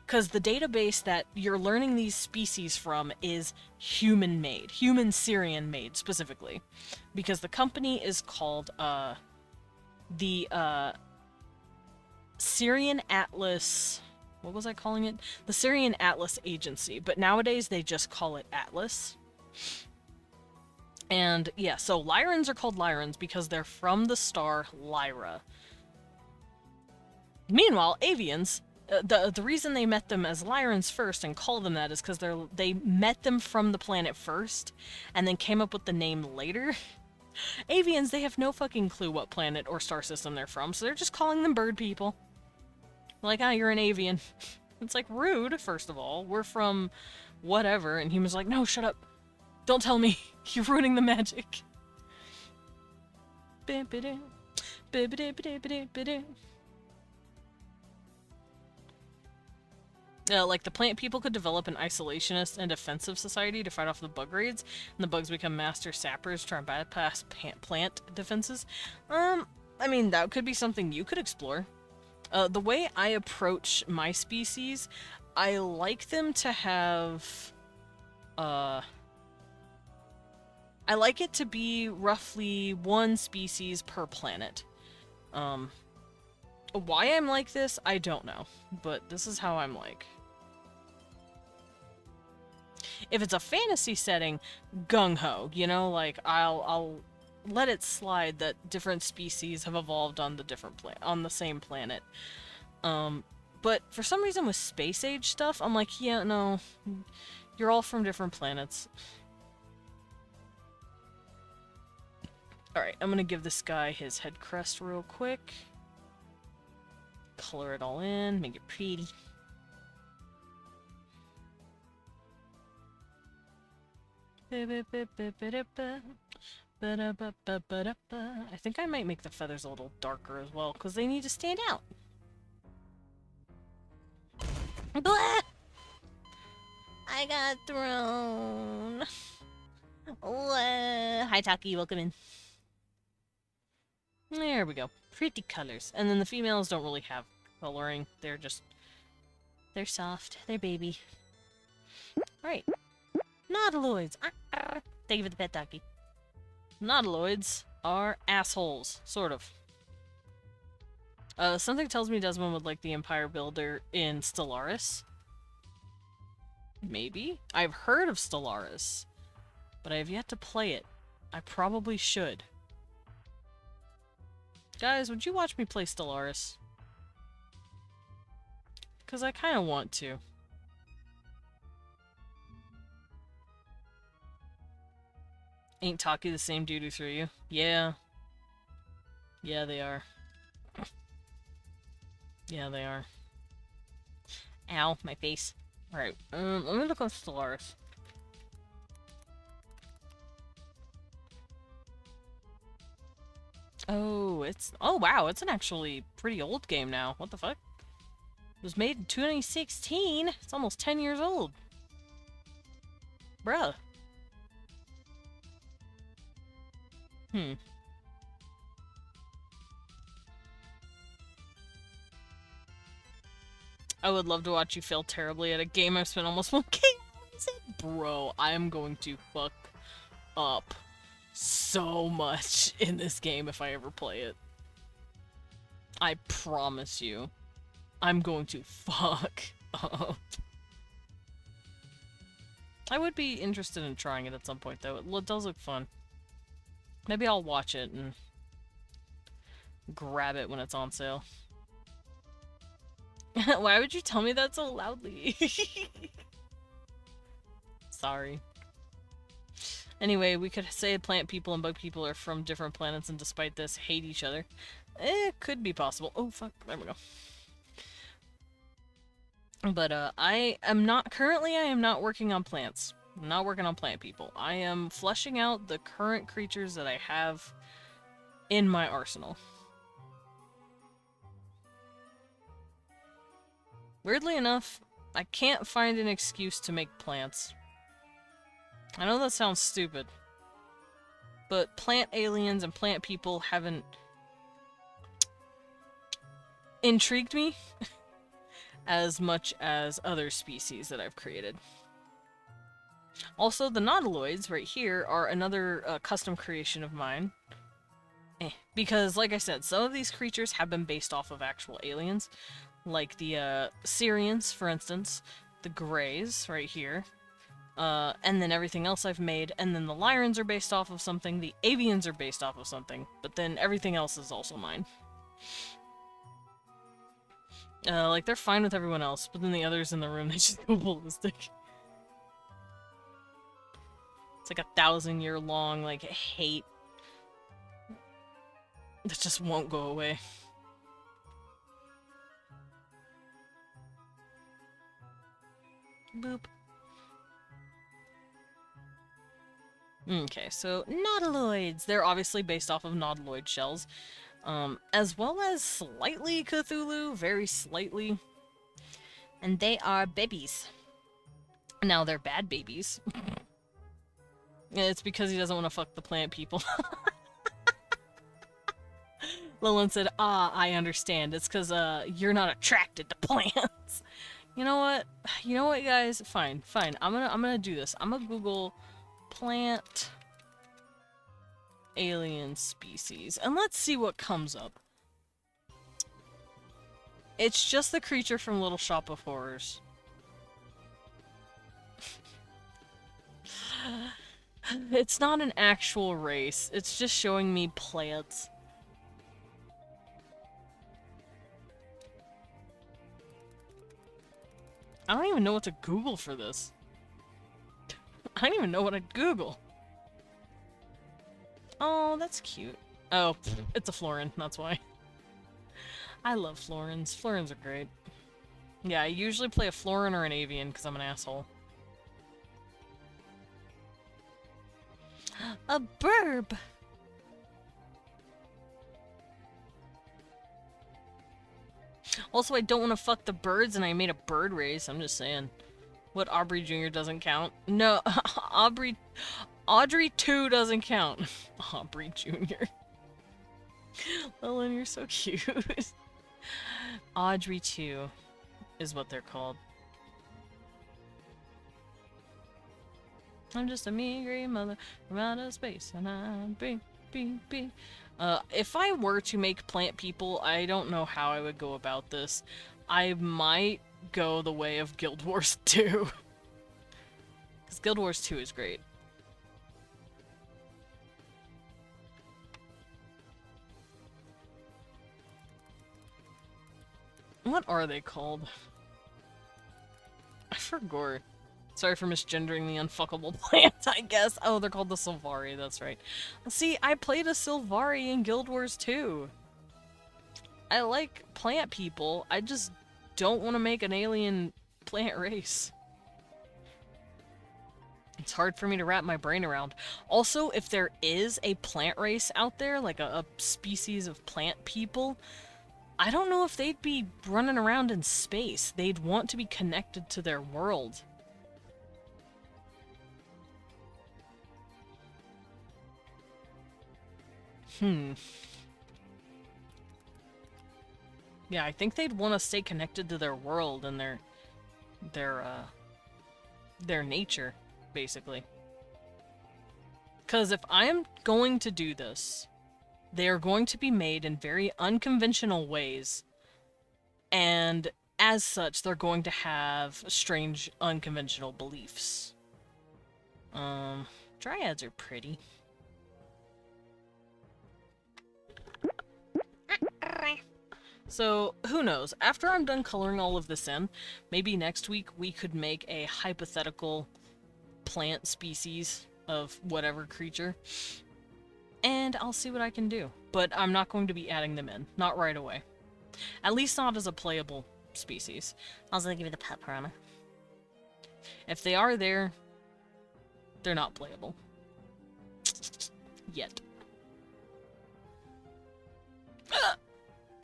Because the database that you're learning these species from is human-made. Human-Syrian-made, specifically. Because the company is called, the, Syrian Atlas what was I calling it? The Syrian Atlas Agency, but nowadays they just call it Atlas. And yeah, so Lyrans are called Lyrans because they're from the star Lyra. Meanwhile, Avians, the reason they met them as Lyrans first and call them that is because they met them from the planet first and then came up with the name later. Avians, they have no fucking clue what planet or star system they're from, so they're just calling them bird people. Like, ah, you're an avian. It's like, rude, first of all. We're from whatever, and humans like, no, shut up. Don't tell me. You're ruining the magic. Like, the plant people could develop an isolationist and defensive society to fight off the bug raids, and the bugs become master sappers trying to bypass plant defenses. I mean, that could be something you could explore. The way I approach my species, I like them to have, I like it to be roughly one species per planet. Why I'm like this, I don't know, but this is how I'm like. If it's a fantasy setting, gung-ho, you know, like, I'll let it slide that different species have evolved on the on the same planet. But for some reason with space age stuff, I'm like, yeah, no, you're all from different planets. Alright, I'm gonna give this guy his head crest real quick. Color it all in, make it pretty. I think I might make the feathers a little darker as well, because they need to stand out. Blah! I got thrown. Hi, Taki. Welcome in. There we go. Pretty colors. And then the females don't really have coloring. They're soft. They're baby. Alright. Nautiloids. Thank you for the pet, Taki. Nautiloids are assholes. Sort of. Something tells me Desmond would like the Empire Builder in Stellaris. Maybe? I've heard of Stellaris, but I have yet to play it. I probably should. Guys, would you watch me play Stellaris? Because I kind of want to. Ain't Taki the same dude who threw you? Yeah. Yeah, they are. Yeah, they are. Ow, my face. Alright, let me look on Stellaris. Oh, oh wow, it's an actually pretty old game now. What the fuck? It was made in 2016. It's almost 10 years old. Bruh. I would love to watch you fail terribly at a game I've spent almost 1K hours in. Bro, I am going to fuck up so much in this game if I ever play it. I promise you. I'm going to fuck up. I would be interested in trying it at some point, though. It does look fun. Maybe I'll watch it and grab it when it's on sale. Why would you tell me that so loudly? Sorry. Anyway, we could say plant people and bug people are from different planets and despite this hate each other. It could be possible. Oh, fuck. There we go. But, I am not working on plants. I'm not working on plant people. I am fleshing out the current creatures that I have in my arsenal. Weirdly enough, I can't find an excuse to make plants. I know that sounds stupid, but plant aliens and plant people haven't intrigued me as much as other species that I've created. Also, the nautiloids right here are another custom creation of mine. Because, like I said, some of these creatures have been based off of actual aliens. like the Syrians, for instance, the Greys right here, and then everything else I've made, and then the Lyrans are based off of something, the Avians are based off of something, but then everything else is also mine. Like, they're fine with everyone else, but then the others in the room, they just go ballistic. It's like a 1,000-year-long, like, hate that just won't go away. Boop. Okay, so nautiloids. They're obviously based off of nautiloid shells. As well as slightly Cthulhu, very slightly. And they are babies. Now, they're bad babies. It's because he doesn't want to fuck the plant people. Lillian said, "Ah, I understand. It's because, you're not attracted to plants." You know what? You know what, guys? Fine, fine. I'm gonna do this. I'm gonna Google plant alien species, and let's see what comes up. It's just the creature from Little Shop of Horrors. It's not an actual race. It's just showing me plants. I don't even know what to Google for this. I don't even know what I'd Google. Oh, that's cute. Oh, it's a Florin, that's why. I love Florins. Florins are great. Yeah, I usually play a Florin or an Avian because I'm an asshole. A burb! Also, I don't want to fuck the birds and I made a bird race, I'm just saying. What, Aubrey Jr. doesn't count? No, Audrey 2 doesn't count. Aubrey Jr. Lillian, you're so cute. Audrey 2 is what they're called. I'm just a meager mother from outer space, and I'm be. If I were to make plant people, I don't know how I would go about this. I might go the way of Guild Wars 2. Because Guild Wars 2 is great. What are they called? I forgot. Sorry for misgendering the unfuckable plant, I guess. Oh, they're called the Sylvari, that's right. See, I played a Sylvari in Guild Wars 2. I like plant people, I just don't want to make an alien plant race. It's hard for me to wrap my brain around. Also, if there is a plant race out there, like a species of plant people, I don't know if they'd be running around in space. They'd want to be connected to their world. Yeah, I think they'd want to stay connected to their world and their nature, basically. Because if I'm going to do this, they are going to be made in very unconventional ways, and as such, they're going to have strange, unconventional beliefs. Dryads are pretty. So, who knows? After I'm done coloring all of this in, maybe next week we could make a hypothetical plant species of whatever creature, and I'll see what I can do. But I'm not going to be adding them in. Not right away. At least not as a playable species. I was gonna give you the pet piranha. If they are there, they're not playable. Yet.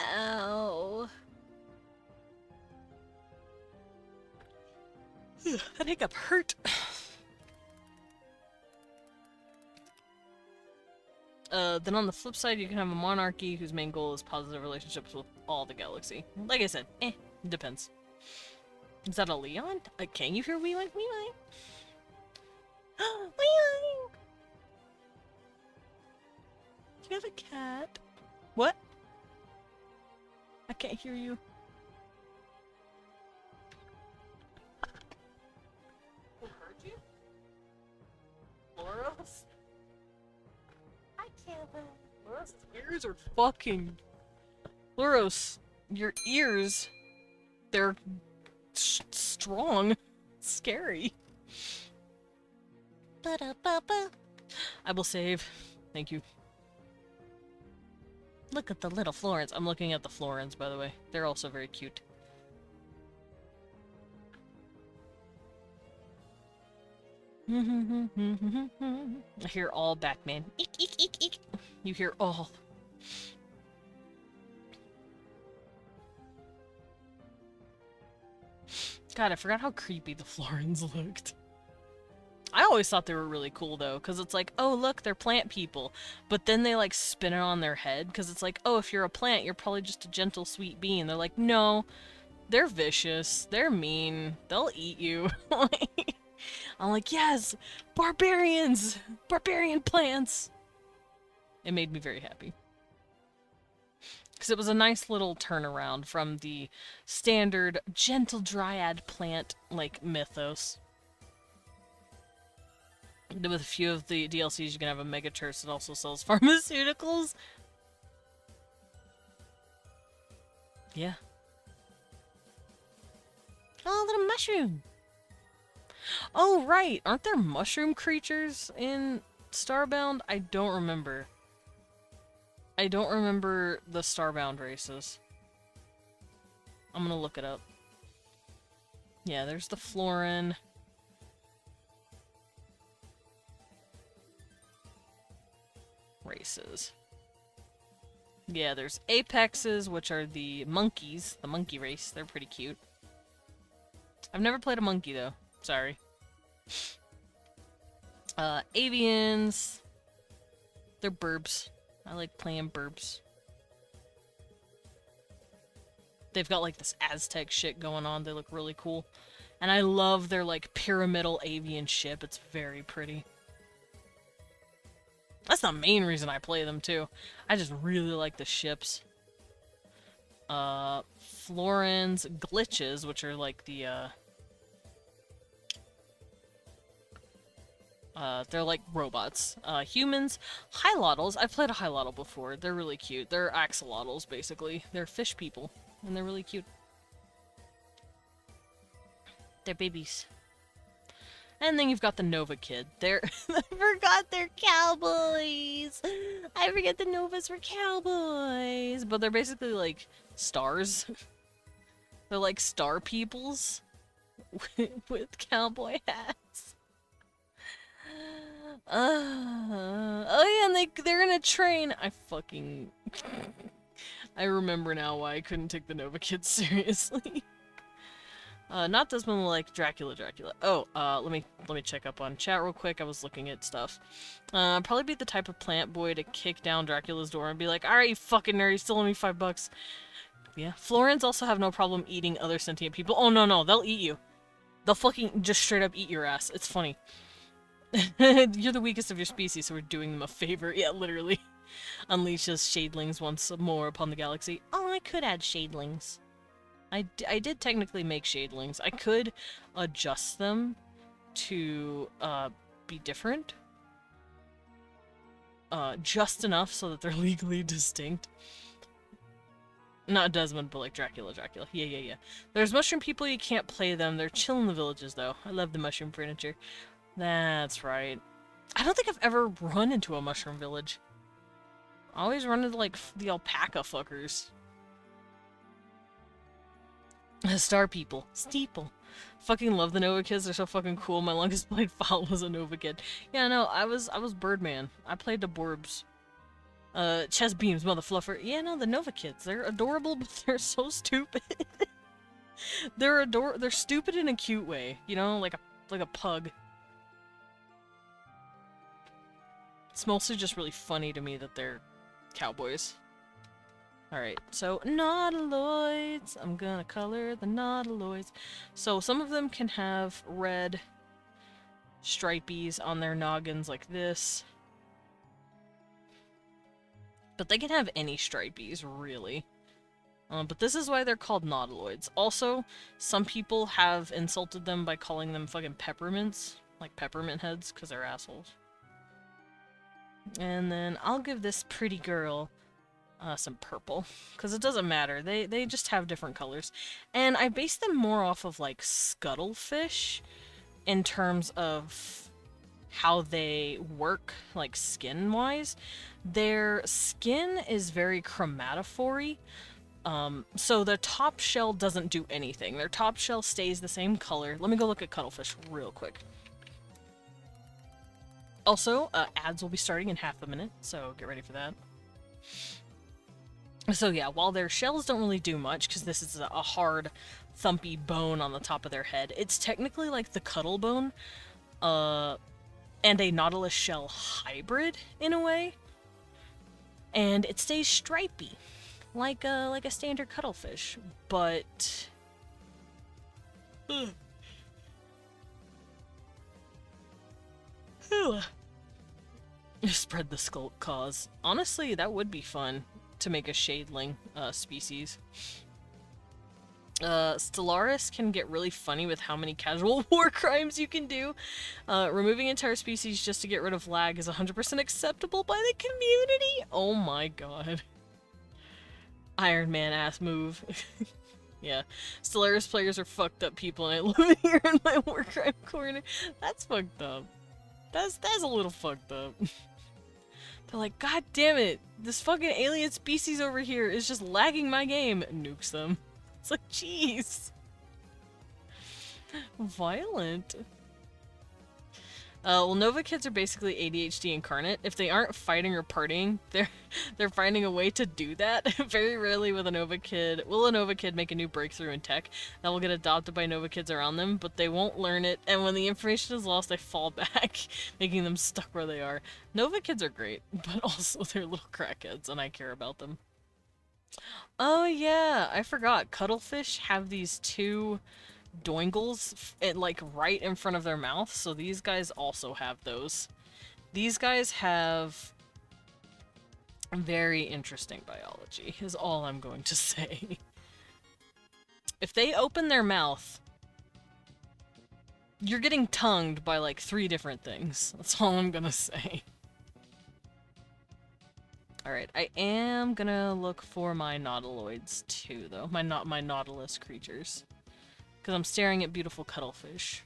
Ow. That hiccup hurt. Then on the flip side, you can have a monarchy whose main goal is positive relationships with all the galaxy. Like I said, depends. Is that a Leon? Can you hear Weeling? Weeling? Weeling! Do you have a cat? What? I can't hear you. Laura's ears are fucking... Luros, your ears, they're strong. Scary. Ba-da-ba-ba. I will save. Thank you. Look at the little Florence. I'm looking at the Florins, by the way. They're also very cute. I hear all Batman. Eek, eek, eek, eek. You hear all. God, I forgot how creepy the Florins looked. I always thought they were really cool, though, because it's like, oh, look, they're plant people. But then they, like, spin it on their head, because it's like, oh, if you're a plant, you're probably just a gentle, sweet being. They're like, no, they're vicious. They're mean. They'll eat you. I'm like, yes, barbarians! Barbarian plants! It made me very happy. Because it was a nice little turnaround from the standard gentle dryad plant, like, mythos. With a few of the DLCs, you can have a Megaturf that also sells pharmaceuticals. Yeah. Oh, little mushroom. Oh, right! Aren't there mushroom creatures in Starbound? I don't remember. I don't remember the Starbound races. I'm gonna look it up. Yeah, there's the Florin. Races. Yeah, there's Apexes, which are the monkeys, the monkey race. They're pretty cute. I've never played a monkey, though. Sorry. Avians. They're burbs. I like playing burbs. They've got, like, this Aztec shit going on. They look really cool. And I love their, like, pyramidal avian ship. It's very pretty. That's the main reason I play them, too. I just really like the ships. Florins, glitches, which are like the, they're like robots. Humans, Hylottles. I've played a Hylotl before. They're really cute. They're axolotls, basically. They're fish people, and they're really cute. They're babies. And then you've got the Nova Kid. They're I forgot they're cowboys. I forget the Novas were cowboys, but they're basically like stars. They're like star peoples with cowboy hats. Oh yeah, and they're in a train. I remember now why I couldn't take the Nova Kids seriously. Not Desmond like Dracula. Oh, let me check up on chat real quick. I was looking at stuff. Probably be the type of plant boy to kick down Dracula's door and be like, alright, you fucking nerd, you still owe me $5. Yeah. Florins also have no problem eating other sentient people. Oh, no, they'll eat you. They'll fucking just straight up eat your ass. It's funny. You're the weakest of your species, so we're doing them a favor. Yeah, literally. Unleashes shadelings once more upon the galaxy. Oh, I could add shadelings. I did technically make shadelings. I could adjust them to be different. Just enough so that they're legally distinct. Not Desmond, but like Dracula. Yeah. There's mushroom people, you can't play them. They're chill in the villages, though. I love the mushroom furniture. That's right. I don't think I've ever run into a mushroom village. I always run into, like, the alpaca fuckers. Star people. Steeple. Fucking love the Nova Kids. They're so fucking cool. My longest played file was a Nova Kid. Yeah, no, I was Birdman. I played the Borbs. Chest beams, mother fluffer. Yeah, no, the Nova Kids. They're adorable, but they're so stupid. They're stupid in a cute way. You know, like a pug. It's mostly just really funny to me that they're cowboys. Alright, so nautiloids. I'm gonna color the nautiloids. So some of them can have red stripies on their noggins like this. But they can have any stripies, really. But this is why they're called nautiloids. Also, some people have insulted them by calling them fucking peppermints. Like peppermint heads, because they're assholes. And then I'll give this pretty girl some purple, because it doesn't matter. They just have different colors. And I base them more off of, like, scuttlefish in terms of how they work, like, skin-wise. Their skin is very chromatophore-y. So their top shell doesn't do anything. Their top shell stays the same color. Let me go look at cuttlefish real quick. Also, ads will be starting in half a minute, so get ready for that. So yeah, while their shells don't really do much, because this is a hard, thumpy bone on the top of their head, it's technically like the cuttle bone, and a nautilus shell hybrid, in a way. And it stays stripy, like a standard cuttlefish, but... Spread the skulk cause. Honestly, that would be fun to make a shadeling species. Stellaris can get really funny with how many casual war crimes you can do. Removing entire species just to get rid of lag is 100% acceptable by the community. Oh my god. Iron Man ass move. Yeah. Stellaris players are fucked up people and I love it here in my war crime corner. That's fucked up. That's a little fucked up. They're like, God damn it, this fucking alien species over here is just lagging my game. Nukes them. It's like, jeez. Violent. Well, Nova kids are basically ADHD incarnate. If they aren't fighting or partying, they're finding a way to do that. Very rarely with a Nova kid will a Nova kid make a new breakthrough in tech that will get adopted by Nova kids around them, but they won't learn it, and when the information is lost, they fall back, making them stuck where they are. Nova kids are great, but also they're little crackheads, and I care about them. Oh yeah, I forgot. Cuttlefish have these two doingles like right in front of their mouth, so these guys also have those. These guys have very interesting biology, is all I'm going to say. If they open their mouth, you're getting tongued by like 3 different things. That's all I'm gonna say. Alright, I am gonna look for my nautiloids too, though. My nautilus creatures. Because I'm staring at beautiful cuttlefish.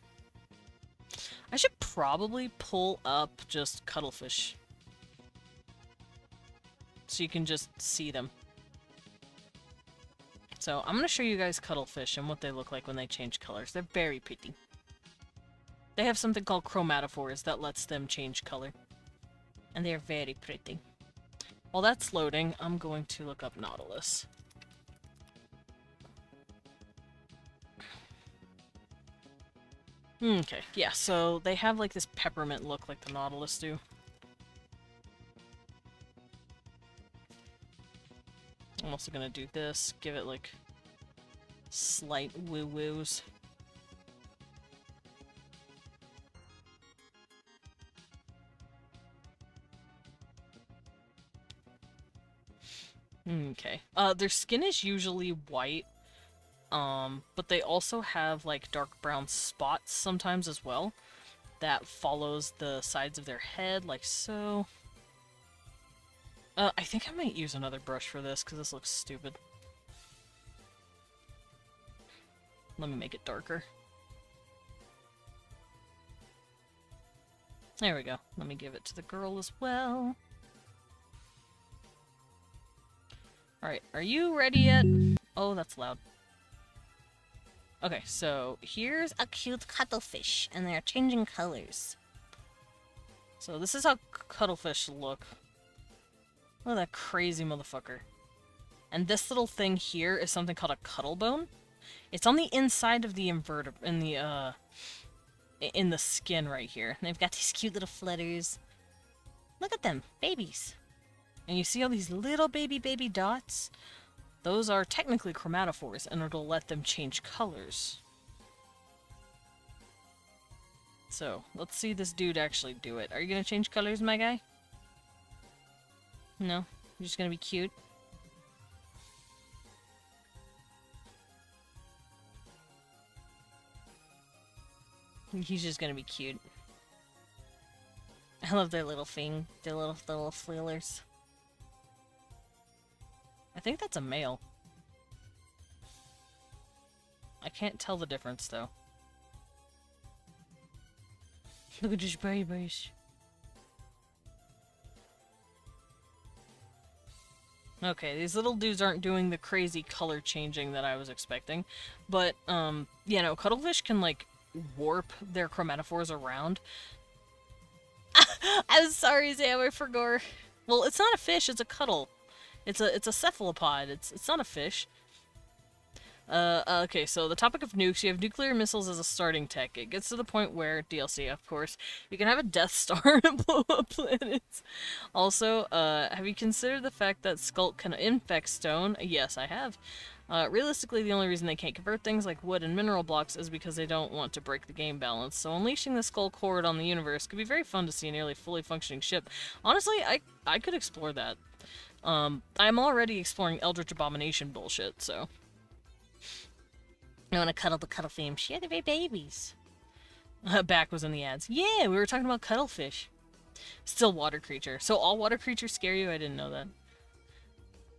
I should probably pull up just cuttlefish. So you can just see them. So I'm going to show you guys cuttlefish and what they look like when they change colors. They're very pretty. They have something called chromatophores that lets them change color. And they're very pretty. While that's loading, I'm going to look up nautilus. Okay, yeah, so they have like this peppermint look like the nautilus do. I'm also gonna do this, give it like slight woo-woos. Okay. Their skin is usually white. But they also have, like, dark brown spots sometimes as well that follows the sides of their head, like so. I think I might use another brush for this, because this looks stupid. Let me make it darker. There we go. Let me give it to the girl as well. Alright, are you ready yet? Oh, that's loud. Okay, so here's a cute cuttlefish, and they're changing colors. So this is how cuttlefish look. Look at that crazy motherfucker. And this little thing here is something called a cuttlebone. It's on the inside of the in the skin right here. And they've got these cute little flutters. Look at them, babies. And you see all these little baby dots? Those are technically chromatophores, and it'll let them change colors. So, let's see this dude actually do it. Are you gonna change colors, my guy? No? You're just gonna be cute? He's just gonna be cute. I love their little thing, their little flailers. I think that's a male. I can't tell the difference, though. Look at these babies. Okay, these little dudes aren't doing the crazy color changing that I was expecting. But, you know, cuttlefish can, like, warp their chromatophores around. I'm sorry, Sam, I forgot. Well, it's not a fish, it's a cuttle. It's a cephalopod. It's not a fish. Okay, so the topic of nukes, you have nuclear missiles as a starting tech. It gets to the point where, DLC of course, you can have a Death Star and blow up planets. Also, have you considered the fact that Skulk can infect stone? Yes, I have. Realistically, the only reason they can't convert things like wood and mineral blocks is because they don't want to break the game balance. So unleashing the Skulk horde on the universe could be very fun to see a nearly fully functioning ship. Honestly, I could explore that. I'm already exploring Eldritch Abomination bullshit, so... I want to cuddle the cuddle fam. She had their babies. Back was in the ads. Yeah, we were talking about cuttlefish. Still water creature. So all water creatures scare you? I didn't know that.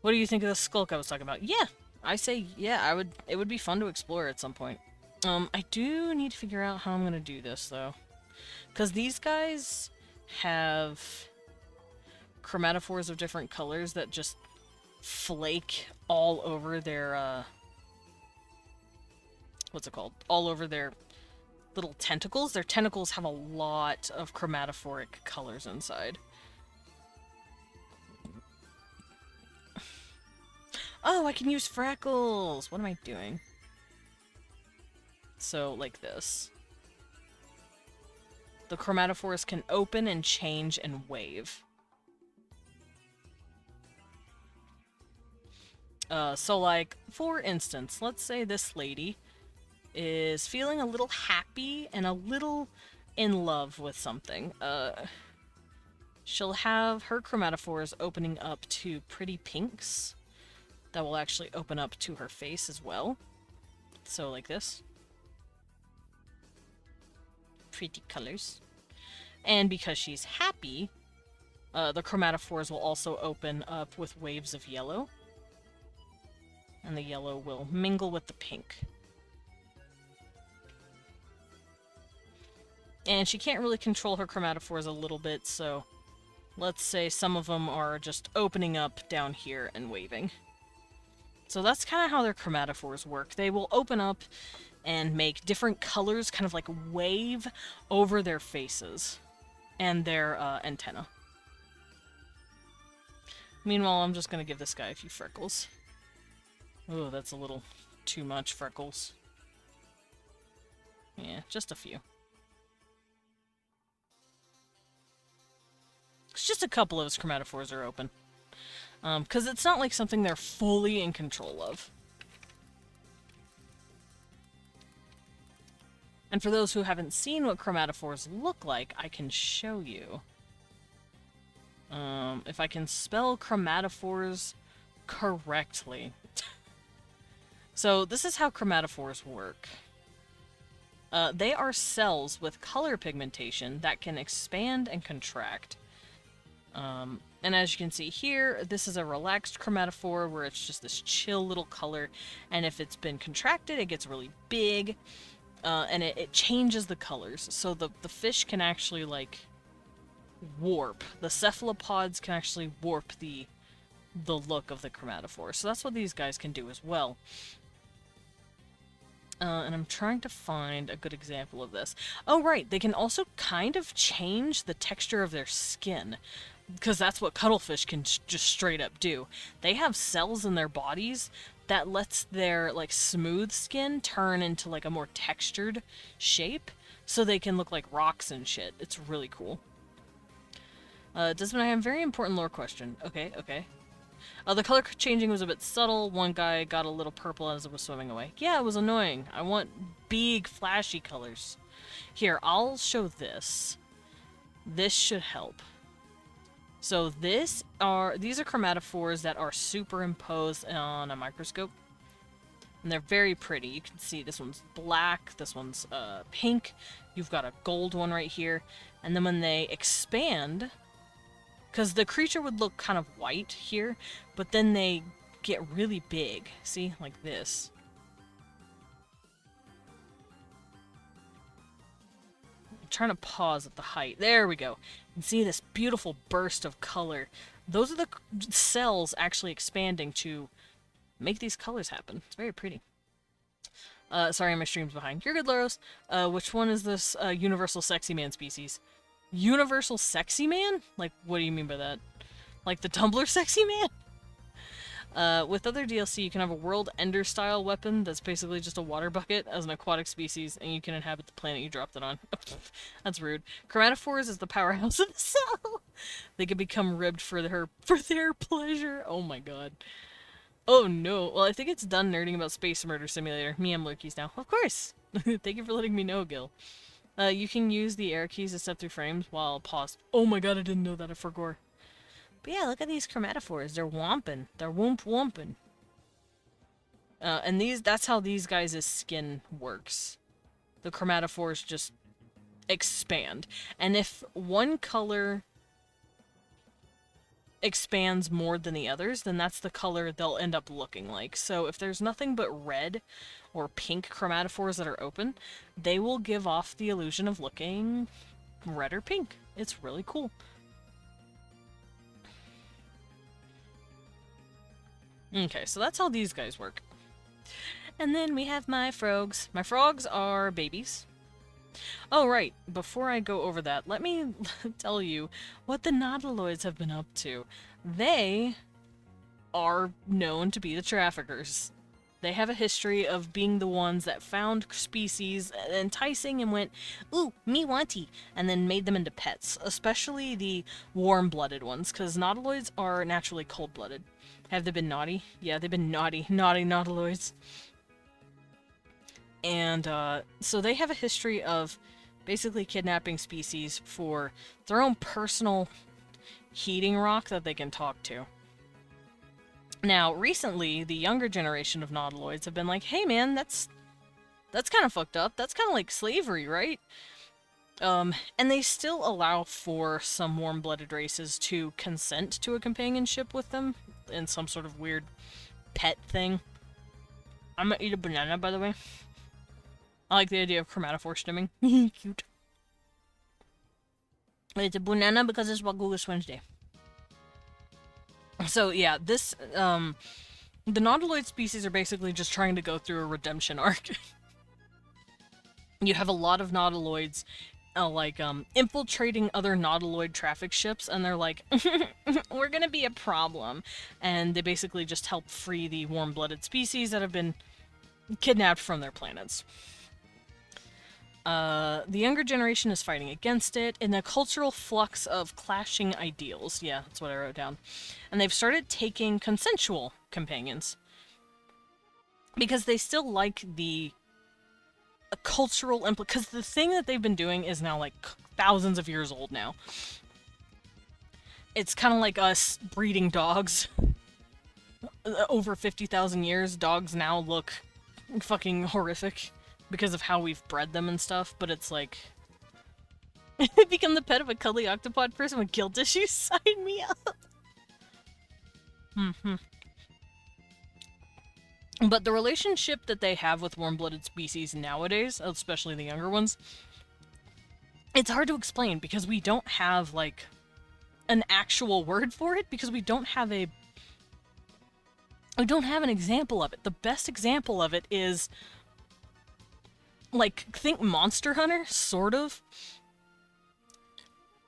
What do you think of the skulk I was talking about? Yeah, I say yeah, it would be fun to explore at some point. I do need to figure out how I'm going to do this, though. Because these guys have chromatophores of different colors that just flake all over their, what's it called? All over their little tentacles. Their tentacles have a lot of chromatophoric colors inside. Oh, I can use freckles! What am I doing? So, like this. The chromatophores can open and change and wave. So like, for instance, let's say this lady is feeling a little happy and a little in love with something. She'll have her chromatophores opening up to pretty pinks that will actually open up to her face as well. So like this. Pretty colors. And because she's happy, the chromatophores will also open up with waves of yellow. And the yellow will mingle with the pink. And she can't really control her chromatophores a little bit, so let's say some of them are just opening up down here and waving. So that's kind of how their chromatophores work. They will open up and make different colors kind of like wave over their faces and their antenna. Meanwhile, I'm just going to give this guy a few freckles. Oh, that's a little too much freckles. Yeah, just a few. It's just a couple of his chromatophores are open. Because it's not like something they're fully in control of. And for those who haven't seen what chromatophores look like, I can show you. If I can spell chromatophores correctly. So this is how chromatophores work. They are cells with color pigmentation that can expand and contract. And as you can see here, this is a relaxed chromatophore where it's just this chill little color, and if it's been contracted, it gets really big, and it changes the colors. So the fish can actually, like, warp. The cephalopods can actually warp the look of the chromatophore. So that's what these guys can do as well. And I'm trying to find a good example of this. Oh, right, they can also kind of change the texture of their skin. Because that's what cuttlefish can just straight up do. They have cells in their bodies that lets their, like, smooth skin turn into, like, a more textured shape. So they can look like rocks and shit. It's really cool. Desmond, I have a very important lore question. Okay. The color changing was a bit subtle. One guy got a little purple as it was swimming away. Yeah, it was annoying. I want big, flashy colors. Here, I'll show this. This should help. So these are chromatophores that are superimposed on a microscope. And they're very pretty. You can see this one's black, this one's pink, You've got a gold one right here. And then when they expand, because the creature would look kind of white here, but then they get really big. See? Like this. I'm trying to pause at the height. There we go. And see this beautiful burst of color. Those are the cells actually expanding to make these colors happen. It's very pretty. Sorry, my stream's behind. You're good, Loros. Which one is this universal sexy man species? Universal sexy man? Like, what do you mean by that? Like the Tumblr sexy man? With other DLC, you can have a world ender style weapon that's basically just a water bucket as an aquatic species, and you can inhabit the planet you dropped it on. That's rude. Chromatophores is the powerhouse of the cell. They can become ribbed for their pleasure. Oh my god. Oh no. Well, I think it's done nerding about Space Murder Simulator. Me, I'm Lurkies now. Of course! Thank you for letting me know, Gil. You can use the air keys to step through frames while paused. Oh my god, I didn't know that, I forgot. But yeah, look at these chromatophores. They're womping. They're womping. And that's how these guys' skin works. The chromatophores just expand. And if one color expands more than the others, then that's the color they'll end up looking like. So if there's nothing but red or pink chromatophores that are open, they will give off the illusion of looking red or pink. It's really cool. Okay, so that's how these guys work. And then we have my frogs. My frogs are babies. Oh, right. Before I go over that, let me tell you what the nautiloids have been up to. They are known to be the traffickers. They have a history of being the ones that found species enticing and went, ooh, me wanty, and then made them into pets, especially the warm-blooded ones, because nautiloids are naturally cold-blooded. Have they been naughty? Yeah, they've been naughty. Naughty nautiloids. And, so they have a history of basically kidnapping species for their own personal heating rock that they can talk to. Now, recently, the younger generation of nautiloids have been like, hey man, that's kind of fucked up. That's kind of like slavery, right? And they still allow for some warm-blooded races to consent to a companionship with them in some sort of weird pet thing. I'm gonna eat a banana, by the way. I like the idea of chromatophore stimming. Cute. It's a banana because it's Wagugas Wednesday. So yeah, this, the nautiloid species are basically just trying to go through a redemption arc. You have a lot of nautiloids, infiltrating other nautiloid traffic ships, and they're like, we're gonna be a problem. And they basically just help free the warm-blooded species that have been kidnapped from their planets. The younger generation is fighting against it in the cultural flux of clashing ideals. Yeah, that's what I wrote down. And they've started taking consensual companions. Because they still like the cultural because the thing that they've been doing is now like thousands of years old now. It's kind of like us breeding dogs. Over 50,000 years, dogs now look fucking horrific because of how we've bred them and stuff, but it's like... become the pet of a cuddly octopod person with guilt issues? Sign me up! But the relationship that they have with warm-blooded species nowadays, especially the younger ones, it's hard to explain because we don't have, like, an actual word for it, because we don't have an example of it. The best example of it is, like, think Monster Hunter, sort of.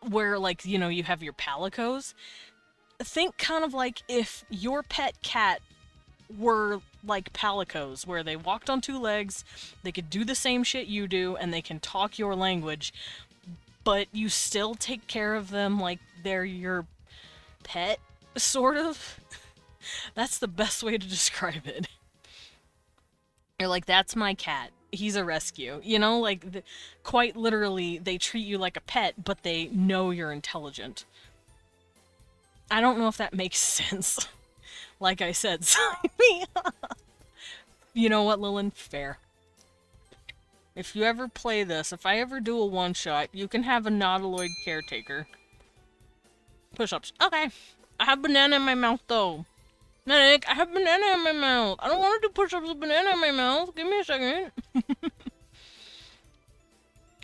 Where, like, you know, you have your palicos. Think kind of like if your pet cat were like palicos, where they walked on two legs, they could do the same shit you do, and they can talk your language, but you still take care of them like they're your pet, sort of. That's the best way to describe it. You're like, that's my cat. He's a rescue. You know, like, quite literally, they treat you like a pet, but they know you're intelligent. I don't know if that makes sense. Like I said, sign me up. You know what, Lilin? Fair. if you ever play this, if I ever do a one-shot, you can have a Nautiloid caretaker. Push-ups. Okay. I have banana in my mouth, though. Medic, I have banana in my mouth. I don't want to do push-ups with banana in my mouth. Give me a second.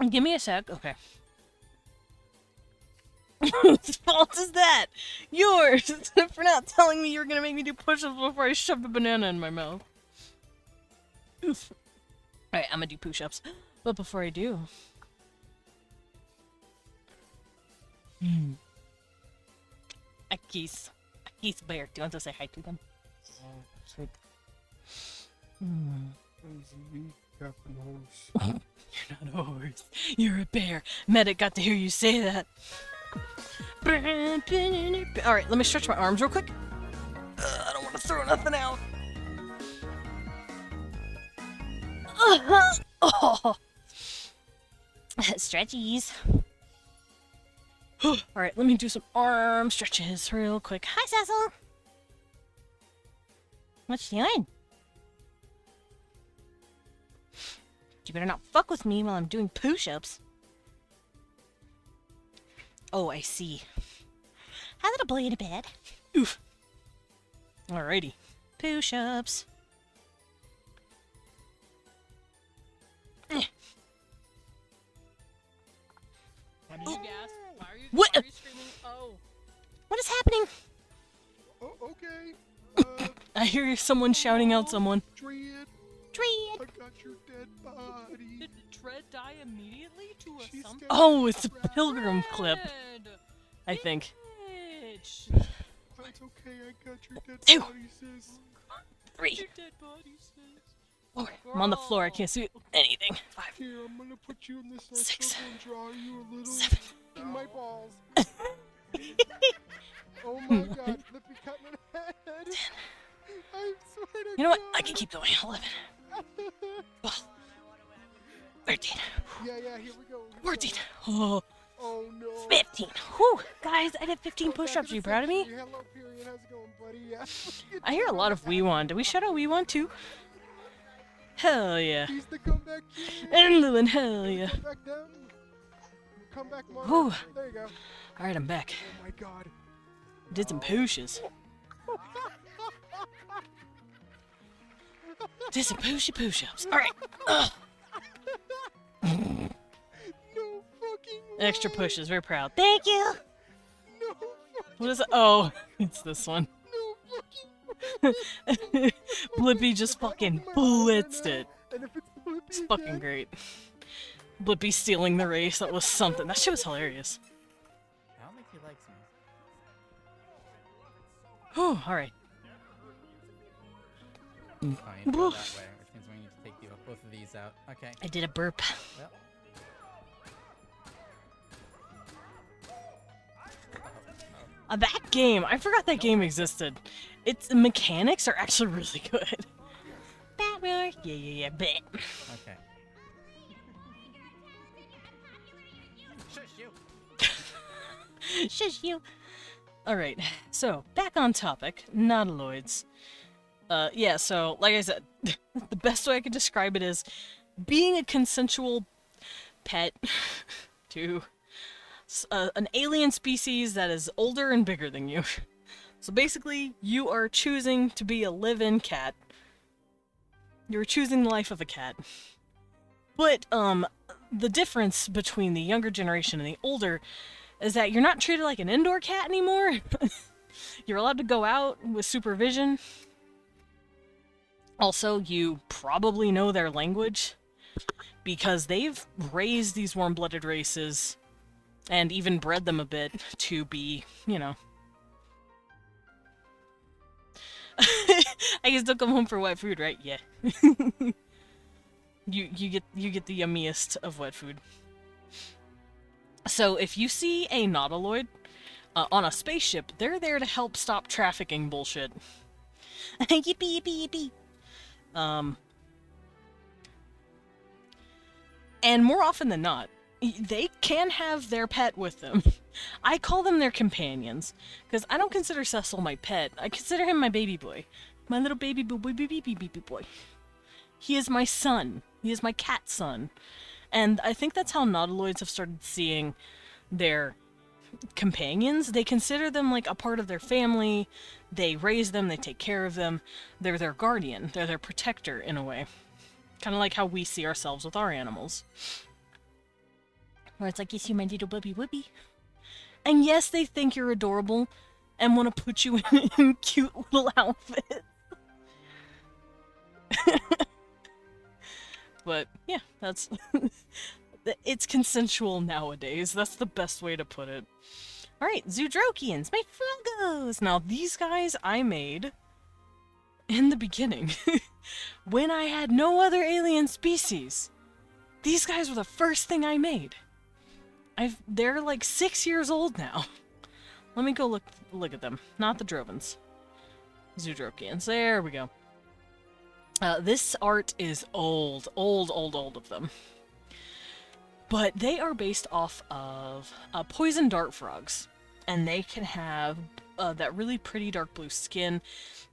Give me a sec. Okay. Whose fault is that? Yours! For not telling me you were gonna make me do push-ups before I shoved a banana in my mouth. Oof. Alright, I'm gonna do push-ups. But before I do... Akis Bear. Do you want to say hi to them? Sweet. You're not a horse. You're a bear. Medic got to hear you say that. Alright, let me stretch my arms real quick. I don't want to throw nothing out. Oh. Stretchies. Alright, let me do some arm stretches real quick. Hi, Cecil. What you doing? You better not fuck with me while I'm doing push-ups. Oh, I see. Hi, little boy in a bed. Oof. Alrighty. Push-ups. Why did you gasp? Why are you, What? Why are you screaming? Oh. What is happening? Oh, okay. I hear someone shouting out someone. Dread, Dread. I got your dead body. Did Tread die immediately to a She's something? dead. Oh, it's a pilgrim clip, I think. It's okay, I got your dead Ew. body, sis. 3. Your dead body, sis. 4. I'm on the floor. I can't see anything. 5. Here, I'm gonna put you in this 6. circle and draw you a little 7. in my balls. Oh my god, Flippy cutting in the head. I swear to You know what? God. I can keep going. 11. 12. 13. Yeah, here we go. 14. Oh, Oh no. 15. Whew. Guys, I did 15 Go back push-ups. to Are you the proud of me? section. Hello, Period. How's it going, buddy? Yeah. I hear a lot of Wee One. Did we shout out Wee One too? Hell yeah. He's the comeback king. And Lewin, hell yeah. Come back down. Come back, Mark. Whew. There you go. Alright, I'm back. Oh my god. Did some pushes. Did some push-ups. Alright. Ugh. No fucking way. Extra pushes. Very proud. Thank you. No fucking, What is it? Oh, it's this one. no fucking Blippi just fucking blitzed it. And if it's Blippi It's fucking again, great. Blippi stealing the race. That was something. That shit was hilarious. I don't think he likes me. Whew, alright. Oh, you need to go that way, which means we need to take both of these out. Okay. I did a burp. Well. That game, I forgot that game existed. Its mechanics are actually really good. Bat roar. Yeah, bet. Okay. Shush you. Shush you. Alright, so, back on topic, nautiloids. Yeah, so, like I said, the best way I could describe it is being a consensual pet to an alien species that is older and bigger than you. So basically, you are choosing to be a live-in cat. You're choosing the life of a cat. But, the difference between the younger generation and the older is that you're not treated like an indoor cat anymore. You're allowed to go out with supervision. Also, you probably know their language because they've raised these warm-blooded races and even bred them a bit to be, you know. I can still come home for wet food, right? Yeah. you get the yummiest of wet food. So if you see a nautiloid on a spaceship, they're there to help stop trafficking bullshit. Yippee, yippee, yippee. And more often than not, they can have their pet with them. I call them their companions, because I don't consider Cecil my pet. I consider him my baby boy. My little baby boy. He is my son. He is my cat son. And I think that's how nautiloids have started seeing their companions. They consider them like a part of their family. They raise them, they take care of them. They're their guardian, they're their protector in a way. Kind of like how we see ourselves with our animals. Where it's like, you see my little bubby whoopee. And yes, they think you're adorable and want to put you in cute little outfits. But yeah, that's it's consensual nowadays. That's the best way to put it. Alright, Zoodrokians, my froggos! Now these guys I made in the beginning when I had no other alien species. These guys were the first thing I made. They're like 6 years old now. Let me go look at them. Not the Drovens. Zoodrokians. There we go. This art is old of them. But they are based off of poison dart frogs. And they can have that really pretty dark blue skin.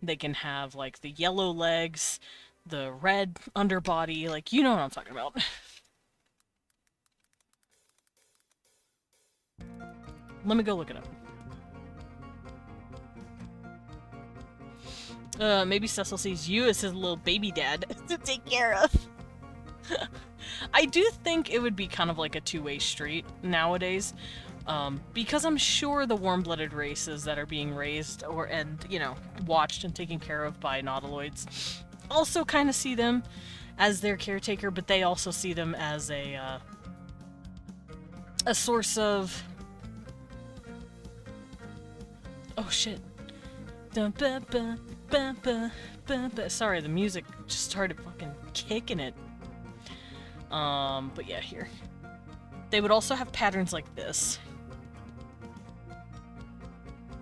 They can have like the yellow legs, the red underbody, like you know what I'm talking about. Let me go look it up. Maybe Cecil sees you as his little baby dad to take care of. I do think it would be kind of like a two-way street nowadays, because I'm sure the warm-blooded races that are being raised and watched and taken care of by nautiloids also kind of see them as their caretaker, but they also see them as a source of... Oh shit. Sorry, the music just started fucking kicking it. But yeah, here. They would also have patterns like this.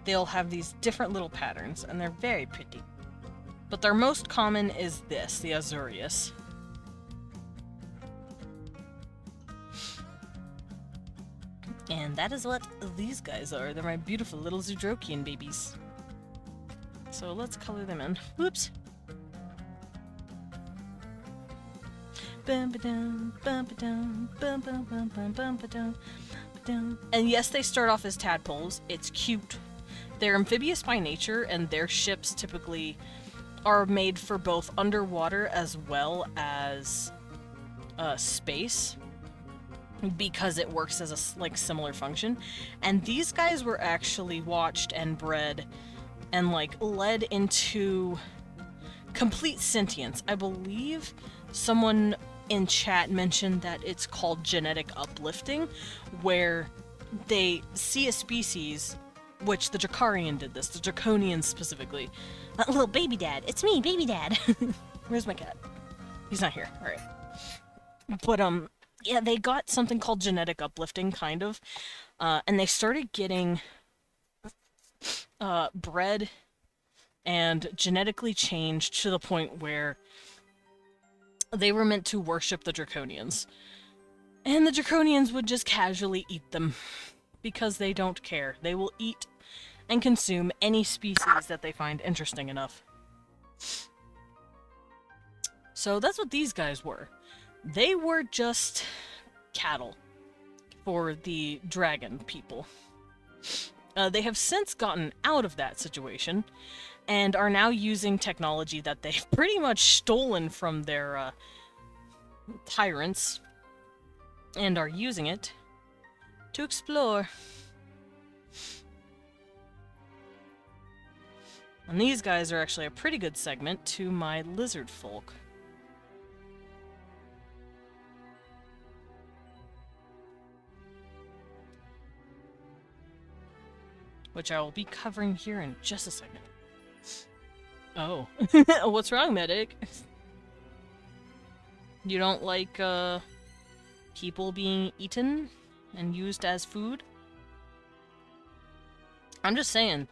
They'll have these different little patterns, and they're very pretty. But their most common is this, the Azurius. And that is what these guys are. They're my beautiful little Zoodrokian babies. So let's color them in. Whoops. And yes, they start off as tadpoles. It's cute. They're amphibious by nature, and their ships typically are made for both underwater as well as space, because it works as a similar function. And these guys were actually watched and bred and led into complete sentience. I believe someone in chat mentioned that it's called genetic uplifting, where they see a species, which the Drakarian did this, the Draconians specifically. Little baby dad, it's me, baby dad. Where's my cat? He's not here. All right. But yeah, they got something called genetic uplifting, kind of, and they started getting bred and genetically changed to the point where they were meant to worship the Draconians. And the Draconians would just casually eat them, because they don't care. They will eat and consume any species that they find interesting enough. So that's what these guys were. They were just cattle for the dragon people. They have since gotten out of that situation and are now using technology that they've pretty much stolen from their tyrants, and are using it to explore. And these guys are actually a pretty good segment to my lizard folk. Which I will be covering here in just a second. Oh. What's wrong, medic? You don't like, people being eaten and used as food? I'm just saying.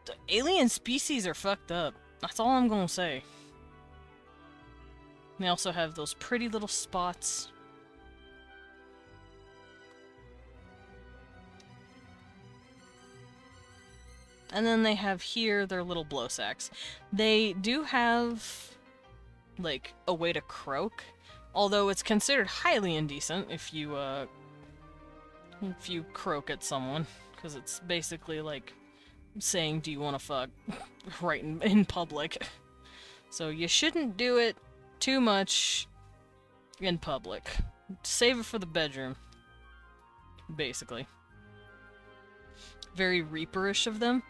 The alien species are fucked up. That's all I'm gonna say. They also have those pretty little spots. And then they have here their little blow sacks. They do have like, a way to croak. Although it's considered highly indecent if you croak at someone. Because it's basically like saying, do you want to fuck? right in public. So you shouldn't do it too much in public. Save it for the bedroom. Basically. Very Reaperish of them.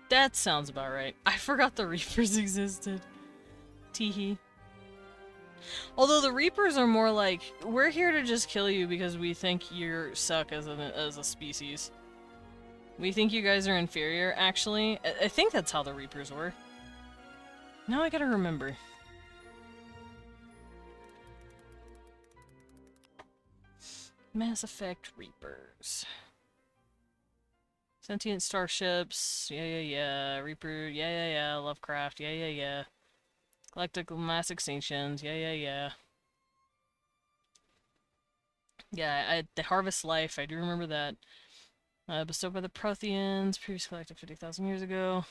That sounds about right. I forgot the Reapers existed. Teehee. Although the Reapers are more like, we're here to just kill you because we think you suck as a species. We think you guys are inferior, actually. I think that's how the Reapers were. Now I gotta remember. Mass Effect Reapers. Sentient starships, yeah. Reaper, yeah. Lovecraft, yeah. Galactic mass extinctions, yeah. Yeah, the Harvest Life, I do remember that. Bestowed by the Protheans, previously collected 50,000 years ago.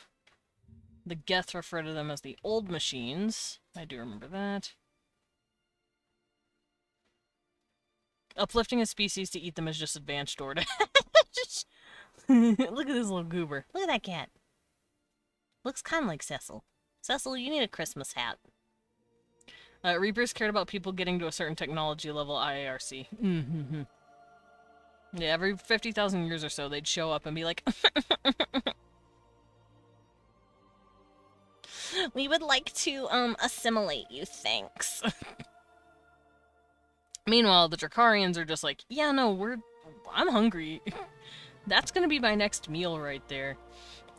The Geth refer to them as the Old Machines. I do remember that. Uplifting a species to eat them is just advanced order. Look at this little goober. Look at that cat. Looks kind of like Cecil. Cecil, you need a Christmas hat. Reapers cared about people getting to a certain technology level, IARC. Yeah, every 50,000 years or so, they'd show up and be like, we would like to, assimilate you, thanks. Meanwhile, the Drakarians are just like, yeah, no, I'm hungry. That's gonna be my next meal right there.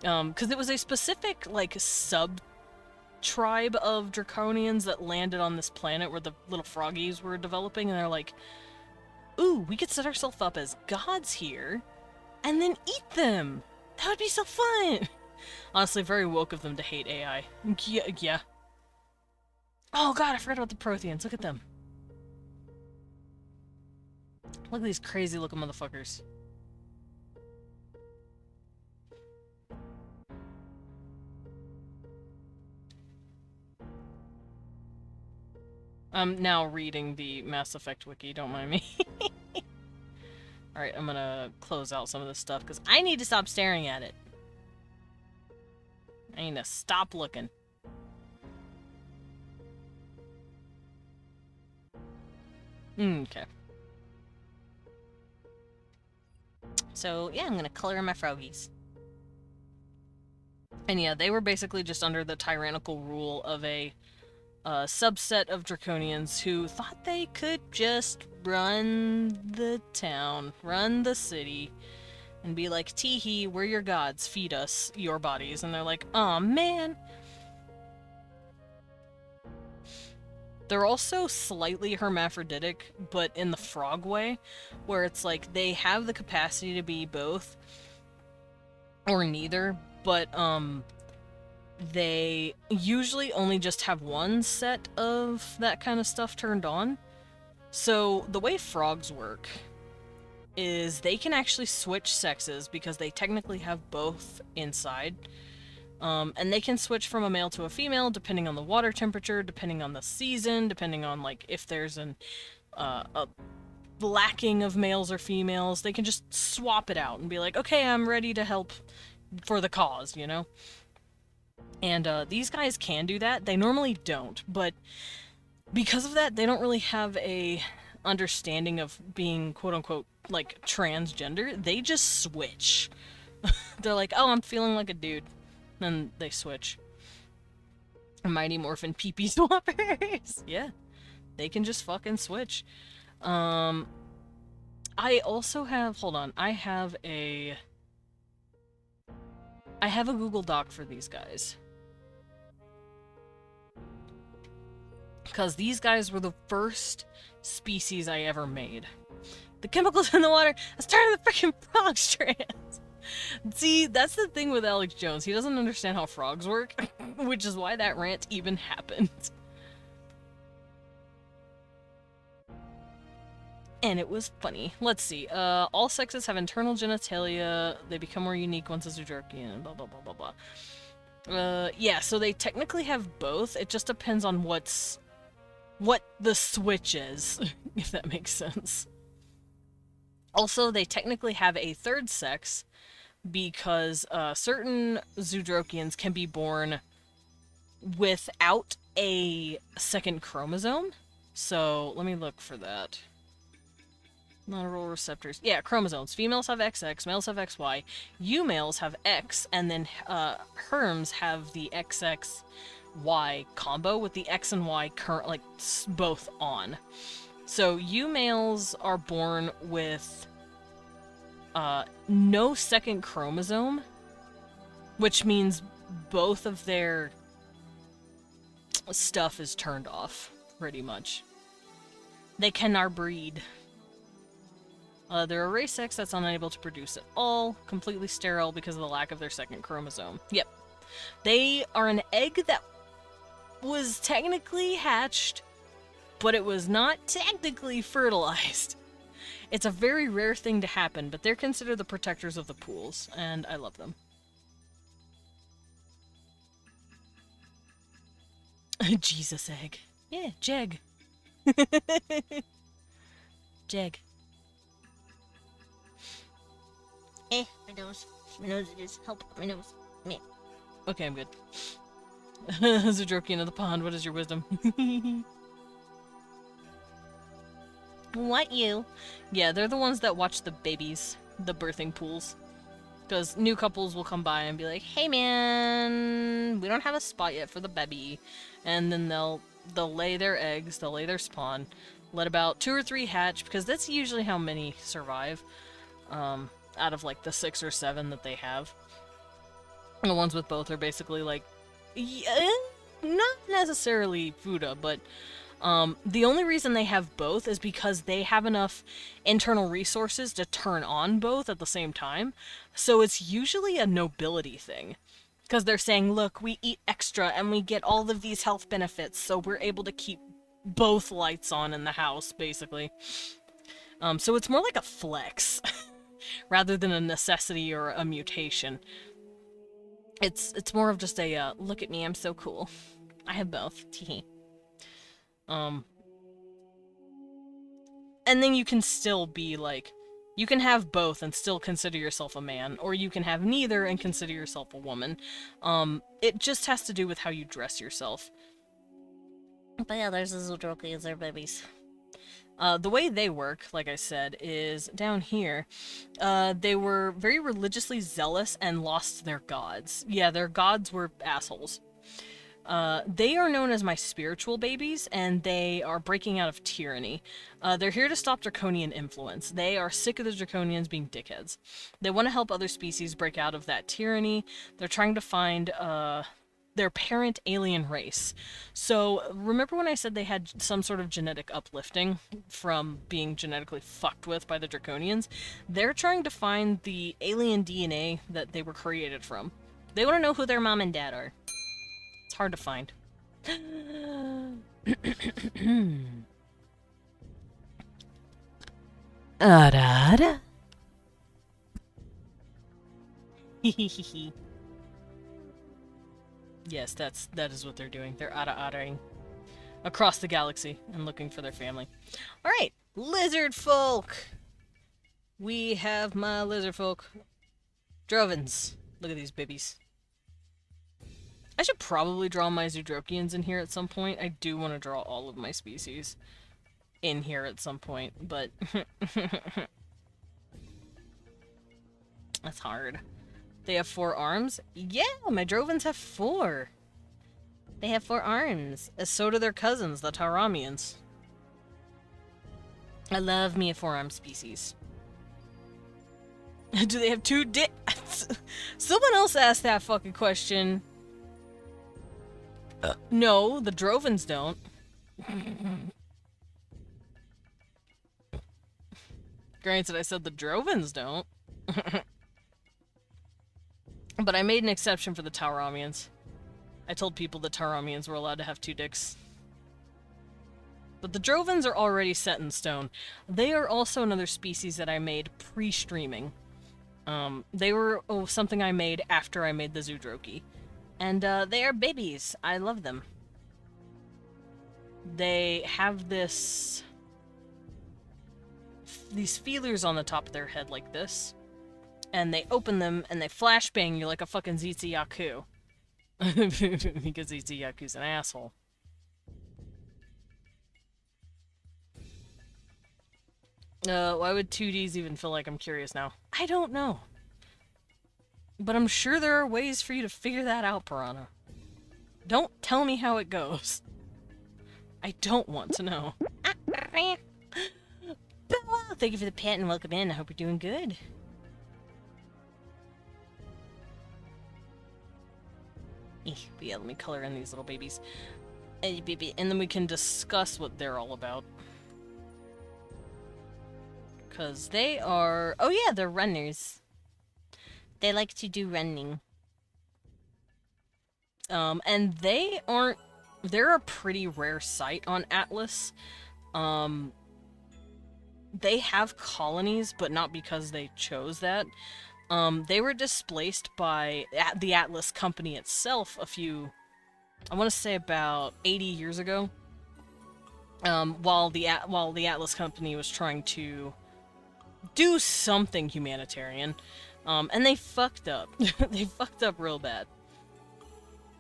Because it was a specific, like, sub-tribe of Draconians that landed on this planet where the little froggies were developing, and they're like, ooh, we could set ourselves up as gods here, and then eat them! That would be so fun! Honestly, very woke of them to hate AI. Yeah. Oh god, I forgot about the Protheans. Look at them. Look at these crazy looking motherfuckers. I'm now reading the Mass Effect wiki, don't mind me. Alright, I'm gonna close out some of this stuff, because I need to stop staring at it. I need to stop looking. Okay. So, yeah, I'm gonna color in my froggies. And yeah, they were basically just under the tyrannical rule of a subset of Draconians who thought they could just run the town, run the city, and be like, teehee, we're your gods, feed us your bodies. And they're like, aw, man. They're also slightly hermaphroditic, but in the frog way, where it's like they have the capacity to be both or neither, but they usually only just have one set of that kind of stuff turned on. So the way frogs work is they can actually switch sexes because they technically have both inside. And they can switch from a male to a female depending on the water temperature, depending on the season, depending on like if there's a lacking of males or females. They can just swap it out and be like, okay, I'm ready to help for the cause, you know? And these guys can do that. They normally don't, but because of that, they don't really have a understanding of being quote-unquote like transgender. They just switch. They're like, oh, I'm feeling like a dude. Then they switch. Mighty Morphin pee-pee swappers. Yeah. They can just fucking switch. I also have, hold on, I have a Google Doc for these guys. Because these guys were the first species I ever made. The chemicals in the water has turned the freaking frog strands. See, that's the thing with Alex Jones. He doesn't understand how frogs work, which is why that rant even happened. And it was funny. Let's see. All sexes have internal genitalia. They become more unique once as a jerky and blah blah blah blah blah. Yeah, so they technically have both. It just depends on what the switch is, if that makes sense. Also, they technically have a third sex because certain Zoodrokians can be born without a second chromosome. So, let me look for that. Monoral receptors. Yeah, chromosomes. Females have XX, males have XY. You males have X, and then Herms have the XXY combo with the X and Y both on. So you males are born with no second chromosome, which means both of their stuff is turned off, pretty much. They cannot breed. They're a race X that's unable to produce at all, completely sterile because of the lack of their second chromosome. Yep. They are an egg that was technically hatched, but it was not technically fertilized. It's a very rare thing to happen, but they're considered the protectors of the pools, and I love them. Jesus egg. Yeah, Jeg. Jeg. My nose. My nose it is. Help, my nose. Me. Okay, I'm good. Zoodrokian of the pond, what is your wisdom? What you? Yeah, they're the ones that watch the babies, the birthing pools. Because new couples will come by and be like, hey man, we don't have a spot yet for the baby. And then they'll lay their eggs, they'll lay their spawn, let about 2 or 3 hatch, because that's usually how many survive. Out of like the 6 or 7 that they have. And the ones with both are basically like, yeah, not necessarily Fuda, but the only reason they have both is because they have enough internal resources to turn on both at the same time. So it's usually a nobility thing. Because they're saying, look, we eat extra and we get all of these health benefits, so we're able to keep both lights on in the house, basically. So it's more like a flex. Rather than a necessity or a mutation. It's more of just a, look at me, I'm so cool. I have both. Teehee. And then you can still be like, you can have both and still consider yourself a man, or you can have neither and consider yourself a woman. It just has to do with how you dress yourself. But yeah, there's the Zoodrokians, they're babies. The way they work, like I said, is down here. They were very religiously zealous and lost their gods. Yeah, their gods were assholes. They are known as my spiritual babies, and they are breaking out of tyranny. They're here to stop draconian influence. They are sick of the draconians being dickheads. They want to help other species break out of that tyranny. They're trying to find, their parent alien race. So, remember when I said they had some sort of genetic uplifting from being genetically fucked with by the Draconians? They're trying to find the alien DNA that they were created from. They want to know who their mom and dad are. It's hard to find. Arara. Yes, that is what they're doing. They're ara-araing across the galaxy and looking for their family. Alright, lizard folk! We have my lizard folk. Drovens. Look at these babies. I should probably draw my Zoodrokians in here at some point. I do want to draw all of my species in here at some point, but that's hard. They have 4 arms? Yeah, my Drovens have 4. They have 4 arms. So do their cousins, the Tauramians. I love me a 4-armed species. Do they have 2 dicks? Someone else asked that fucking question. No, the Drovens don't. Granted, I said the Drovens don't. But I made an exception for the Tauramians. I told people the Tauramians were allowed to have 2 dicks. But the Drovens are already set in stone. They are also another species that I made pre-streaming. They were something I made after I made the Zoodroki. And they are babies. I love them. They have these feelers on the top of their head like this. And they open them and they flashbang you like a fucking Zetsuyaku. Because Zetsuyaku's an asshole. Why would 2Ds even feel like I'm curious now? I don't know. But I'm sure there are ways for you to figure that out, Piranha. Don't tell me how it goes. I don't want to know. Thank you for the pet and welcome in. I hope you're doing good. But yeah, let me color in these little babies. And then we can discuss what they're all about. Because they are... Oh yeah, they're runners. They like to do running. And they aren't... They're a pretty rare sight on Atlas. They have colonies, but not because they chose that. They were displaced by the Atlas company itself a few... I want to say about 80 years ago. While the Atlas company was trying to do something humanitarian. And they fucked up. They fucked up real bad.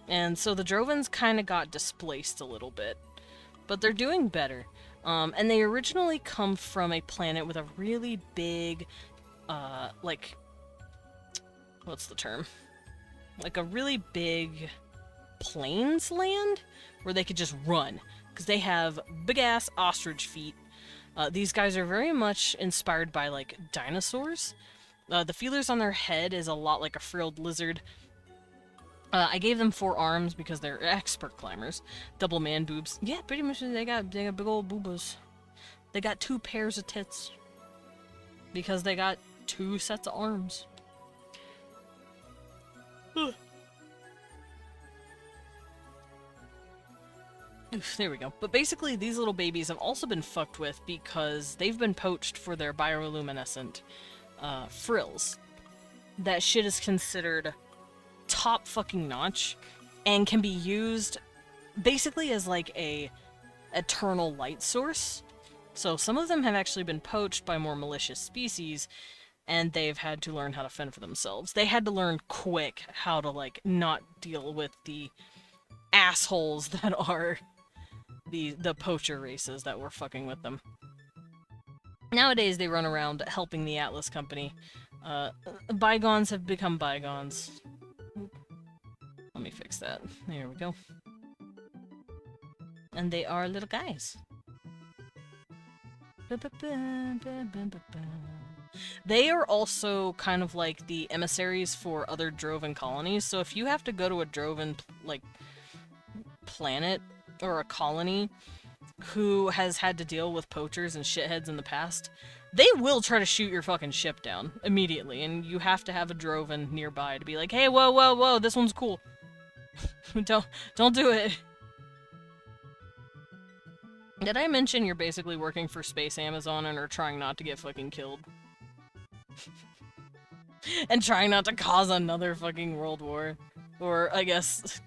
And so the Drovins kind of got displaced a little bit. But they're doing better. And they originally come from a planet with a really big, like... What's the term? Like a really big plains land where they could just run. Because they have big-ass ostrich feet. These guys are very much inspired by, like, dinosaurs. The feelers on their head is a lot like a frilled lizard. I gave them 4 arms because they're expert climbers. Double man boobs. Yeah, pretty much they got big old boobas. They got 2 pairs of tits. Because they got 2 sets of arms. Oof, there we go. But basically, these little babies have also been fucked with because they've been poached for their bioluminescent frills. That shit is considered top fucking notch and can be used basically as like a eternal light source. So some of them have actually been poached by more malicious species and they've had to learn how to fend for themselves. They had to learn quick how to like not deal with the assholes that are the poacher races that were fucking with them. Nowadays they run around helping the Atlas company. Bygones have become bygones. Let me fix that. There we go. And they are little guys. They are also kind of like the emissaries for other Drovan colonies. So if you have to go to a Drovan, like, planet or a colony who has had to deal with poachers and shitheads in the past, they will try to shoot your fucking ship down immediately. And you have to have a Drovan nearby to be like, hey, whoa, whoa, whoa, this one's cool. Don't do it. Did I mention you're basically working for Space Amazon and are trying not to get fucking killed? And trying not to cause another fucking world war. Or, I guess,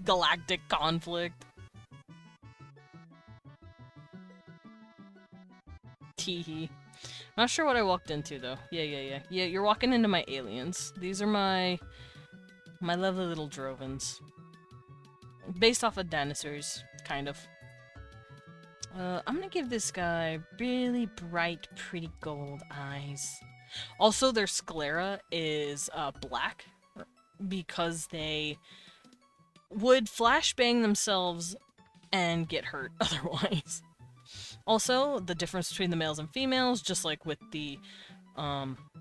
galactic conflict. Teehee. Not sure what I walked into, though. Yeah, you're walking into my aliens. These are my lovely little Drovins. Based off of dinosaurs, kind of. I'm gonna give this guy really bright, pretty gold eyes. Also, their sclera is black because they would flashbang themselves and get hurt otherwise. Also, the difference between the males and females, just like with the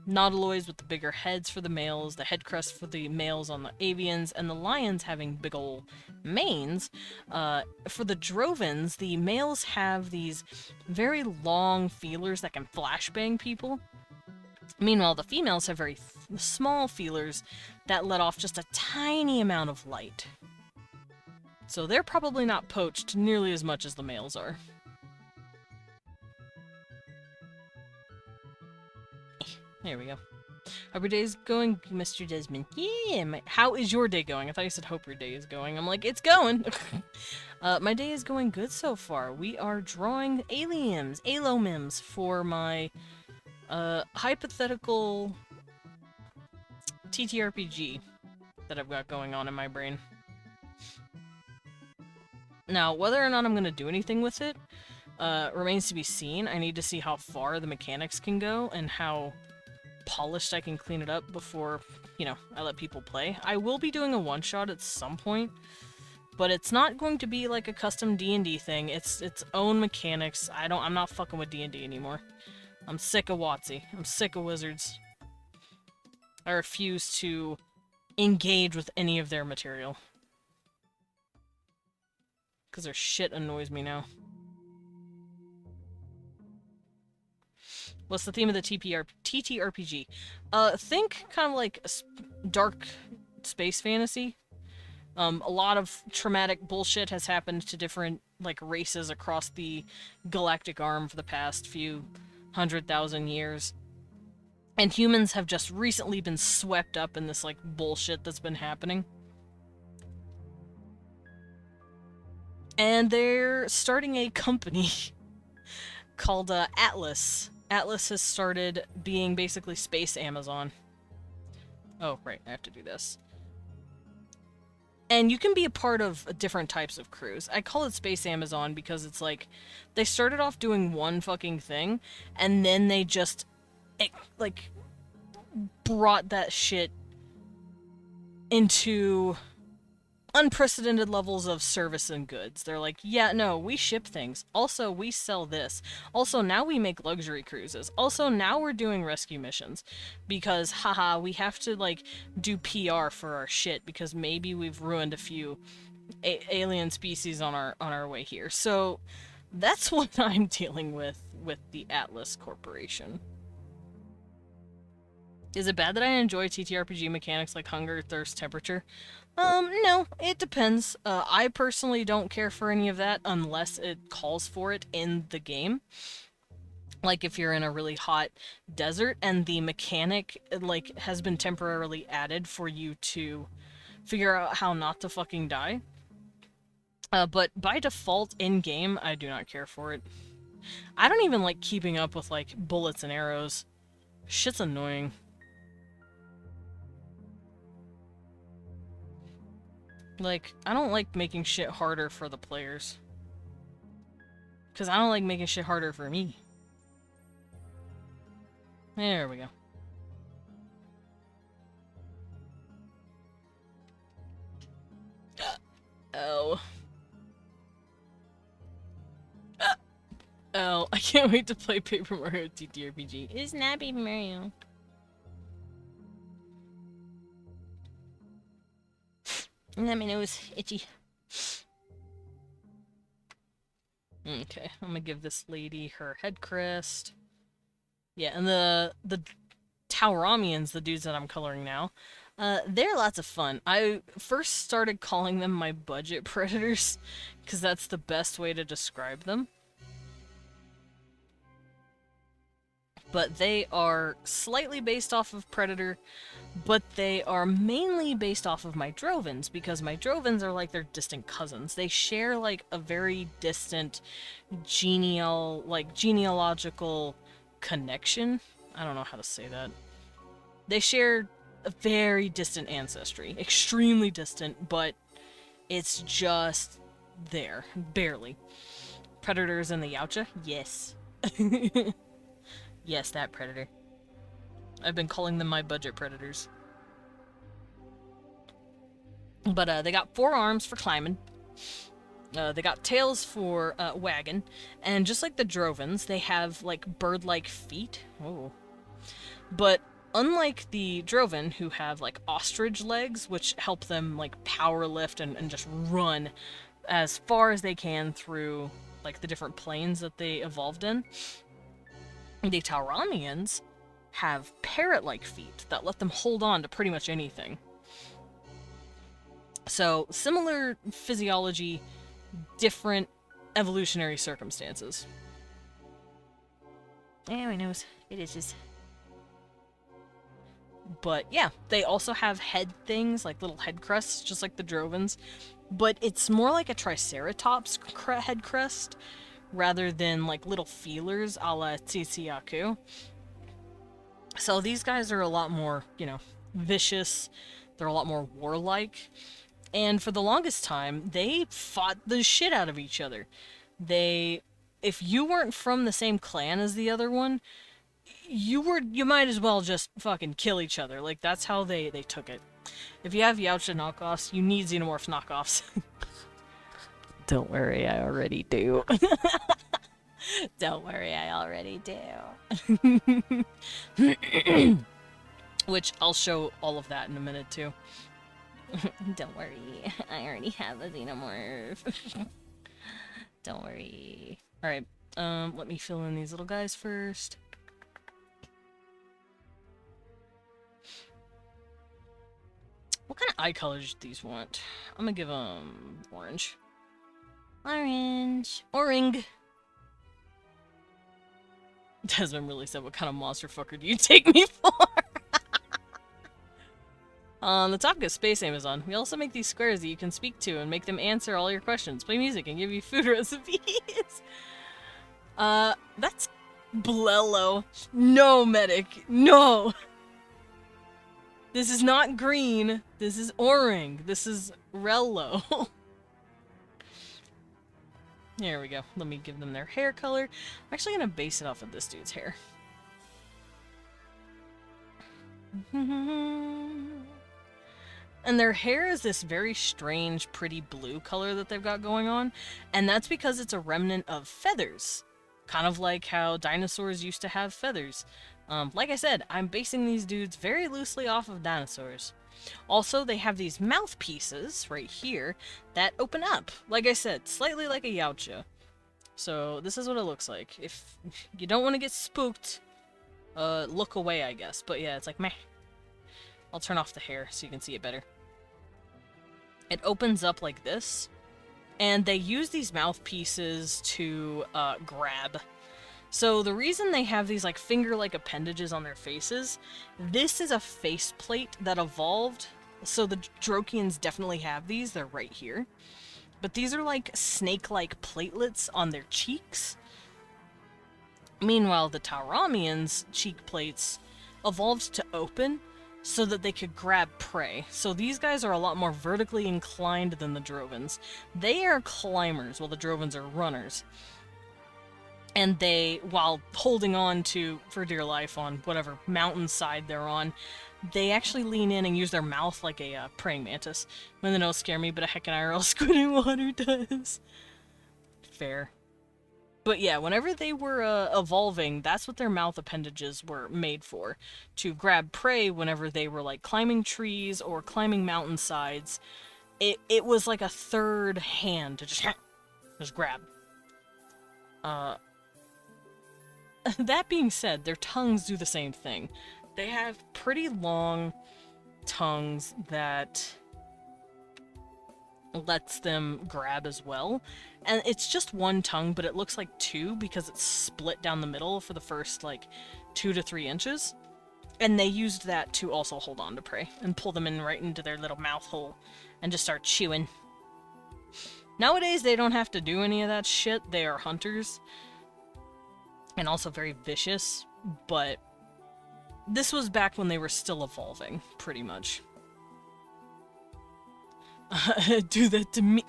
nautiloids with the bigger heads for the males, the head crest for the males on the avians, and the lions having big ol' manes. For the Drovins, the males have these very long feelers that can flashbang people. Meanwhile, the females have very small feelers that let off just a tiny amount of light. So they're probably not poached nearly as much as the males are. There we go. Hope your day's going, Mr. Desmond. Yeah, how is your day going? I thought you said hope your day is going. I'm like, it's going. My day is going good so far. We are drawing alomims for my hypothetical TTRPG that I've got going on in my brain. Now, whether or not I'm going to do anything with it remains to be seen. I need to see how far the mechanics can go and how polished I can clean it up before, you know, I let people play. I will be doing a one-shot at some point, but it's not going to be like a custom D&D thing. It's its own mechanics. I'm not fucking with D&D anymore. I'm sick of WotC. I'm sick of wizards. I refuse to engage with any of their material. Because their shit annoys me now. What's the theme of the TTRPG? Think kind of like dark space fantasy. A lot of traumatic bullshit has happened to different, like, races across the galactic arm for the past few 100,000 years. And humans have just recently been swept up in this, like, bullshit that's been happening. And they're starting a company called Atlas. Atlas has started being basically Space Amazon. Oh, right, I have to do this. And you can be a part of different types of crews. I call it Space Amazon because it's like, they started off doing one fucking thing, and then they just, like, brought that shit into unprecedented levels of service and goods. They're like, yeah, no, we ship things. Also, we sell this. Also, now we make luxury cruises. Also, now we're doing rescue missions. Because, haha, we have to, like, do PR for our shit because maybe we've ruined a few alien species on our way here. So, that's what I'm dealing with the Atlas Corporation. Is it bad that I enjoy TTRPG mechanics like hunger, thirst, temperature? No, it depends. I personally don't care for any of that unless it calls for it in the game. Like if you're in a really hot desert and the mechanic, like, has been temporarily added for you to figure out how not to fucking die. But by default, in-game, I do not care for it. I don't even like keeping up with, like, bullets and arrows. Shit's annoying. Like, I don't like making shit harder for the players. Because I don't like making shit harder for me. There we go. Oh. Oh, I can't wait to play Paper Mario TTRPG. It's not Paper Mario. And my nose itchy. Okay, I'm gonna give this lady her head crest. Yeah, and the Tauramians, the dudes that I'm coloring now, they're lots of fun. I first started calling them my budget predators, because that's the best way to describe them. But they are slightly based off of Predator, but they are mainly based off of my Drovins, because my Drovins are like their distant cousins. They share like a very distant genealogical connection. I don't know how to say that. They share a very distant ancestry. Extremely distant, but it's just there. Barely. Predators in the Yautja? Yes. Yes, that predator. I've been calling them my budget predators. But they got 4 arms for climbing. They got tails for wagon. And just like the Drovins, they have like bird-like feet. Oh. But unlike the Drovin, who have like ostrich legs, which help them like power lift and just run as far as they can through like the different planes that they evolved in, the Tauramians have parrot-like feet that let them hold on to pretty much anything. So, similar physiology, different evolutionary circumstances. Oh, my nose. It itches. But yeah, they also have head things, like little head crests, just like the Drovens. But it's more like a Triceratops head crest, rather than like little feelers a la Tsitsiaku. So these guys are a lot more, you know, vicious. They're a lot more warlike. And for the longest time, they fought the shit out of each other. If you weren't from the same clan as the other one, you might as well just fucking kill each other. Like, that's how they took it. If you have Yautja knockoffs, you need Xenomorph knockoffs. Don't worry, I already do. Don't worry, I already do. Which I'll show all of that in a minute, too. Don't worry, I already have a Xenomorph. Don't worry. Alright, let me fill in these little guys first. What kind of eye colors do these want? I'm gonna give them orange. Orange. Oring. Desmond really said, what kind of monster fucker do you take me for? On the topic of Space Amazon, we also make these squares that you can speak to and make them answer all your questions, play music, and give you food recipes. That's Blello. No, medic. No! This is not green. This is orange. This is Rello. There we go. Let me give them their hair color. I'm actually gonna base it off of this dude's hair. And their hair is this very strange, pretty blue color that they've got going on, and that's because it's a remnant of feathers. Kind of like how dinosaurs used to have feathers. Like I said, I'm basing these dudes very loosely off of dinosaurs. Also, they have these mouthpieces right here that open up. Like I said, slightly like a Yautja. So this is what it looks like. If you don't want to get spooked, look away, I guess. But yeah, it's like meh. I'll turn off the hair so you can see it better. It opens up like this, and they use these mouthpieces to grab. So the reason they have these like finger-like appendages on their faces, this is a faceplate that evolved. So the Drokians definitely have these. They're right here. But these are like snake-like platelets on their cheeks. Meanwhile, the Tauramians' cheek plates evolved to open so that they could grab prey. So these guys are a lot more vertically inclined than the Drovens. They are climbers, while the Drovens are runners. And they, while holding on to, for dear life, on whatever mountainside they're on, they actually lean in and use their mouth like a praying mantis. When the nose scare me, but a heckin' IRL squid in water does. Fair. But yeah, whenever they were evolving, that's what their mouth appendages were made for. To grab prey whenever they were like climbing trees or climbing mountainsides. It was like a third hand to just grab. That being said, their tongues do the same thing. They have pretty long tongues that lets them grab as well. And it's just one tongue, but it looks like two because it's split down the middle for the first, like, 2 to 3 inches. And they used that to also hold on to prey and pull them in right into their little mouth hole and just start chewing. Nowadays, they don't have to do any of that shit. They are hunters. And also very vicious, but this was back when they were still evolving, pretty much. Do that to me.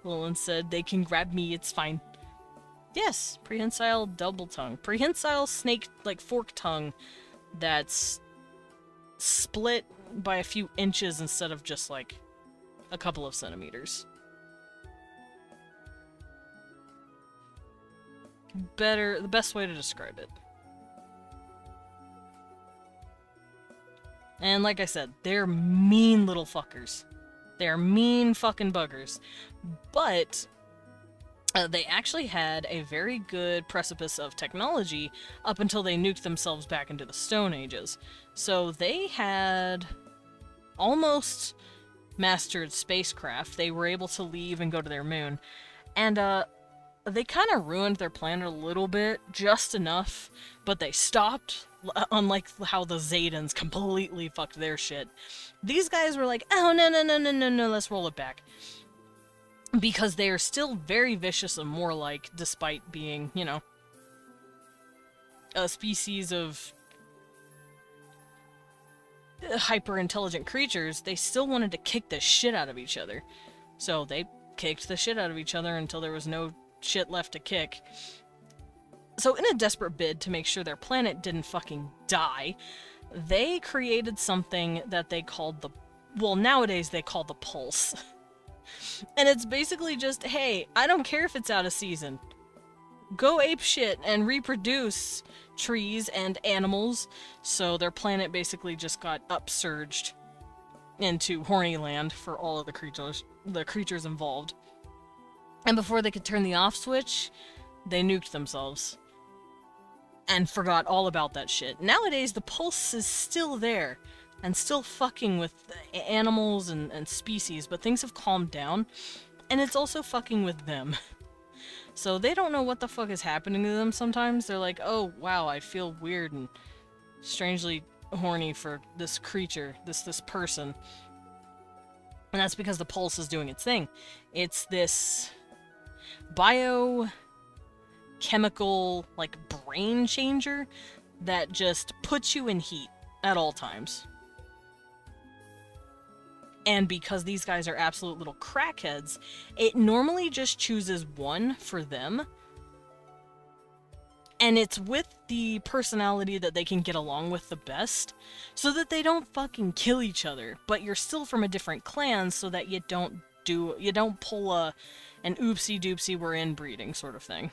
Lillian said, they can grab me, it's fine. Yes, prehensile double tongue. Prehensile snake, like fork tongue, that's split by a few inches instead of just like a couple of centimeters. The best way to describe it. And like I said, they're mean little fuckers. They're mean fucking buggers. But they actually had a very good precipice of technology up until they nuked themselves back into the Stone Ages. So they had almost mastered spacecraft. They were able to leave and go to their moon. And they kind of ruined their planet a little bit, just enough, but they stopped unlike how the Zadans completely fucked their shit. These guys were like, oh, no, no, no, no, no, no, let's roll it back. Because they are still very vicious and warlike, despite being, you know, a species of hyper-intelligent creatures. They still wanted to kick the shit out of each other. So they kicked the shit out of each other until there was no shit left to kick. So in a desperate bid to make sure their planet didn't fucking die, they created something that they called the... well, nowadays they call the Pulse. And it's basically just, hey, I don't care if it's out of season. Go ape shit and reproduce trees and animals. So their planet basically just got upsurged into horny land for all of the creatures involved. And before they could turn the off switch, they nuked themselves. And forgot all about that shit. Nowadays, the Pulse is still there. And still fucking with animals and species, but things have calmed down. And it's also fucking with them. So they don't know what the fuck is happening to them sometimes. They're like, oh, wow, I feel weird and strangely horny for this creature, this person. And that's because the Pulse is doing its thing. It's this biochemical, like, brain changer that just puts you in heat at all times. And because these guys are absolute little crackheads, it normally just chooses one for them. And it's with the personality that they can get along with the best, so that they don't fucking kill each other, but you're still from a different clan so that you don't pull an oopsie doopsie we're inbreeding sort of thing.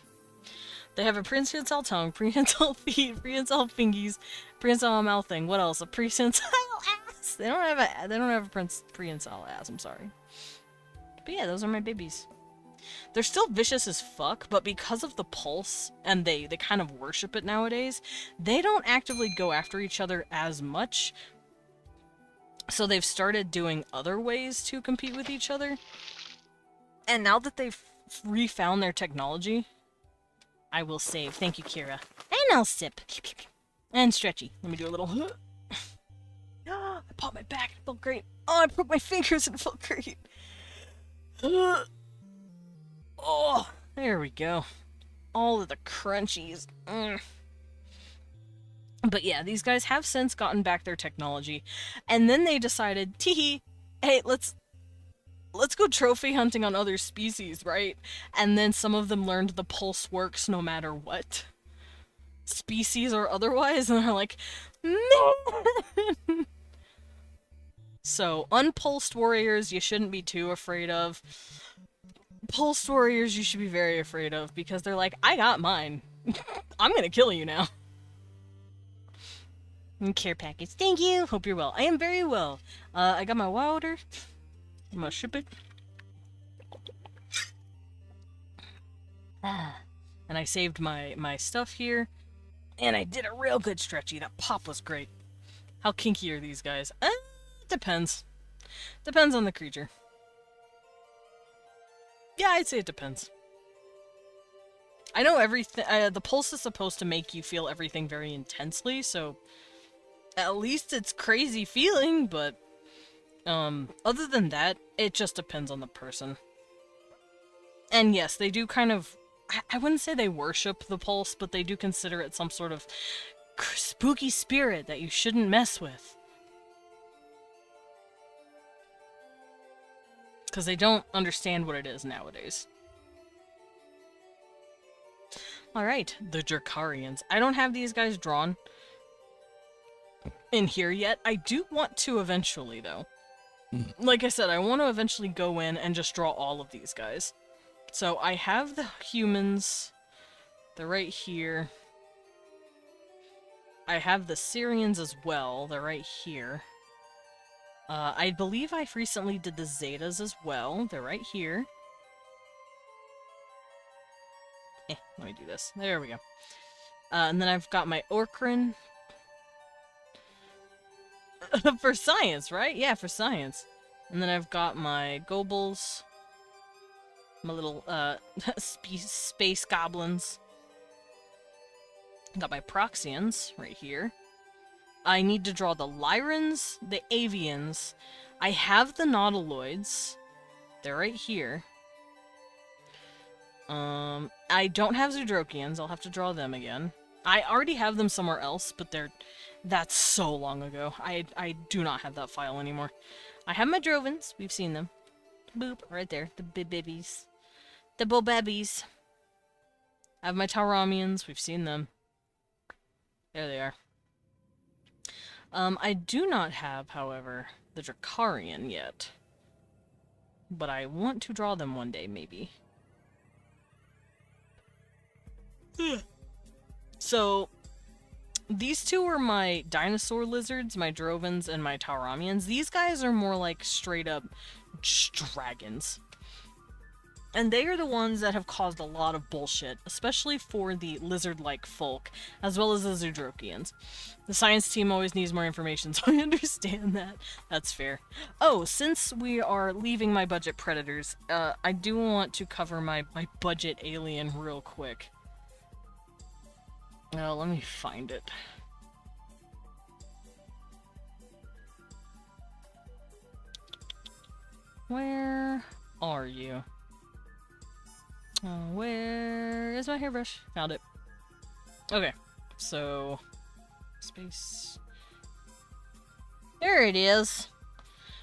They have a prehensile tongue, prehensile feet, prehensile fingies, prehensile mouth thing. What else? A prehensile ass. They don't have a prehensile ass. I'm sorry. But yeah, those are my babies. They're still vicious as fuck, but because of the Pulse and they kind of worship it nowadays, they don't actively go after each other as much. So they've started doing other ways to compete with each other. And now that they've refound their technology, I will save. Thank you, Kira. And I'll sip. And stretchy. Let me do a little... I popped my back. It felt great. Oh, I broke my fingers and it felt great. Oh, there we go. All of the crunchies. But yeah, these guys have since gotten back their technology. And then they decided, teehee, hey, let's go trophy hunting on other species, right? And then some of them learned the Pulse works no matter what. Species or otherwise, and they're like, man! So, unpulsed warriors you shouldn't be too afraid of. Pulsed warriors you should be very afraid of, because they're like, I got mine. I'm gonna kill you now. Care package. Thank you! Hope you're well. I am very well. I got my water. I'm gonna ship it. And I saved my stuff here. And I did a real good stretchy. That pop was great. How kinky are these guys? Depends. Depends on the creature. Yeah, I'd say it depends. I know everything. The Pulse is supposed to make you feel everything very intensely, so at least it's crazy feeling, but other than that, it just depends on the person. And yes, they do kind of... I wouldn't say they worship the Pulse, but they do consider it some sort of spooky spirit that you shouldn't mess with. Because they don't understand what it is nowadays. Alright, the Drakarians. I don't have these guys drawn in here yet. I do want to eventually, though. Like I said, I want to eventually go in and just draw all of these guys. So I have the humans. They're right here. I have the Syrians as well. They're right here. I believe I recently did the Zetas as well. They're right here. Let me do this. There we go. And then I've got my Orkran. For science, right? Yeah, for science. And then I've got my Gobles. My little, space goblins. Got my Proxians right here. I need to draw the Lyrans, the Avians. I have the Nautiloids. They're right here. I don't have Zoodrokians. I'll have to draw them again. I already have them somewhere else, but that's so long ago. I do not have that file anymore. I have my Drovins. We've seen them. Boop, right there. The bibbies. The Bobebbies. I have my Tauramians. We've seen them. There they are. I do not have, however, the Drakarian yet. But I want to draw them one day, maybe. So, these two are my dinosaur lizards, my Drovins, and my Tauramians. These guys are more like straight up dragons. And they are the ones that have caused a lot of bullshit, especially for the lizard-like folk, as well as the Zoodrokians. The science team always needs more information, so I understand that. That's fair. Oh, since we are leaving my budget predators, I do want to cover my budget alien real quick. Let me find it. Where are you? Where is my hairbrush? Found it. Okay, so space. There it is.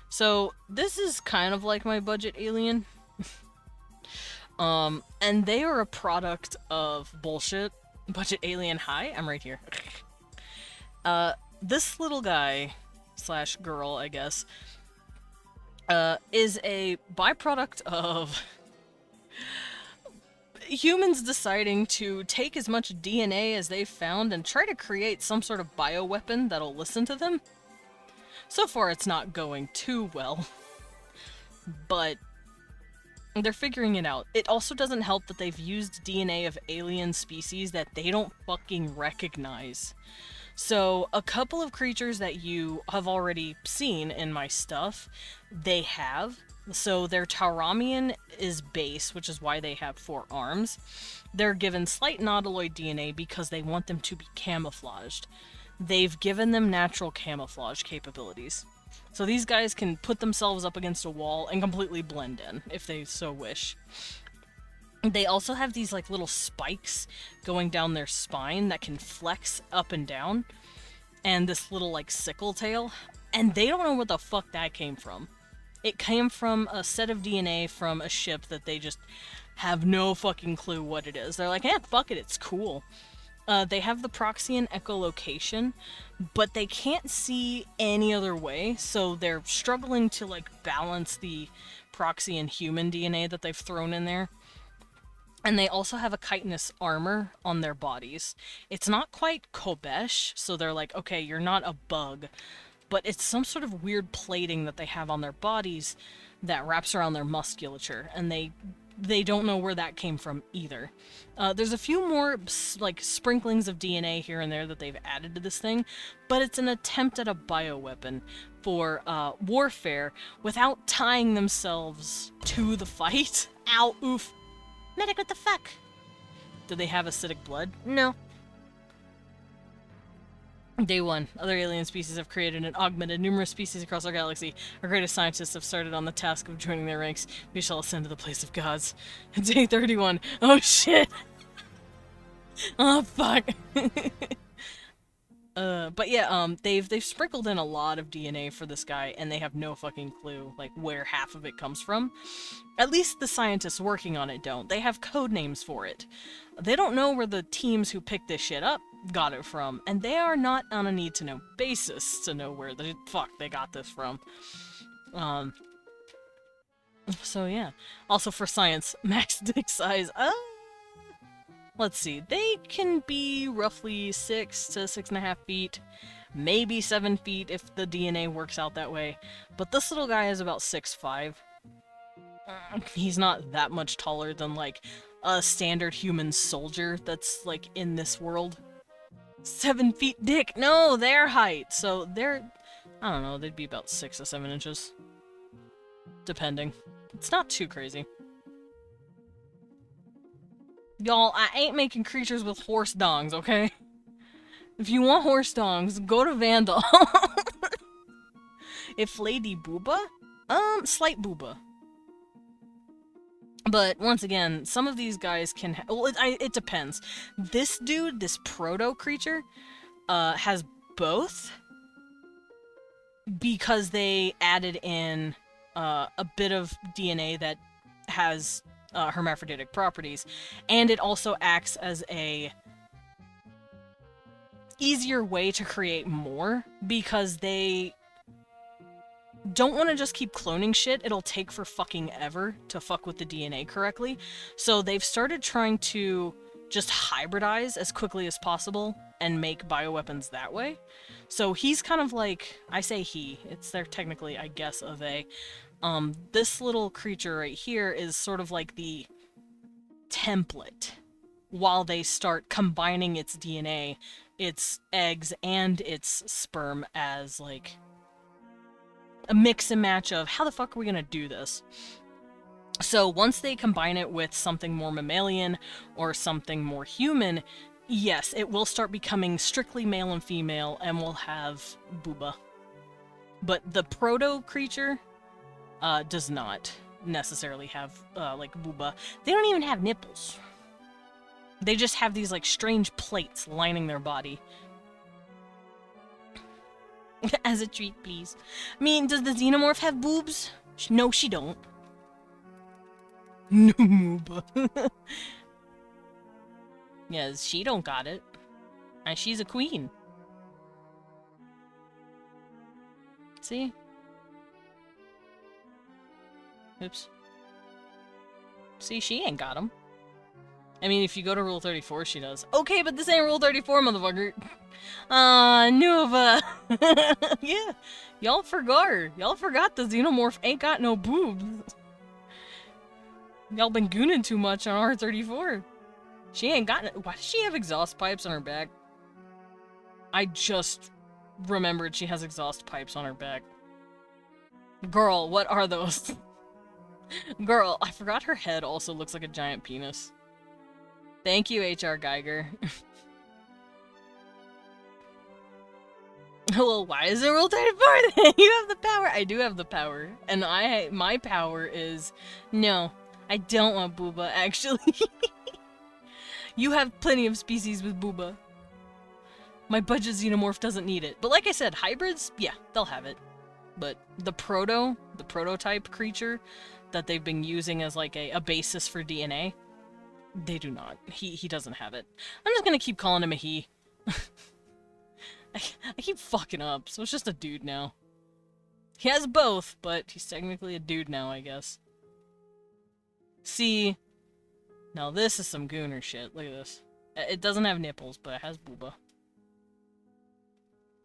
So this is kind of like my budget alien. And they are a product of bullshit. Budget alien, hi, I'm right here. This little guy slash girl, I guess, is a byproduct of humans deciding to take as much DNA as they've found and try to create some sort of bioweapon that'll listen to them. So far, it's not going too well, but they're figuring it out. It also doesn't help that they've used DNA of alien species that they don't fucking recognize. So, a couple of creatures that you have already seen in my stuff, they have. So their Tauramian is base, which is why they have 4 arms. They're given slight nautiloid DNA because they want them to be camouflaged. They've given them natural camouflage capabilities. So these guys can put themselves up against a wall and completely blend in, if they so wish. They also have these like little spikes going down their spine that can flex up and down. And this little like sickle tail. And they don't know where the fuck that came from. It came from a set of DNA from a ship that they just have no fucking clue what it is. They're like, fuck it, it's cool. They have the Proxian echolocation, but they can't see any other way, so they're struggling to, like, balance the Proxian human DNA that they've thrown in there. And they also have a chitinous armor on their bodies. It's not quite Kobesh, so they're like, okay, you're not a bug, but it's some sort of weird plating that they have on their bodies that wraps around their musculature, and they don't know where that came from either. There's a few more, like, sprinklings of DNA here and there that they've added to this thing, but it's an attempt at a bioweapon for warfare without tying themselves to the fight. Ow, oof. Medic, what the fuck? Do they have acidic blood? No. Day 1. Other alien species have created and augmented numerous species across our galaxy. Our greatest scientists have started on the task of joining their ranks. We shall ascend to the place of gods. Day 31. Oh shit! Oh fuck! But yeah, they've sprinkled in a lot of DNA for this guy, and they have no fucking clue, like, where half of it comes from. At least the scientists working on it don't. They have code names for it. They don't know where the teams who picked this shit up got it from, and they are not on a need-to-know basis to know where the fuck they got this from. So yeah. Also for science, max dick size, let's see, they can be roughly 6 to 6.5 feet, maybe 7 feet if the DNA works out that way, but this little guy is about 6'5". He's not that much taller than, like, a standard human soldier that's, like, in this world. 7 feet dick! No, their height! So they're, I don't know, they'd be about 6 to 7 inches. Depending. It's not too crazy. Y'all, I ain't making creatures with horse dongs, okay? If you want horse dongs, go to Vandal. If Lady Booba? Slight Booba. But once again, some of these guys can well, it depends. This dude, this proto creature, has both because they added in a bit of DNA that has hermaphroditic properties, and it also acts as a easier way to create more because they don't want to just keep cloning shit. It'll take for fucking ever to fuck with the DNA correctly. So they've started trying to just hybridize as quickly as possible and make bioweapons that way. So he's kind of like, I say he, it's there technically, I guess, a they. This little creature right here is sort of like the template while they start combining its DNA, its eggs, and its sperm as like a mix and match of how the fuck are we gonna do this? So once they combine it with something more mammalian or something more human, yes, it will start becoming strictly male and female and will have booba. But the proto creature does not necessarily have like booba. They don't even have nipples. They just have these like strange plates lining their body. As a treat, please. I mean, does the xenomorph have boobs? No, she don't. No booba. Yes, she don't got it. And she's a queen. See? Oops. See, she ain't got them. I mean, if you go to Rule 34, she does. Okay, but this ain't Rule 34, motherfucker. Nuva. Yeah, y'all forgot. Y'all forgot the xenomorph ain't got no boobs. Y'all been gooning too much on R34. She ain't got it. Why does she have exhaust pipes on her back? I just remembered she has exhaust pipes on her back. Girl, what are those? Girl, I forgot her head also looks like a giant penis. Thank you, HR Geiger. Well, why is it Rule 34 then? You have the power. I do have the power. And my power is... No, I don't want booba, actually. You have plenty of species with booba. My budget xenomorph doesn't need it. But like I said, hybrids, yeah, they'll have it. But the prototype creature that they've been using as like a basis for DNA, they do not. He doesn't have it. I'm just gonna keep calling him a he. I keep fucking up, so it's just a dude now. He has both, but he's technically a dude now, I guess. See? Now this is some gooner shit. Look at this. It doesn't have nipples, but it has booba.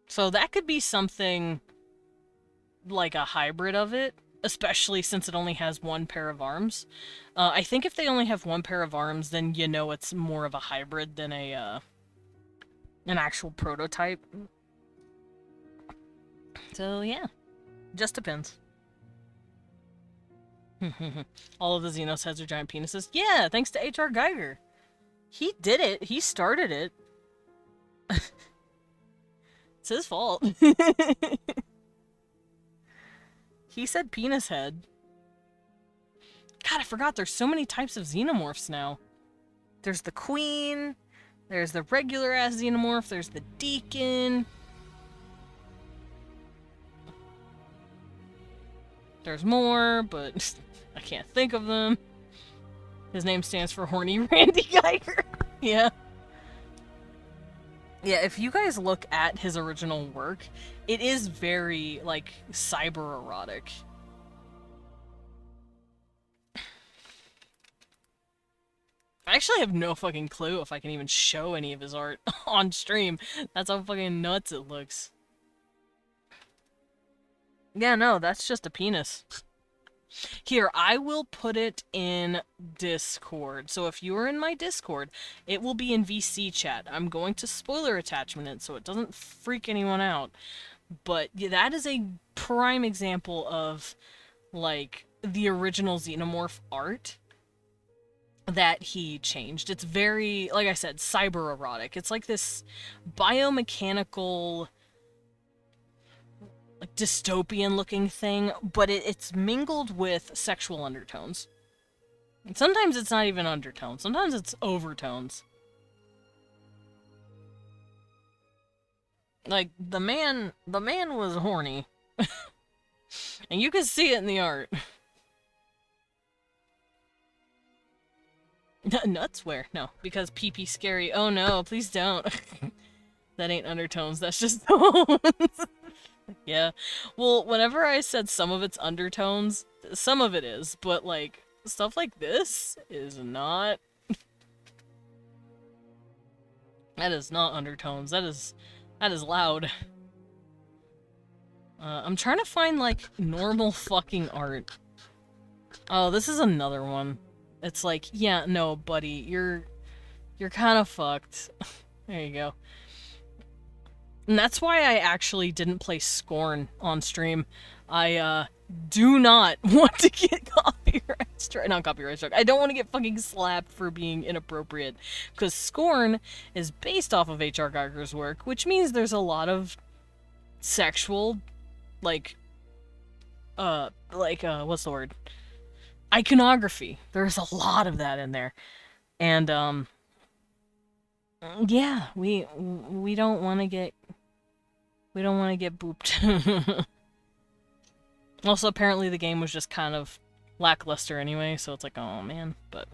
So that could be something like a hybrid of it, especially since it only has one pair of arms. I think if they only have one pair of arms, then you know it's more of a hybrid than an actual prototype. So yeah, just depends. All of the Xenos heads are giant penises. Yeah, thanks to HR Geiger. He did it. He started it. It's his fault. He said penis head. God, I forgot there's so many types of xenomorphs now. There's the queen, there's the regular ass xenomorph, there's the deacon. There's more, but I can't think of them. His name stands for Horny Randy Geiger. Yeah. Yeah, if you guys look at his original work, it is very, like, cyber erotic. I actually have no fucking clue if I can even show any of his art on stream. That's how fucking nuts it looks. Yeah, no, that's just a penis. Here, I will put it in Discord. So if you are in my Discord, it will be in VC chat. I'm going to spoiler attachment it so it doesn't freak anyone out. But yeah, that is a prime example of, like, the original Xenomorph art. that he changed. It's very, like I said, cyber erotic. It's like this biomechanical, like dystopian looking thing, but it's mingled with sexual undertones. And sometimes it's not even undertones. Sometimes it's overtones. Like the man was horny. And you can see it in the art. Nuts where? No, because pee-pee scary. Oh no, please don't. That ain't undertones, that's just tones. Yeah. Well, whenever I said some of it's undertones, some of it is, but like, stuff like this is not. That is not undertones, that is loud. I'm trying to find, like, normal fucking art. Oh, this is another one. It's like, yeah, no, buddy, you're kind of fucked. There you go. And that's why I actually didn't play Scorn on stream. I, do not want to get copyright strike. Not copyright strike. I don't want to get fucking slapped for being inappropriate. Because Scorn is based off of H.R. Geiger's work, which means there's a lot of sexual, what's the word? Iconography. There's a lot of that in there. And, yeah, we don't want to get booped. Also, apparently the game was just kind of lackluster anyway, so it's like, oh man, but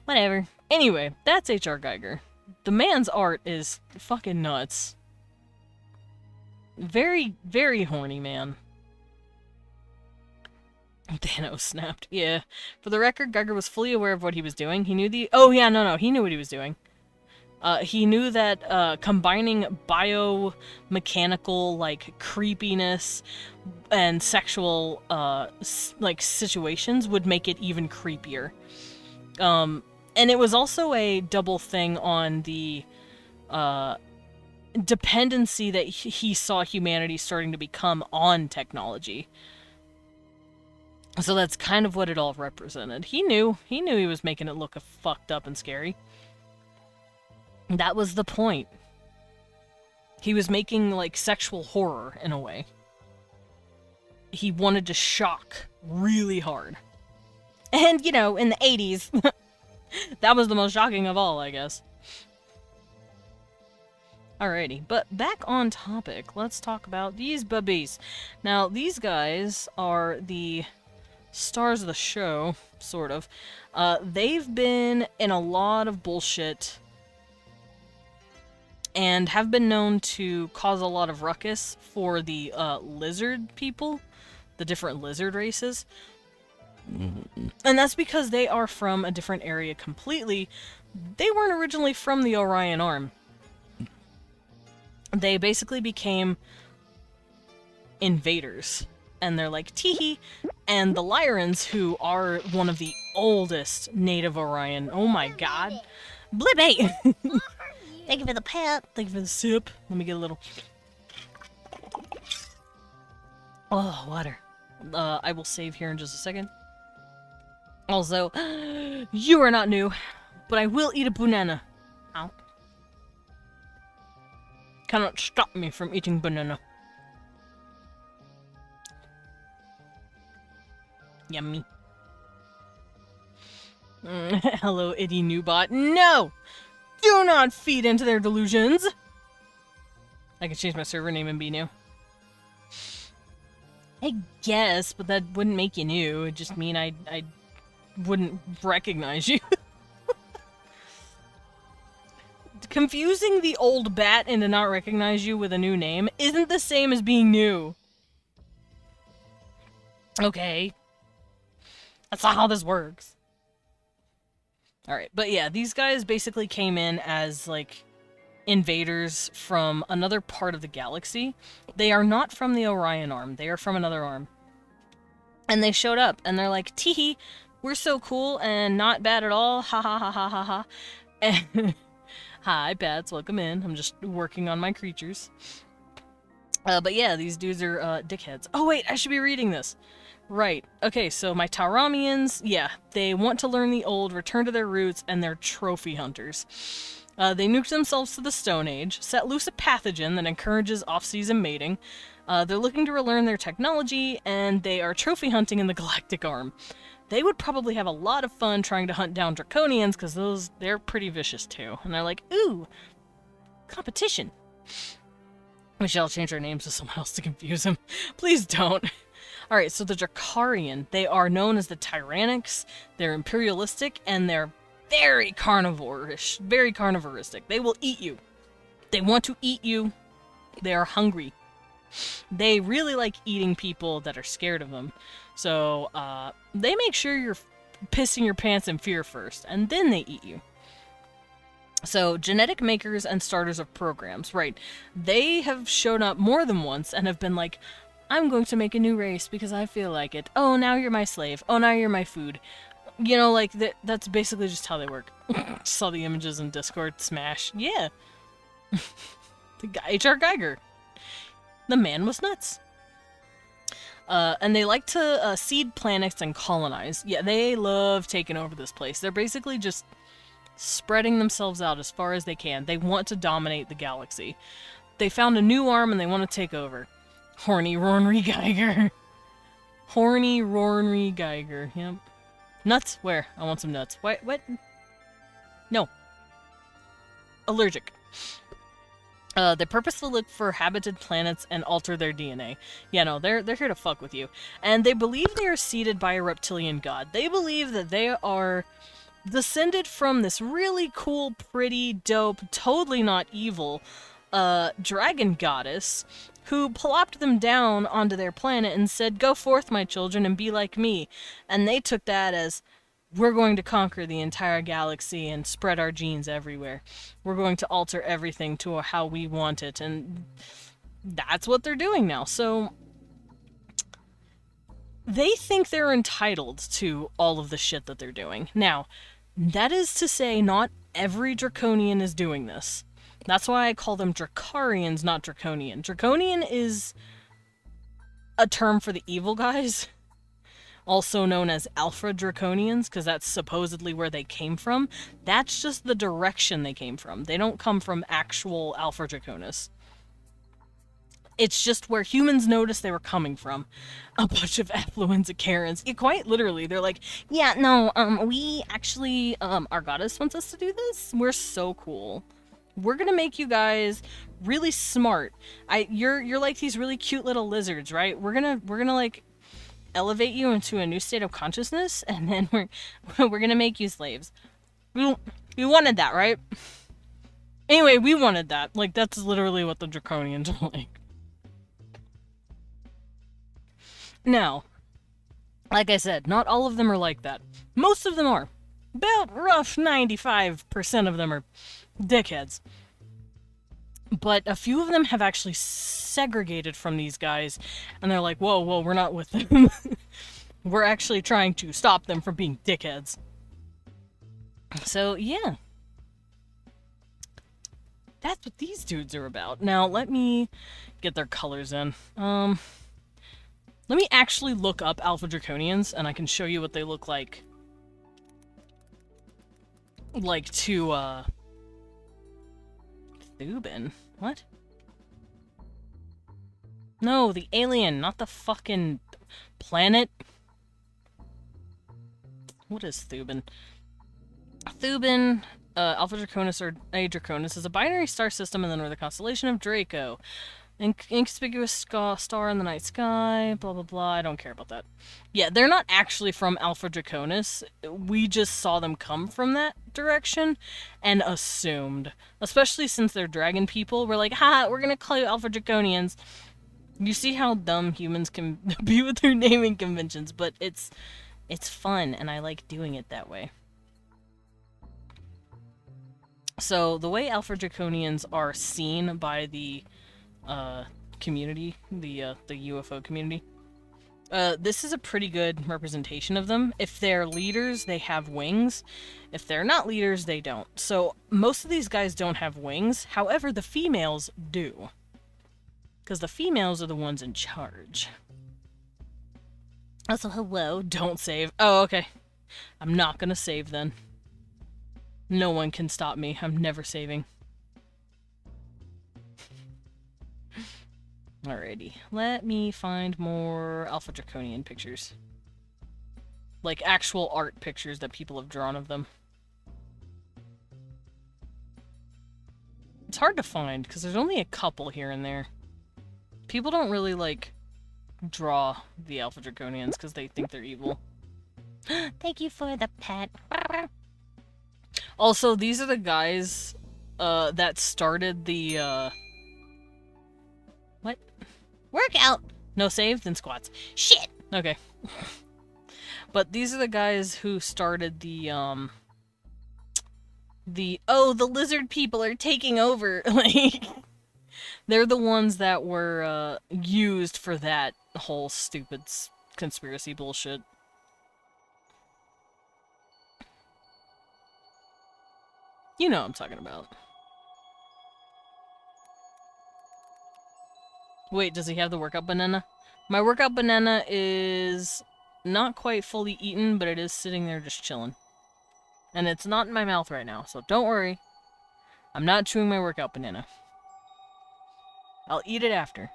whatever. Anyway, that's H.R. Geiger. The man's art is fucking nuts. Very, very horny man. Thanos snapped. Yeah. For the record, Geiger was fully aware of what he was doing. He knew he knew what he was doing. He knew that combining biomechanical, like, creepiness and sexual, situations would make it even creepier. And it was also a double thing on the, dependency that he saw humanity starting to become on technology. So that's kind of what it all represented. He knew he was making it look fucked up and scary. That was the point. He was making, like, sexual horror, in a way. He wanted to shock really hard. And, you know, in the 80s, that was the most shocking of all, I guess. Alrighty, but back on topic, let's talk about these bubbies. Now, these guys are the stars of the show, sort of. They've been in a lot of bullshit and have been known to cause a lot of ruckus for the lizard people, the different lizard races. And that's because they are from a different area completely. They weren't originally from the Orion Arm. They basically became invaders. And they're like, teehee. And the Lyrans, who are one of the oldest native Orion. Oh my god. Blippy! Thank you for the pat. Thank you for the sip. Let me get a little. Oh, water. I will save here in just a second. Also, you are not new, but I will eat a banana. Ow. Cannot stop me from eating banana. Yummy. Hello, Itty Newbot. No! Do not feed into their delusions! I can change my server name and be new. I guess, but that wouldn't make you new. It'd just mean I wouldn't recognize you. Confusing the old bat into not recognize you with a new name isn't the same as being new. Okay. That's not how this works. Alright, but yeah, these guys basically came in as, like, invaders from another part of the galaxy. They are not from the Orion Arm. They are from another arm. And they showed up, and they're like, teehee, we're so cool and not bad at all. Ha ha ha ha ha ha. And hi, bats, welcome in. I'm just working on my creatures. But yeah, these dudes are dickheads. Oh wait, I should be reading this. Right. Okay, so my Tauramians, yeah, they want to learn the old, return to their roots, and they're trophy hunters. They nuked themselves to the Stone Age, set loose a pathogen that encourages off-season mating. They're looking to relearn their technology, and they are trophy hunting in the Galactic Arm. They would probably have a lot of fun trying to hunt down Draconians, because they're pretty vicious too. And they're like, ooh, competition. We shall change our names to someone else to confuse him. Please don't. Alright, so the Drakarian, they are known as the Tyrannics, they're imperialistic, and they're very carnivore-ish, very carnivoristic. They will eat you. They want to eat you. They are hungry. They really like eating people that are scared of them. So, they make sure you're pissing your pants in fear first, and then they eat you. So, genetic makers and starters of programs, right. They have shown up more than once and have been like, I'm going to make a new race because I feel like it. Oh, now you're my slave. Oh, now you're my food. You know, like, that's basically just how they work. Saw the images in Discord. Smash. Yeah. The guy, H.R. Geiger. The man was nuts. And they like to seed planets and colonize. Yeah, they love taking over this place. They're basically just spreading themselves out as far as they can. They want to dominate the galaxy. They found a new arm and they want to take over. Horny Rornry Geiger. Horny Rornry Geiger. Yep. Nuts? Where? I want some nuts. What? No. Allergic. They purposely look for habited planets and alter their DNA. Yeah, no, they're here to fuck with you. And they believe they are seeded by a reptilian god. They believe that they are descended from this really cool, pretty, dope, totally not evil, dragon goddess who plopped them down onto their planet and said, go forth, my children, and be like me. And they took that as, we're going to conquer the entire galaxy and spread our genes everywhere. We're going to alter everything to how we want it. And that's what they're doing now. So they think they're entitled to all of the shit that they're doing. Now, that is to say, not every Draconian is doing this. That's why I call them Drakarians, not Draconian. Draconian is a term for the evil guys, also known as Alpha Draconians, because that's supposedly where they came from. That's just the direction they came from. They don't come from actual Alpha Draconis. It's just where humans noticed they were coming from. A bunch of affluenza Karens. Quite literally, they're like, yeah, no, we actually, our goddess wants us to do this. We're so cool. We're gonna make you guys really smart. You're like these really cute little lizards, right? We're gonna like elevate you into a new state of consciousness, and then we're gonna make you slaves. We wanted that, right? Anyway, we wanted that. Like, that's literally what the Draconians are like. Now, like I said, not all of them are like that. Most of them are. About rough 95% of them are dickheads. But a few of them have actually segregated from these guys, and they're like, whoa, we're not with them. We're actually trying to stop them from being dickheads. So, yeah. That's what these dudes are about. Now, let me get their colors in. Let me actually look up Alpha Draconians, and I can show you what they look like. Like to, Thubin? What? No, the alien, not the fucking planet. What is Thubin? Thubin, Alpha Draconis, or A Draconis, is a binary star system in the northern constellation of Draco. Inconspicuous star in the night sky, blah blah blah, I don't care about that. Yeah, they're not actually from Alpha Draconis. We just saw them come from that direction and assumed. Especially since they're dragon people, we're like, ha, we're gonna call you Alpha Draconians. You see how dumb humans can be with their naming conventions, but it's fun, and I like doing it that way. So, the way Alpha Draconians are seen by the community, the UFO community. This is a pretty good representation of them. If they're leaders, they have wings. If they're not leaders, they don't. So most of these guys don't have wings. However, the females do. Because the females are the ones in charge. Also, hello, don't save. Oh, okay. I'm not gonna save then. No one can stop me. I'm never saving. Alrighty. Let me find more Alpha Draconian pictures. Like actual art pictures that people have drawn of them. It's hard to find because there's only a couple here and there. People don't really like draw the Alpha Draconians because they think they're evil. Thank you for the pet. Also, these are the guys that started the what? Workout. No save, then squats. Shit. Okay. But these are the guys who started the the lizard people are taking over. Like, they're the ones that were used for that whole stupid conspiracy bullshit. You know what I'm talking about. Wait, does he have the workout banana? My workout banana is not quite fully eaten, but it is sitting there just chilling. And it's not in my mouth right now, so don't worry. I'm not chewing my workout banana. I'll eat it after.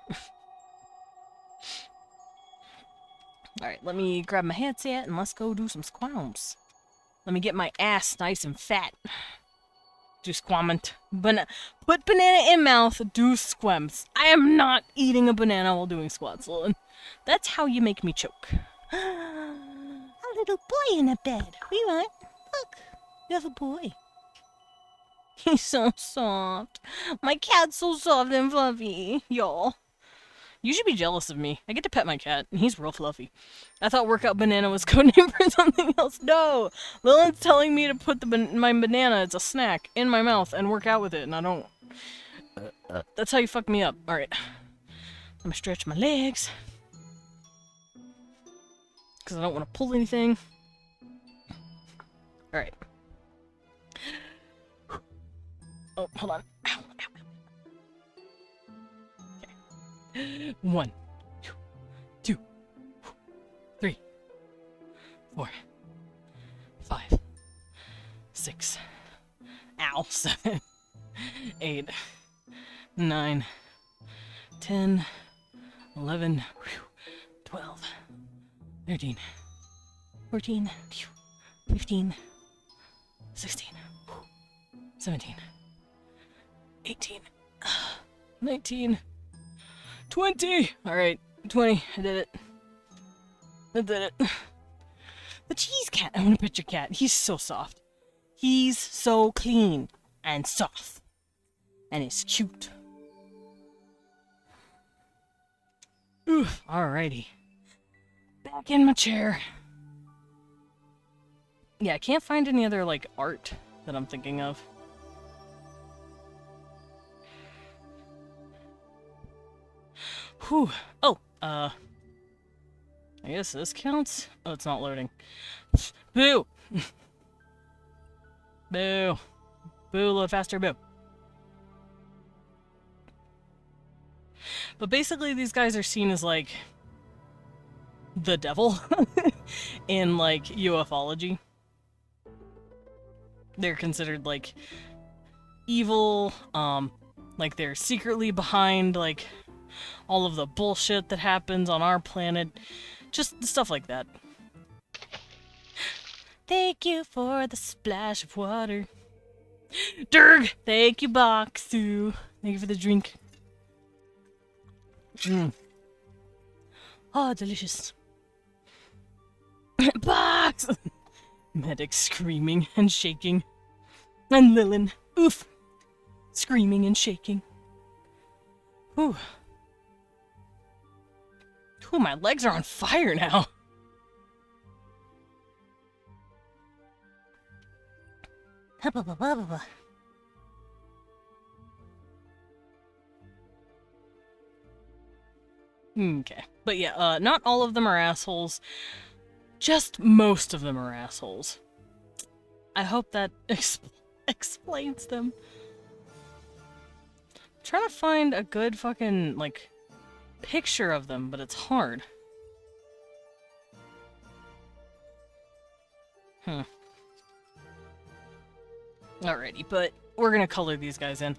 Alright, let me grab my headset and let's go do some squams. Let me get my ass nice and fat. Do squamment. Put banana in mouth, do squems. I am not eating a banana while doing squats, Lillian. That's how you make me choke. A little boy in a bed. We want. Look, you have a boy. He's so soft. My cat's so soft and fluffy, y'all. You should be jealous of me. I get to pet my cat, and he's real fluffy. I thought workout banana was codename for something else. No! Lillian's telling me to put my banana, it's a snack, in my mouth and work out with it, and I don't. That's how you fuck me up. Alright. Let me stretch my legs. Because I don't want to pull anything. Alright. Oh, hold on. Ow, ow, ow. 1, 2, 3, 4, 5, 6, ow, 7, 8, 9, 10, 11, 12, 13, 14, 15, 16, 17, 18, 19, 20! Alright, 20. I did it. I did it. The cheese cat. I want to pet your cat. He's so soft. He's so clean and soft. And it's cute. Oof. Alrighty. Back in my chair. Yeah, I can't find any other, like, art that I'm thinking of. Whew. Oh, I guess this counts? Oh, it's not loading. Boo! Boo. Boo, load faster, boo. But basically, these guys are seen as, like, the devil in, like, ufology. They're considered, like, evil, like, they're secretly behind, like, all of the bullshit that happens on our planet. Just stuff like that. Thank you for the splash of water. Durg! Thank you, Boxu. Thank you for the drink. Oh, delicious. Box! Medic screaming and shaking. And Lilin, oof, screaming and shaking. Whew. Ooh, my legs are on fire now. Okay. But yeah, not all of them are assholes. Just most of them are assholes. I hope that explains them. I'm trying to find a good fucking, like, picture of them, but it's hard. Alrighty, but we're gonna color these guys in.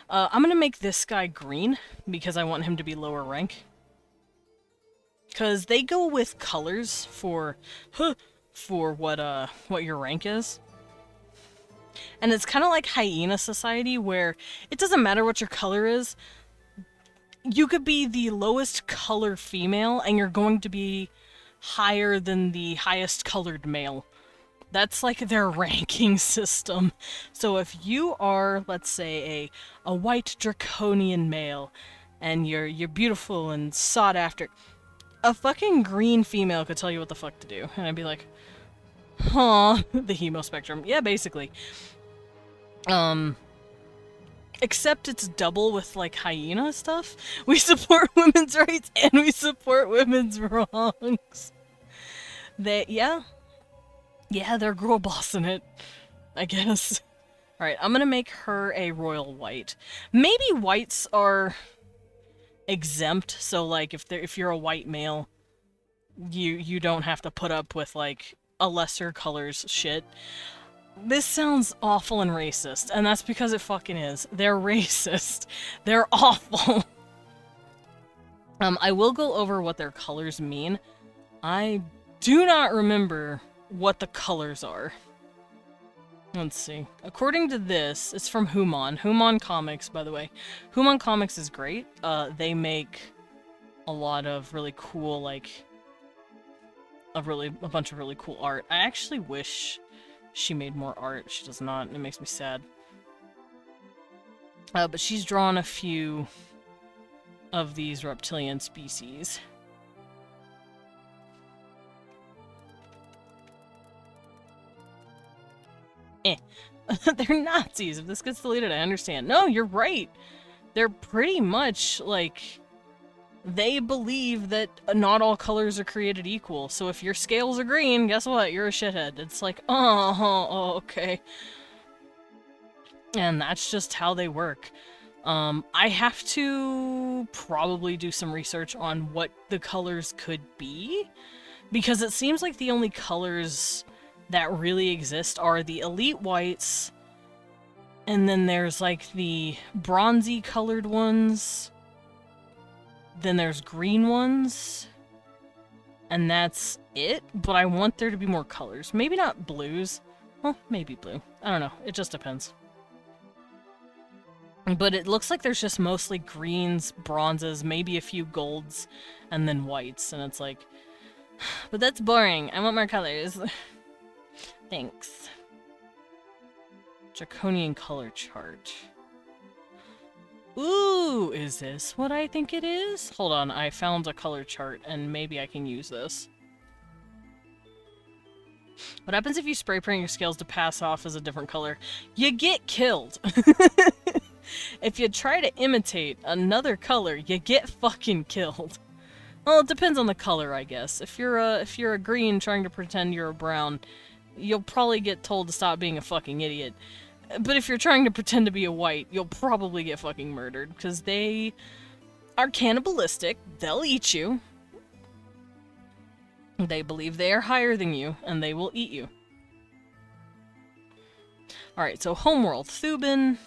I'm gonna make this guy green because I want him to be lower rank. Because they go with colors for what your rank is. And it's kind of like Hyena Society, where it doesn't matter what your color is. You could be the lowest color female, and you're going to be higher than the highest colored male. That's like their ranking system. So if you are, let's say, a white draconian male, and you're beautiful and sought after, a fucking green female could tell you what the fuck to do, and I'd be like, huh, the hemo spectrum. Yeah, basically. Except it's double with, like, hyena stuff. We support women's rights and we support women's wrongs. Yeah, they're girl bossing it, I guess. Alright, I'm gonna make her a royal white. Maybe whites are exempt, so, like, if you're a white male, you don't have to put up with, like, a lesser color's shit. This sounds awful and racist, and that's because it fucking is. They're racist. They're awful. I will go over what their colors mean. I do not remember what the colors are. Let's see. According to this, it's from Human. Human Comics, by the way. Human Comics is great. They make a lot of really cool, like, a bunch of really cool art. I actually wish she made more art. She does not, and it makes me sad. But she's drawn a few of these reptilian species. They're Nazis. If this gets deleted, I understand. No, you're right. They're pretty much, like, they believe that not all colors are created equal. So if your scales are green, guess what? You're a shithead. It's like, oh, okay. And that's just how they work. I have to probably do some research on what the colors could be, because it seems like the only colors that really exist are the elite whites, and then there's like the bronzy colored ones, then there's green ones, and that's it. But I want there to be more colors. Maybe not blues. Well, maybe blue. I don't know. It just depends. But it looks like there's just mostly greens, bronzes, maybe a few golds, and then whites. And it's like, but that's boring. I want more colors. Thanks. Draconian color chart. Ooh, is this what I think it is? Hold on, I found a color chart, and maybe I can use this. What happens if you spray paint your scales to pass off as a different color? You get killed. If you try to imitate another color, you get fucking killed. Well, it depends on the color, I guess. If you're a green trying to pretend you're a brown, you'll probably get told to stop being a fucking idiot. But if you're trying to pretend to be a white, you'll probably get fucking murdered, because they are cannibalistic. They'll eat you. They believe they are higher than you, and they will eat you. Alright, so homeworld, Thuban.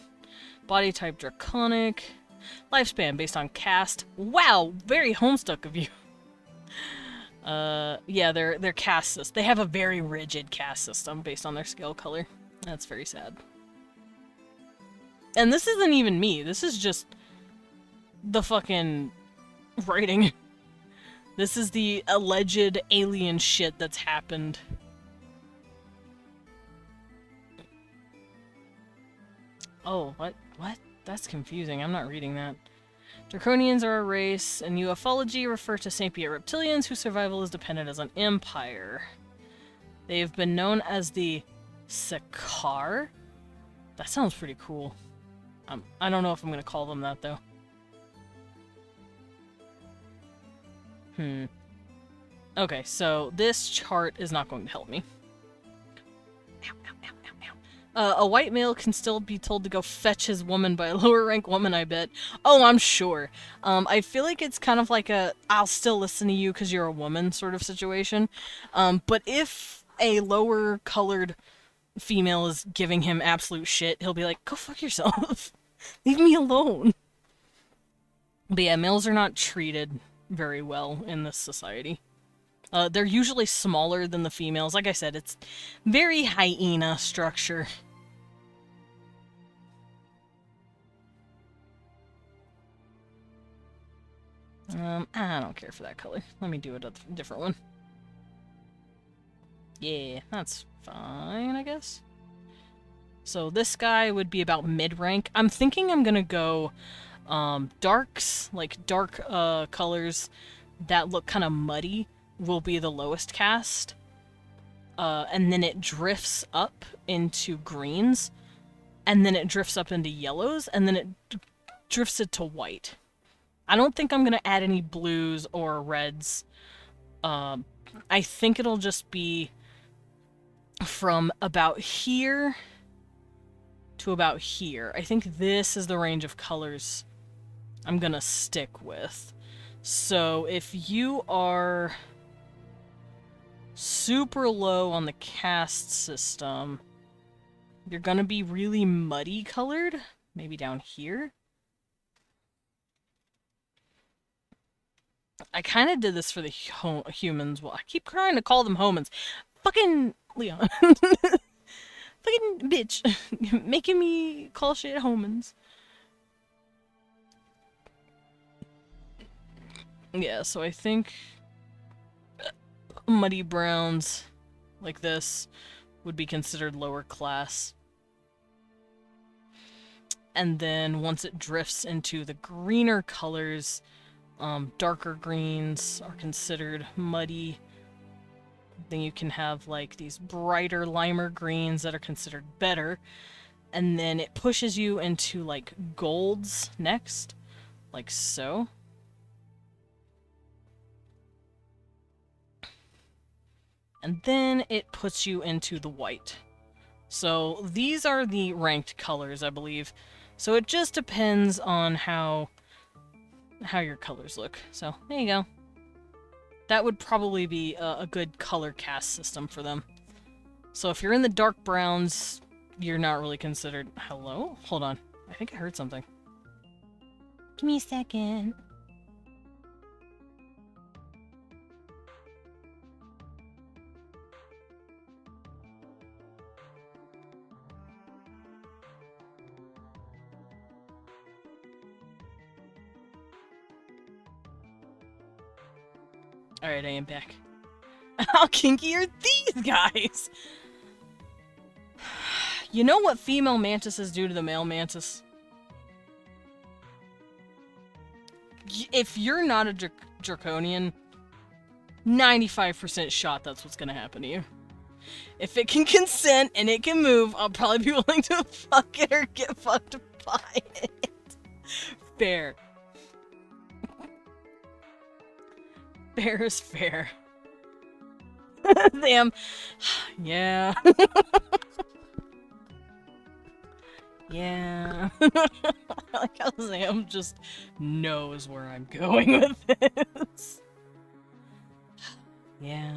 Body type draconic. Lifespan based on caste. Wow, very homestuck of you. Yeah, their caste system. They have a very rigid caste system based on their scale color. That's very sad. And this isn't even me. This is just the fucking writing. This is the alleged alien shit that's happened. Oh, what? What? That's confusing. I'm not reading that. Draconians are a race, and ufology refer to sapient reptilians whose survival is dependent as an empire. They have been known as the Sakar? That sounds pretty cool. I don't know if I'm gonna call them that, though. Okay, so this chart is not going to help me. Ow, ow, ow, ow, ow. A white male can still be told to go fetch his woman by a lower rank woman, I bet. Oh, I'm sure. I feel like it's kind of like a I'll still listen to you because you're a woman sort of situation. But if a lower colored female is giving him absolute shit, he'll be like, go fuck yourself. Leave me alone. But yeah, males are not treated very well in this society. They're usually smaller than the females. Like I said, it's very hyena structure. I don't care for that color. Let me do a different one. Yeah, that's fine, I guess. So this guy would be about mid-rank. I'm thinking I'm gonna go darks, like dark colors that look kind of muddy will be the lowest cast. And then it drifts up into greens, and then it drifts up into yellows, and then it drifts it to white. I don't think I'm going to add any blues or reds. I think it'll just be from about here to about here. I think this is the range of colors I'm going to stick with. So if you are super low on the caste system, you're going to be really muddy colored. Maybe down here. I kind of did this for the humans. Well, I keep trying to call them homins. Fucking Leon. Fucking bitch. Making me call shit homins. Yeah, so I think muddy browns like this would be considered lower class. And then once it drifts into the greener colors, darker greens are considered muddy. Then you can have like these brighter limer greens that are considered better. And then it pushes you into like golds next, like so. And then it puts you into the white. So these are the ranked colors, I believe. So it just depends on how your colors look. So there you go. That would probably be a good color cast system for them. So if you're in the dark browns, you're not really considered... Hello? Hold on. I think I heard something. Give me a second. Alright, I am back. How kinky are these guys? You know what female mantises do to the male mantis? If you're not a draconian, 95% shot that's what's gonna happen to you. If it can consent and it can move, I'll probably be willing to fuck it or get fucked by it. Fair. Fair is fair. Damn. Yeah. Yeah. I like how Sam just knows where I'm going with this. Yeah.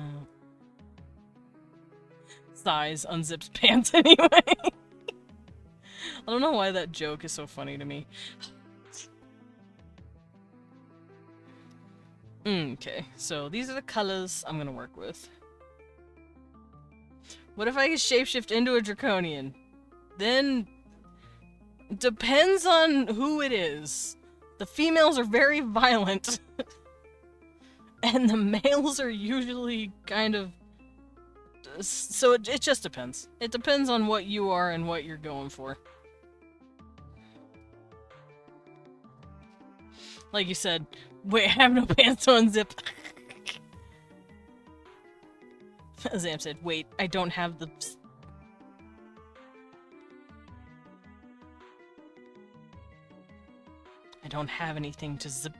Sighs, unzips pants anyway. I don't know why that joke is so funny to me. Okay, so these are the colors I'm gonna work with. What if I could shapeshift into a draconian? Then... depends on who it is. The females are very violent. And the males are usually kind of... so it just depends. It depends on what you are and what you're going for. Like you said, wait, I have no pants to unzip. Zam said, wait, I don't have the... I don't have anything to zip.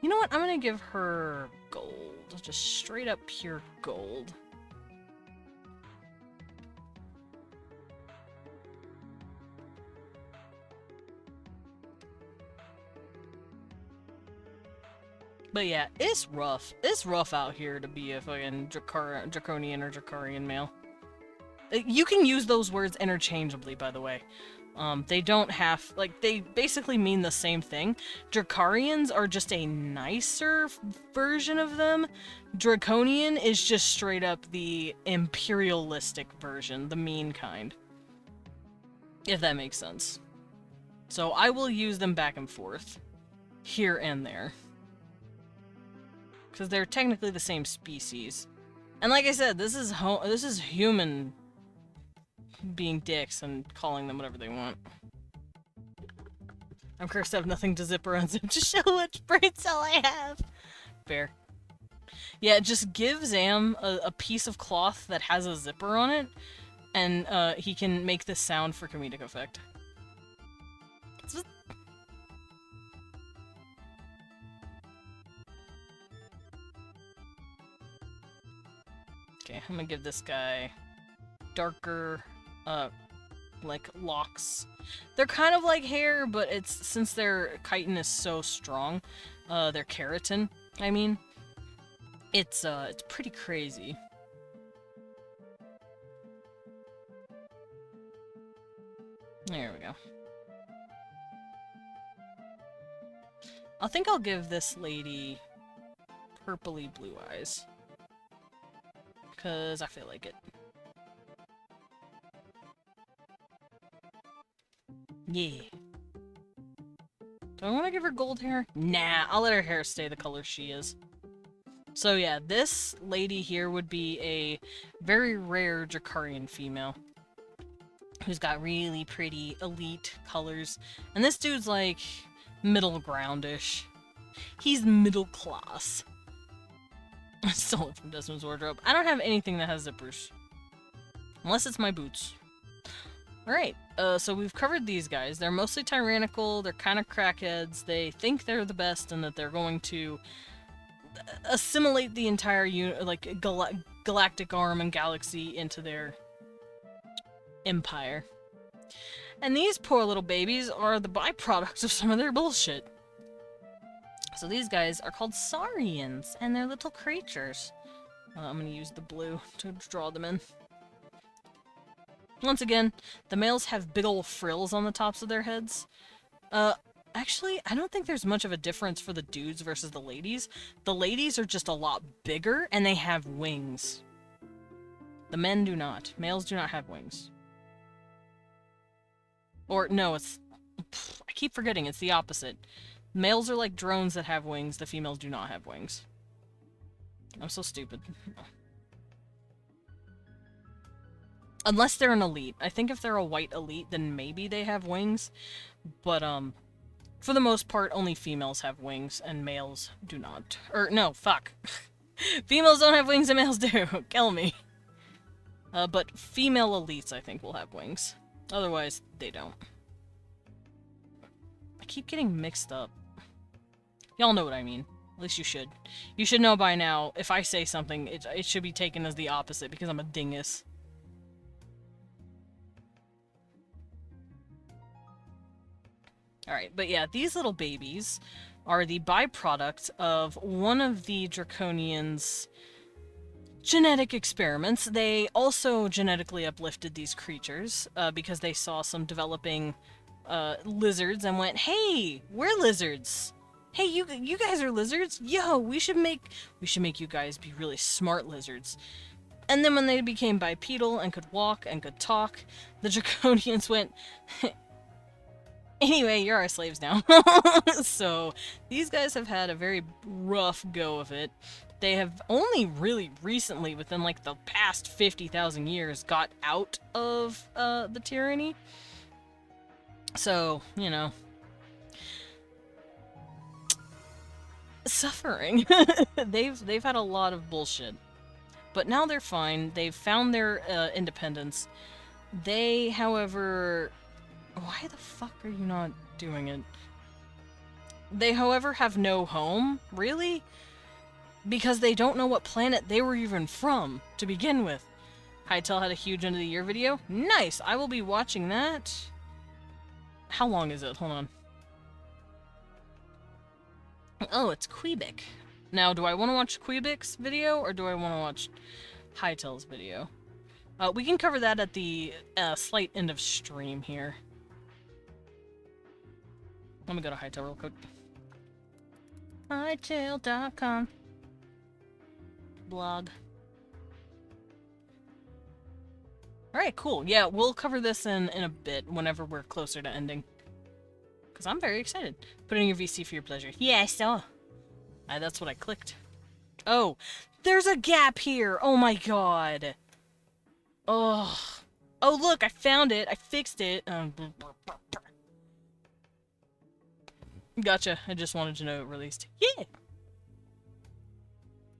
You know what? I'm gonna give her gold. Just straight up pure gold. But yeah, it's rough. It's rough out here to be a fucking draconian or Dracarian male. You can use those words interchangeably, by the way. They don't have, like, they basically mean the same thing. Dracarians are just a nicer version of them. Draconian is just straight up the imperialistic version, the mean kind. If that makes sense. So I will use them back and forth. Here and there. Because they're technically the same species. And like I said, this is human being dicks and calling them whatever they want. I'm cursed to have nothing to zip or unzip to show which brain cell I have. Fair. Yeah, just give Zam a piece of cloth that has a zipper on it, and he can make this sound for comedic effect. Okay, I'm gonna give this guy darker, like, locks. They're kind of like hair, but it's, since their chitin is so strong, their keratin, I mean, it's pretty crazy. There we go. I think I'll give this lady purpley blue eyes. Because I feel like it. Yeah. Do I want to give her gold hair? Nah, I'll let her hair stay the color she is. So yeah, this lady here would be a very rare Dracarian female. Who's got really pretty elite colors. And this dude's like middle ground-ish. He's middle class. I stole it from Desmond's wardrobe. I don't have anything that has zippers. Unless it's my boots. Alright, so we've covered these guys. They're mostly tyrannical, they're kind of crackheads, they think they're the best and that they're going to assimilate the entire galactic arm and galaxy into their empire. And these poor little babies are the byproducts of some of their bullshit. So these guys are called saurians, and they're little creatures. I'm gonna use the blue to draw them in. Once again, the males have big ol' frills on the tops of their heads. Actually, I don't think there's much of a difference for the dudes versus the ladies. The ladies are just a lot bigger, and they have wings. The men do not. Males do not have wings. Or, no, it's... I keep forgetting, it's the opposite. Males are like drones that have wings, the females do not have wings. I'm so stupid. Unless they're an elite. I think if they're a white elite, then maybe they have wings. But, for the most part, only females have wings, and males do not. Or, no, fuck. Females don't have wings and males do. Kill me. But female elites, I think, will have wings. Otherwise, they don't. I keep getting mixed up. Y'all know what I mean. At least you should. You should know by now, if I say something, it should be taken as the opposite, because I'm a dingus. Alright, but yeah, these little babies are the byproduct of one of the Draconians' genetic experiments. They also genetically uplifted these creatures, because they saw some developing lizards and went, hey, we're lizards. Hey, you guys are lizards? Yo, we should make you guys be really smart lizards. And then when they became bipedal and could walk and could talk, the Draconians went, anyway, you're our slaves now. So, these guys have had a very rough go of it. They have only really recently, within like the past 50,000 years, got out of the tyranny. So, you know. Suffering. They've had a lot of bullshit. But now they're fine. They've found their independence. They, however... Why the fuck are you not doing it? They, however, have no home. Really? Because they don't know what planet they were even from, to begin with. Hytale had a huge end of the year video. Nice! I will be watching that. How long is it? Hold on. Oh, it's Quebec. Now, do I want to watch Queebix video, or do I want to watch Hytale's video? We can cover that at the slight end of stream here. Let me go to Hytale real quick. Hytale.com blog. Alright, cool. Yeah, we'll cover this in a bit, whenever we're closer to ending. Because I'm very excited. Put in your VC for your pleasure. Yeah, I saw. That's what I clicked. Oh, there's a gap here! Oh my god! Oh. Oh, look, I found it. I fixed it. Gotcha. I just wanted to know it released. Yeah!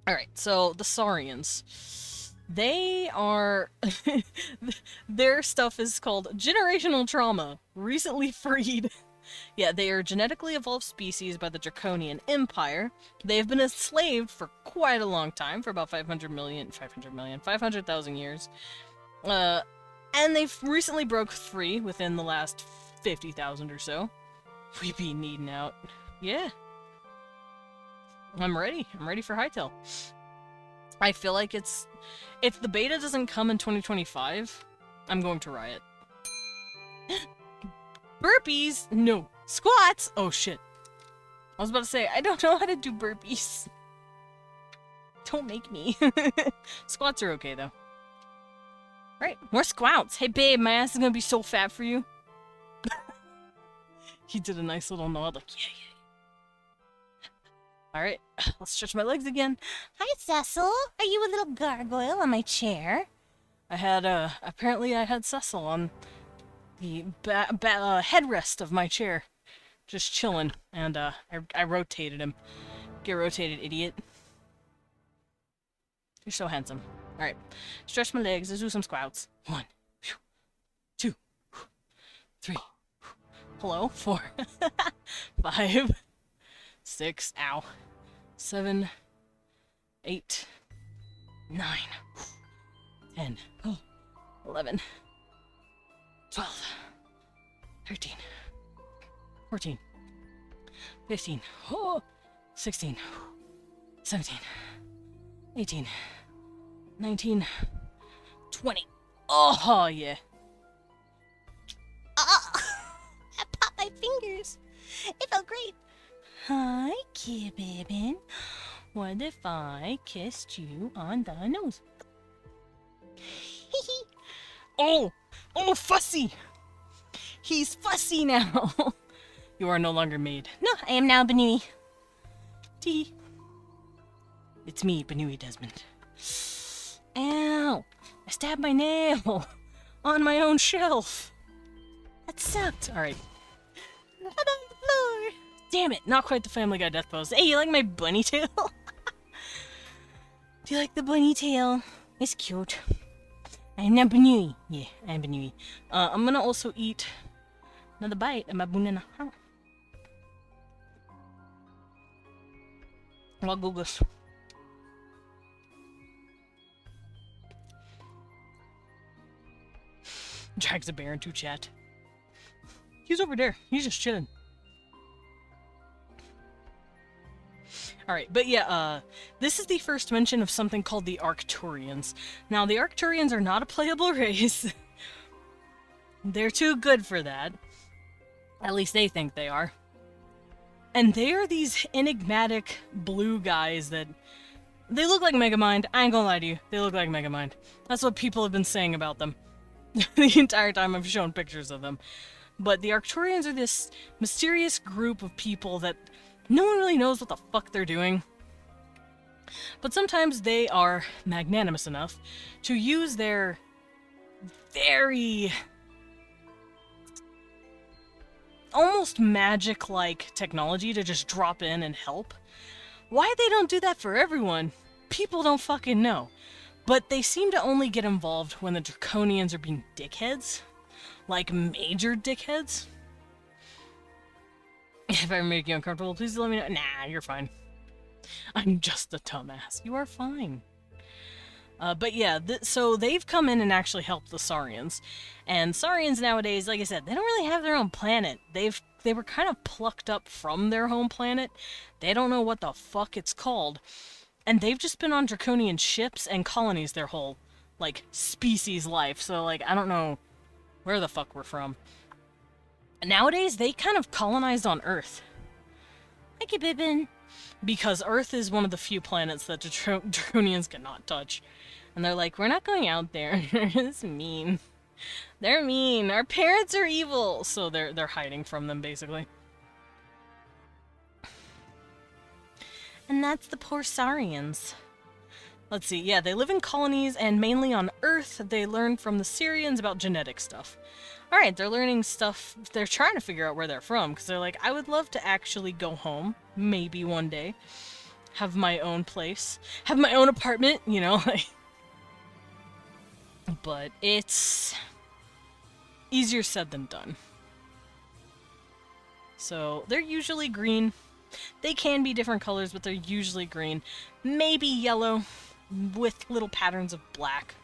Alright, so the Saurians. They are... their stuff is called Generational Trauma. Recently freed. Yeah, they are genetically evolved species by the Draconian Empire. They have been enslaved for quite a long time, for about 500,000 years. And they've recently broke free within the last 50,000 or so. We be needing out. Yeah. I'm ready. I'm ready for Hytale. I feel like it's... If the beta doesn't come in 2025, I'm going to riot. Burpees? No. Squats? Oh shit. I was about to say, I don't know how to do burpees. Don't make me. Squats are okay though. Right, more squats. Hey babe, my ass is gonna be so fat for you. He did a nice little nod, like, yeah, yeah. Alright, let's stretch my legs again. Hi, Cecil. Are you a little gargoyle on my chair? I had, apparently I had Cecil on the headrest of my chair. Just chilling, and, I rotated him. Get rotated, idiot. You're so handsome. Alright, stretch my legs, let's do some squats. 1, 2, 3, hello, 4, 5, 6, ow, 7, 8, 9, 10, 11, 12, 13, 14, 15, 16, 17, 18, 19, 20. Oh, yeah. I popped my fingers. It felt great. Hi, Kibbin. What if I kissed you on the nose? Oh! Oh, fussy! He's fussy now! You are no longer made. No, I am now Benui. Tee. It's me, Benui Desmond. Ow! I stabbed my nail! On my own shelf! That sucked. Alright. I'm on the floor. Damn it! Not quite the Family Guy death pose. Hey, you like my bunny tail? Do you like the bunny tail? It's cute. I'm not Benui. Yeah, I'm Benui. I'm gonna also eat another bite of my banana. I'll go this. Drags a bear into chat. He's over there. He's just chilling. Alright, but yeah, this is the first mention of something called the Arcturians. Now, the Arcturians are not a playable race. They're too good for that. At least they think they are. And they are these enigmatic blue guys that... They look like Megamind. I ain't gonna lie to you. They look like Megamind. That's what people have been saying about them. The entire time I've shown pictures of them. But the Arcturians are this mysterious group of people that no one really knows what the fuck they're doing. But sometimes they are magnanimous enough to use their very... almost magic-like technology to just drop in and help. Why they don't do that for everyone, people don't fucking know. But they seem to only get involved when the Draconians are being dickheads. Like, major dickheads. If I make you uncomfortable, please let me know. Nah, you're fine. I'm just a dumbass. You are fine. But yeah, so they've come in and actually helped the Saurians. And Saurians nowadays, like I said, they don't really have their own planet. They've they were kind of plucked up from their home planet. They don't know what the fuck it's called. And they've just been on draconian ships and colonies their whole, like, species life. So, like, I don't know where the fuck we're from. Nowadays, they kind of colonized on Earth. Thank you, Bibbin. Because Earth is one of the few planets that draconians cannot touch. And they're like, we're not going out there. It's mean. They're mean. Our parents are evil. So they're hiding from them, basically. And that's the poor Saurians. Let's see. Yeah, they live in colonies and mainly on Earth. They learn from the Syrians about genetic stuff. Alright, they're learning stuff. They're trying to figure out where they're from. Because they're like, I would love to actually go home. Maybe one day. Have my own place. Have my own apartment, you know? But it's easier said than done. So, they're usually green. They can be different colors, but they're usually green. Maybe yellow, with little patterns of black.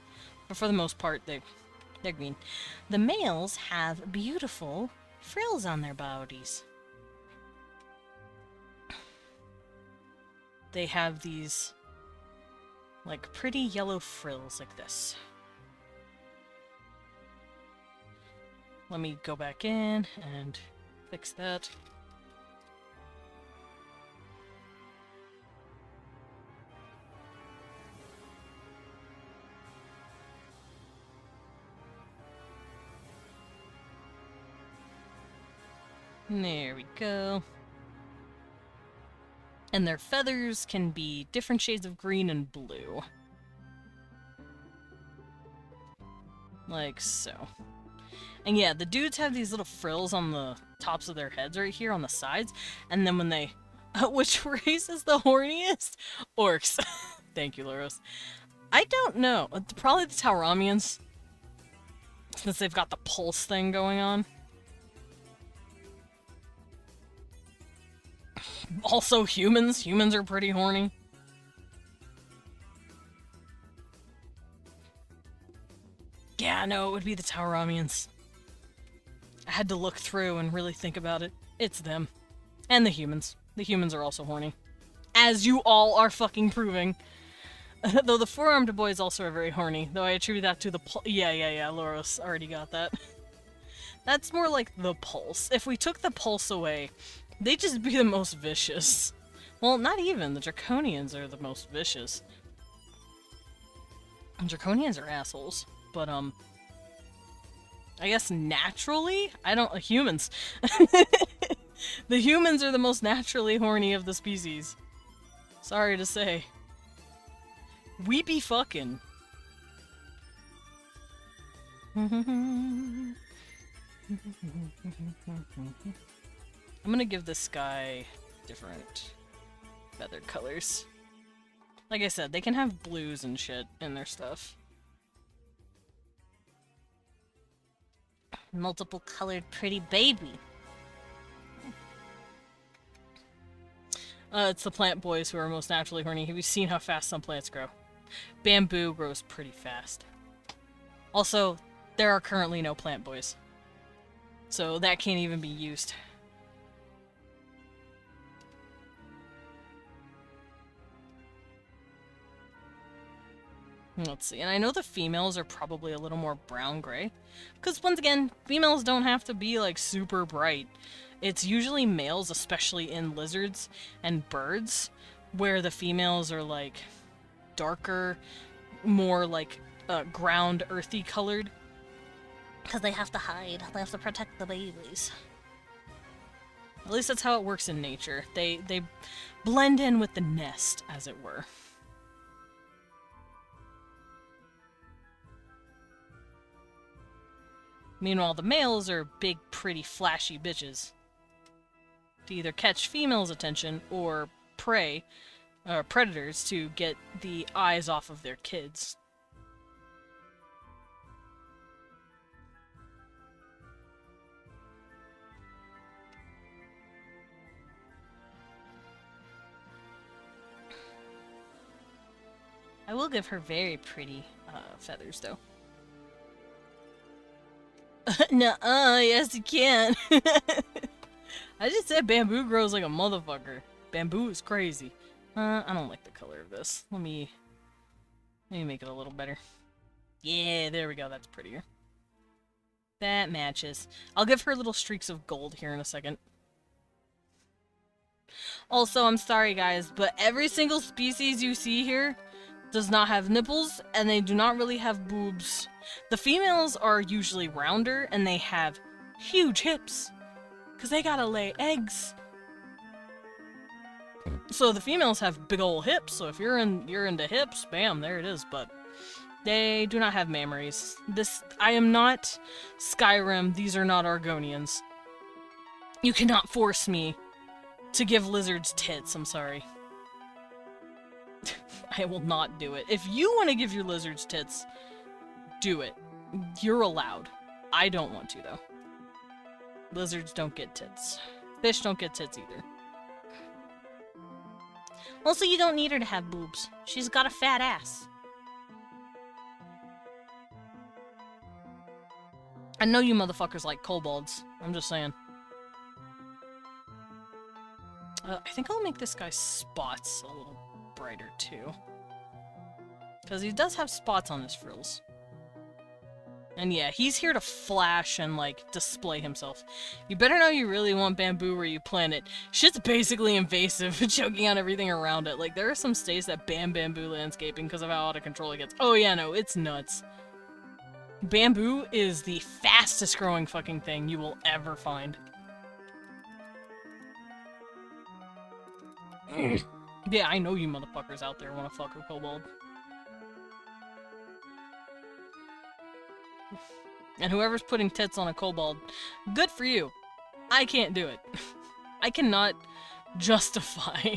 But for the most part, they're green. The males have beautiful frills on their bodies. They have these, like, pretty yellow frills like this. Let me go back in and fix that. There we go. And their feathers can be different shades of green and blue. Like so. And yeah, the dudes have these little frills on the tops of their heads right here on the sides. And then when they... which race is the horniest? Orcs. Thank you, Loros. I don't know. Probably the Tauramians. Since they've got the pulse thing going on. Also humans. Humans are pretty horny. Yeah, no, it would be the Tauramians. I had to look through and really think about it. It's them. And the humans. The humans are also horny. As you all are fucking proving. Though the four-armed boys also are very horny. Though I attribute that to the yeah, Loros already got that. That's more like the pulse. If we took the pulse away, they'd just be the most vicious. Well, not even. The Draconians are the most vicious. Draconians are assholes. But, I guess naturally? Humans. The humans are the most naturally horny of the species. Sorry to say. We be fucking. I'm gonna give this guy different feathered colors. Like I said, they can have blues and shit in their stuff. Multiple colored pretty baby. It's the plant boys who are most naturally horny. Have you seen how fast some plants grow? Bamboo grows pretty fast. Also, there are currently no plant boys. So that can't even be used. Let's see, and I know the females are probably a little more brown-gray. Because, once again, females don't have to be, like, super bright. It's usually males, especially in lizards and birds, where the females are, like, darker, more, like, ground, earthy colored. Because they have to hide. They have to protect the babies. At least that's how it works in nature. They blend in with the nest, as it were. Meanwhile, the males are big, pretty, flashy bitches. To either catch females' attention or prey, predators to get the eyes off of their kids. I will give her very pretty feathers, though. Nuh-uh, yes you can. I just said bamboo grows like a motherfucker. Bamboo is crazy. I don't like the color of this. Let me make it a little better. Yeah, there we go. That's prettier. That matches. I'll give her little streaks of gold here in a second. Also, I'm sorry guys, but every single species you see here does not have nipples, and they do not really have boobs. The females are usually rounder, and they have huge hips, because they gotta lay eggs. So the females have big ol' hips, so if you're into hips, bam, there it is, but they do not have mammaries. I am not Skyrim, these are not Argonians. You cannot force me to give lizards tits, I'm sorry. I will not do it. If you want to give your lizards tits, do it. You're allowed. I don't want to, though. Lizards don't get tits. Fish don't get tits either. Also, you don't need her to have boobs. She's got a fat ass. I know you motherfuckers like kobolds. I'm just saying. I think I'll make this guy's spots a little brighter, too. Because he does have spots on his frills. And yeah, he's here to flash and, like, display himself. You better know you really want bamboo where you plant it. Shit's basically invasive, choking out everything around it. Like, there are some states that ban bamboo landscaping because of how out of control it gets. Oh yeah, no, it's nuts. Bamboo is the fastest growing fucking thing you will ever find. Yeah, I know you motherfuckers out there want to fuck a kobold. And whoever's putting tits on a kobold, good for you. I can't do it. I cannot justify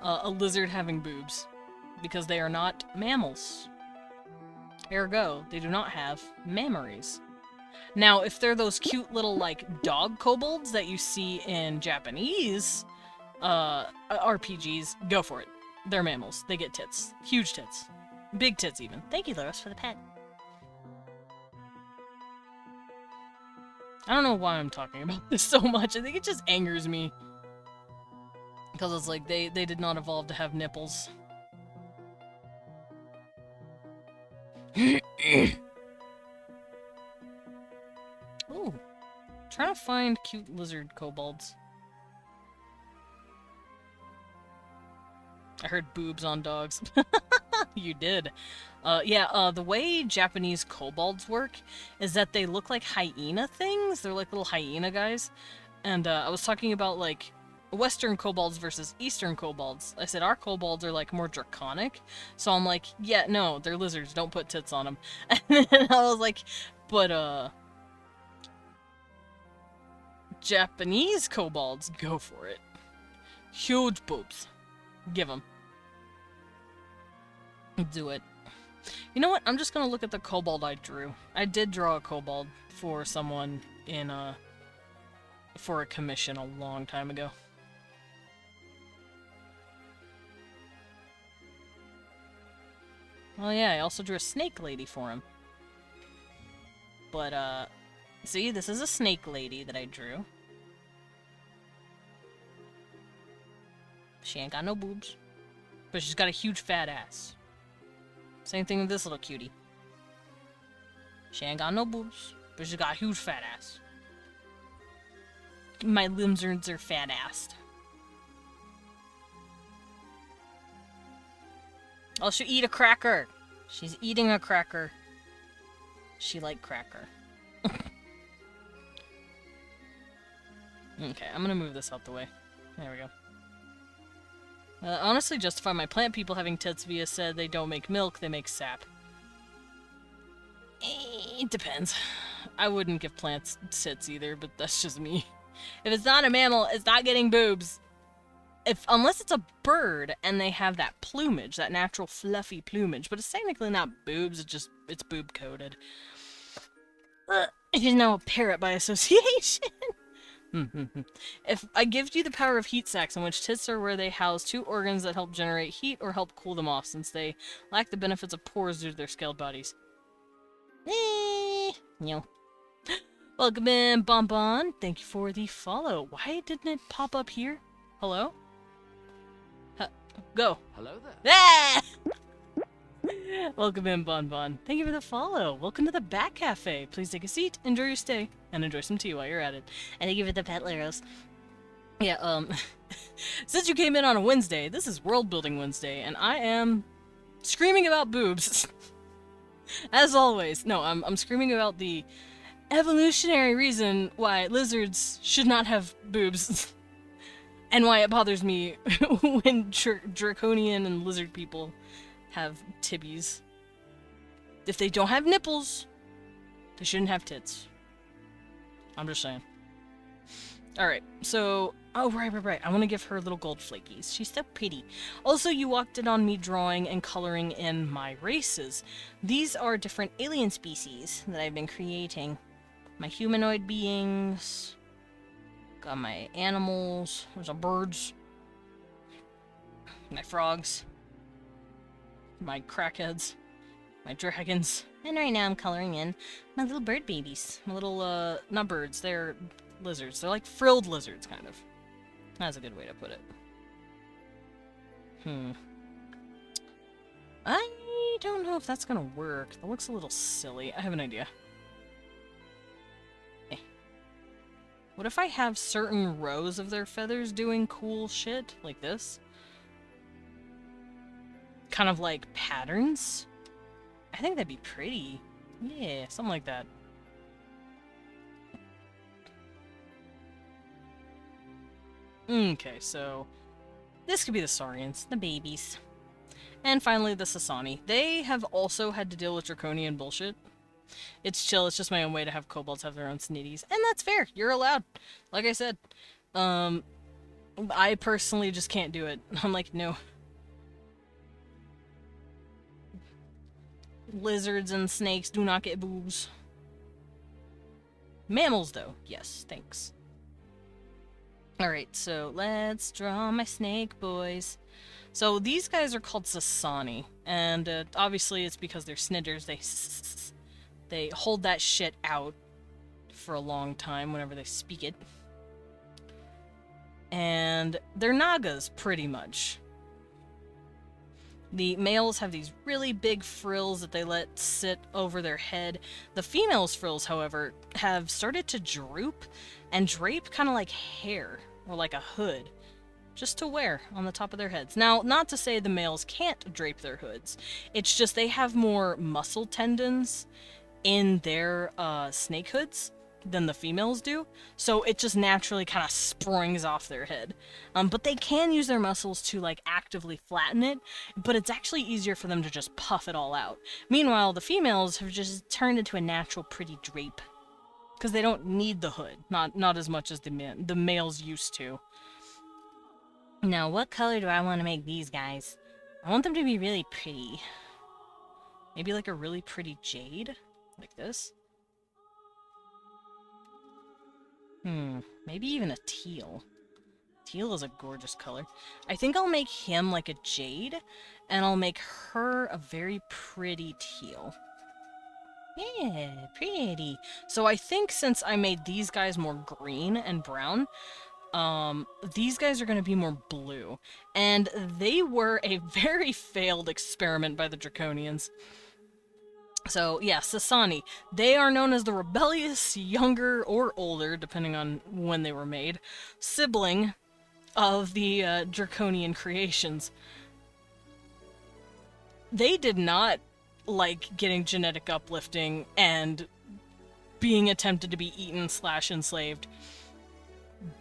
a lizard having boobs, because they are not mammals. Ergo, they do not have mammaries. Now, if they're those cute little, like, dog kobolds that you see in Japanese RPGs, go for it. They're mammals. They get tits. Huge tits. Big tits, even. Thank you, Loris, for the pet. I don't know why I'm talking about this so much. I think it just angers me. Because it's like, they did not evolve to have nipples. Ooh. Trying to find cute lizard kobolds. I heard boobs on dogs. You did. The way Japanese kobolds work is that they look like hyena things. They're like little hyena guys. And I was talking about, like, Western kobolds versus Eastern kobolds. I said our kobolds are, like, more draconic. So I'm like, yeah, no, they're lizards. Don't put tits on them. And then I was like, but, Japanese kobolds, go for it. Huge boobs. Give them. Do it. You know what? I'm just gonna look at the kobold I drew. I did draw a kobold for someone in for a commission a long time ago. Oh yeah, I also drew a snake lady for him. But, see, this is a snake lady that I drew. She ain't got no boobs, but she's got a huge fat ass. Same thing with this little cutie. She ain't got no boobs, but she's got a huge fat ass. My lizards are fat-assed. Oh, she'll eat a cracker. She's eating a cracker. She like cracker. Okay, I'm gonna move this out the way. There we go. Honestly, justify my plant people having tits via said they don't make milk, they make sap. It depends. I wouldn't give plants tits either, but that's just me. If it's not a mammal, it's not getting boobs. Unless it's a bird and they have that plumage, that natural fluffy plumage, but it's technically not boobs, it's boob coated. It is now a parrot by association. If I give you the power of heat sacs, in which tits are where they house two organs that help generate heat or help cool them off, since they lack the benefits of pores due to their scaled bodies. No. Welcome in, Bonbon. Thank you for the follow. Why didn't it pop up here? Hello? Go. Hello there. Ah! Welcome in, Bonbon. Thank you for the follow. Welcome to the Bat Cafe. Please take a seat, enjoy your stay, and enjoy some tea while you're at it. And thank you for the pet Laros. Yeah, since you came in on a Wednesday, this is World Building Wednesday, and I am screaming about boobs. As always. No, I'm screaming about the evolutionary reason why lizards should not have boobs. And why it bothers me when draconian and lizard people have tibbies. If they don't have nipples, they shouldn't have tits. I'm just saying. Alright, so... Oh, right. I want to give her little gold flakies. She's so pretty. Also, you walked in on me drawing and coloring in my races. These are different alien species that I've been creating. My humanoid beings... Got my animals. There's some birds. My frogs. My crackheads. My dragons. And right now I'm coloring in my little bird babies. My little, not birds, they're lizards. They're like frilled lizards, kind of. That's a good way to put it. I don't know if that's gonna work. That looks a little silly. I have an idea. What if I have certain rows of their feathers doing cool shit, like this? Kind of like patterns? I think that'd be pretty. Yeah, something like that. Okay, so this could be the Saurians, the babies. And finally, the Sasani. They have also had to deal with draconian bullshit. It's chill, it's just my own way to have kobolds have their own snitties. And that's fair, you're allowed. Like I said, I personally just can't do it. I'm like, no. Lizards and snakes do not get boobs. Mammals, though. Yes, thanks. Alright, so let's draw my snake boys. So these guys are called Sasani, and obviously it's because they're snidders. They hold that shit out for a long time whenever they speak it. And they're Nagas, pretty much. The males have these really big frills that they let sit over their head. The females' frills, however, have started to droop and drape kind of like hair, or like a hood, just to wear on the top of their heads. Now, not to say the males can't drape their hoods, it's just they have more muscle tendons in their snake hoods than the females do, so it just naturally kind of springs off their head. But they can use their muscles to like actively flatten it, but it's actually easier for them to just puff it all out. Meanwhile, the females have just turned into a natural pretty drape, because they don't need the hood, not as much as the males used to. Now, what color do I want to make these guys? I want them to be really pretty. Maybe like a really pretty jade? Like this? Maybe even a teal. Teal is a gorgeous color. I think I'll make him like a jade, and I'll make her a very pretty teal. Yeah, pretty. So I think since I made these guys more green and brown, these guys are going to be more blue. And they were a very failed experiment by the Draconians. So, yeah, Sasani. They are known as the rebellious, younger, or older, depending on when they were made, sibling of the Draconian creations. They did not like getting genetic uplifting and being attempted to be eaten / enslaved.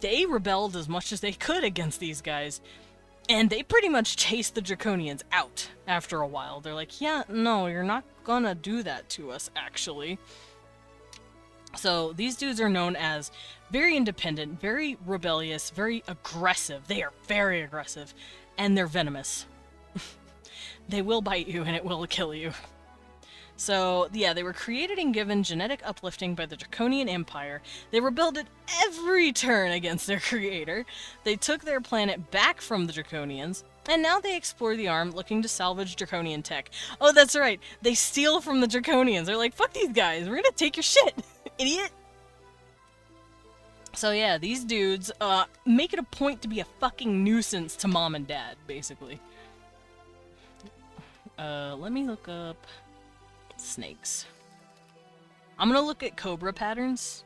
They rebelled as much as they could against these guys. And they pretty much chased the Draconians out after a while. They're like, yeah, no, you're not gonna do that to us, actually. So these dudes are known as very independent, very rebellious, very aggressive. They are very aggressive. And they're venomous. They will bite you and it will kill you. So, yeah, they were created and given genetic uplifting by the Draconian Empire. They rebelled at every turn against their creator. They took their planet back from the Draconians, and now they explore the arm looking to salvage Draconian tech. Oh, that's right, they steal from the Draconians. They're like, fuck these guys, we're gonna take your shit, idiot. So yeah, these dudes make it a point to be a fucking nuisance to mom and dad, basically. Let me look up snakes. I'm gonna look at cobra patterns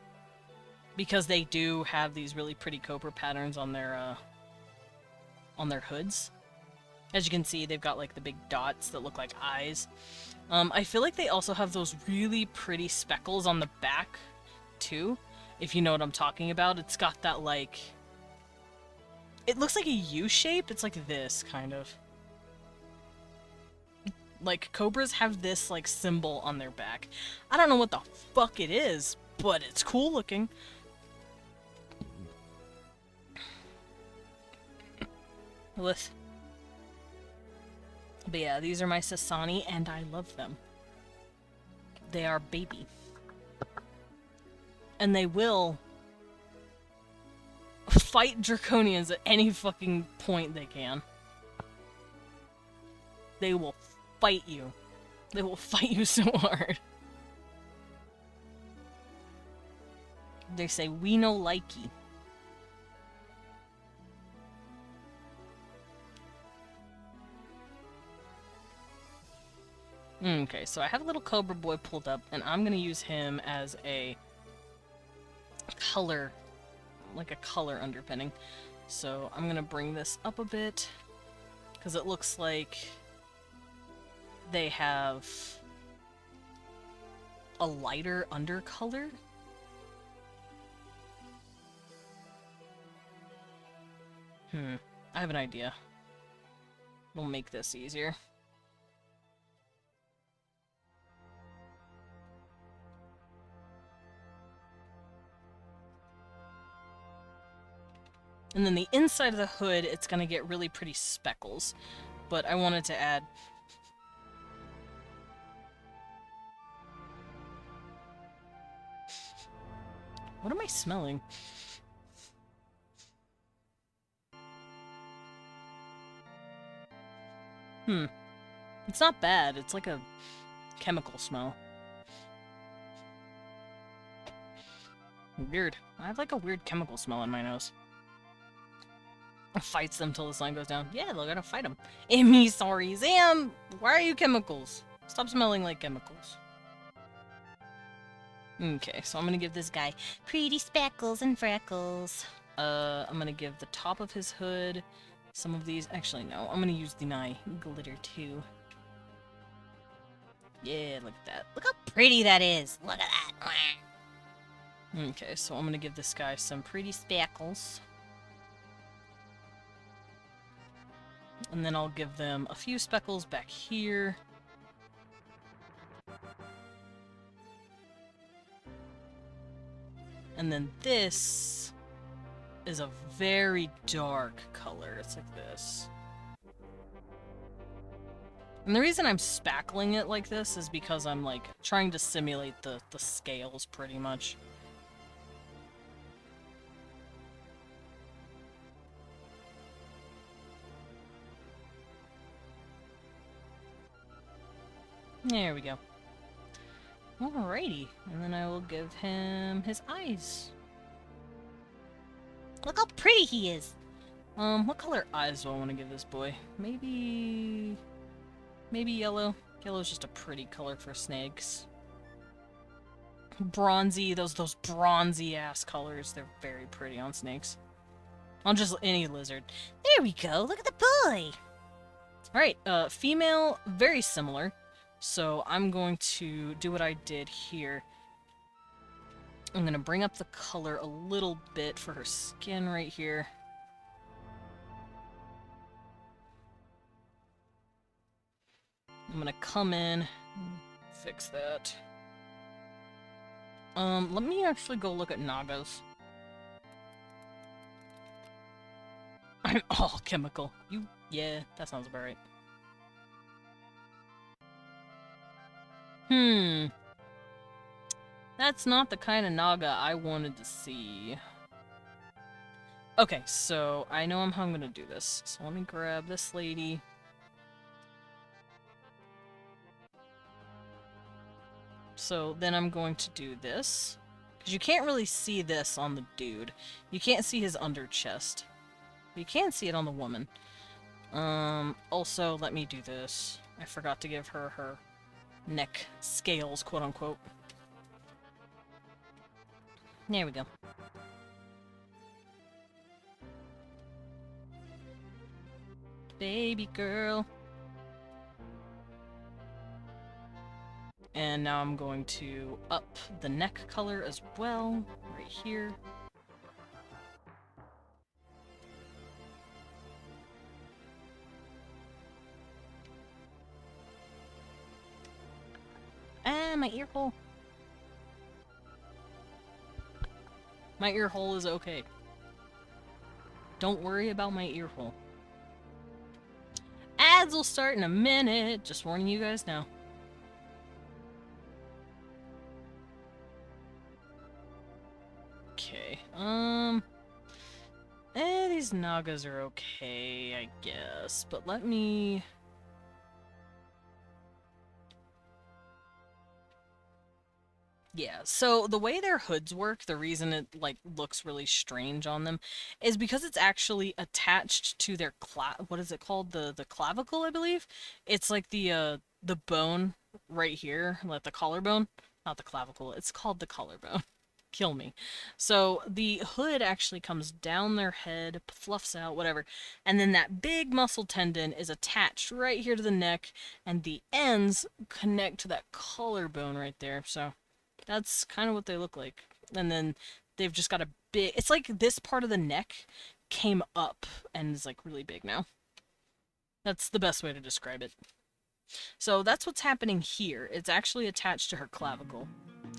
because they do have these really pretty cobra patterns on their hoods. As you can see, they've got like the big dots that look like eyes. I feel like they also have those really pretty speckles on the back too, if you know what I'm talking about. It's got that like, it looks like a U shape. It's like this kind of. Like, cobras have this, like, symbol on their back. I don't know what the fuck it is, but it's cool looking. But yeah, these are my Sasani, and I love them. They are baby. And they will fight Draconians at any fucking point they can. They will fight you. They will fight you so hard. They say, we no likey. Okay, so I have a little Cobra Boy pulled up, and I'm gonna use him as a color, like a color underpinning. So I'm gonna bring this up a bit, because it looks like they have a lighter undercolor. I have an idea. We'll make this easier. And then the inside of the hood, it's gonna get really pretty speckles. But I wanted to add... What am I smelling? It's not bad. It's like a chemical smell. Weird. I have like a weird chemical smell in my nose. Fights them till the sun goes down. Yeah, they're gonna fight them. Emmy, sorry. Zam, why are you chemicals? Stop smelling like chemicals. Okay, so I'm gonna give this guy Pretty speckles and freckles. I'm gonna give the top of his hood some of these. Actually, no, I'm gonna use my glitter too. Yeah, look at that. Look how pretty that is. Look at that. Okay, so I'm gonna give this guy some pretty speckles. And then I'll give them a few speckles back here. And then this is a very dark color. It's like this. And the reason I'm spackling it like this is because I'm like trying to simulate the scales pretty much. There we go. Alrighty, and then I will give him his eyes. Look how pretty he is. What color eyes do I want to give this boy? Maybe yellow. Yellow's just a pretty color for snakes. Bronzy, those bronzy ass colors, they're very pretty on snakes. On just any lizard. There we go. Look at the boy. Alright, female, very similar. So I'm going to do what I did here. I'm going to bring up the color a little bit for her skin right here. I'm going to come in and fix that. Let me actually go look at Nagas. I'm all chemical. Yeah, that sounds about right. That's not the kind of Naga I wanted to see. Okay, so I know how I'm gonna do this. So let me grab this lady. So then I'm going to do this. Because you can't really see this on the dude. You can't see his under chest. You can see it on the woman. Also, let me do this. I forgot to give her her neck scales, quote unquote. There we go. Baby girl. And now I'm going to up the neck color as well, right here. Ah, my ear hole. My ear hole is okay. Don't worry about my ear hole. Ads will start in a minute. Just warning you guys now. Okay, these Nagas are okay, I guess, but let me... Yeah, so the way their hoods work, the reason it, like, looks really strange on them, is because it's actually attached to their what is it called? The clavicle, I believe? It's like the bone right here, like the collarbone. Not the clavicle, it's called the collarbone. Kill me. So the hood actually comes down their head, fluffs out, whatever, and then that big muscle tendon is attached right here to the neck, and the ends connect to that collarbone right there, so that's kind of what they look like. And then they've just got a big... It's like this part of the neck came up and is like really big now. That's the best way to describe it. So that's what's happening here. It's actually attached to her clavicle.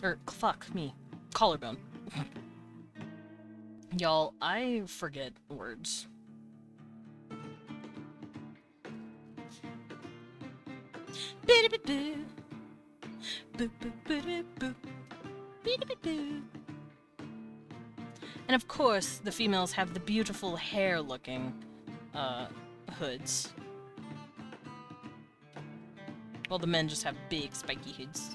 Or, fuck me. Collarbone. Y'all, I forget words. And of course, the females have the beautiful hair-looking hoods. While the men just have big, spiky hoods.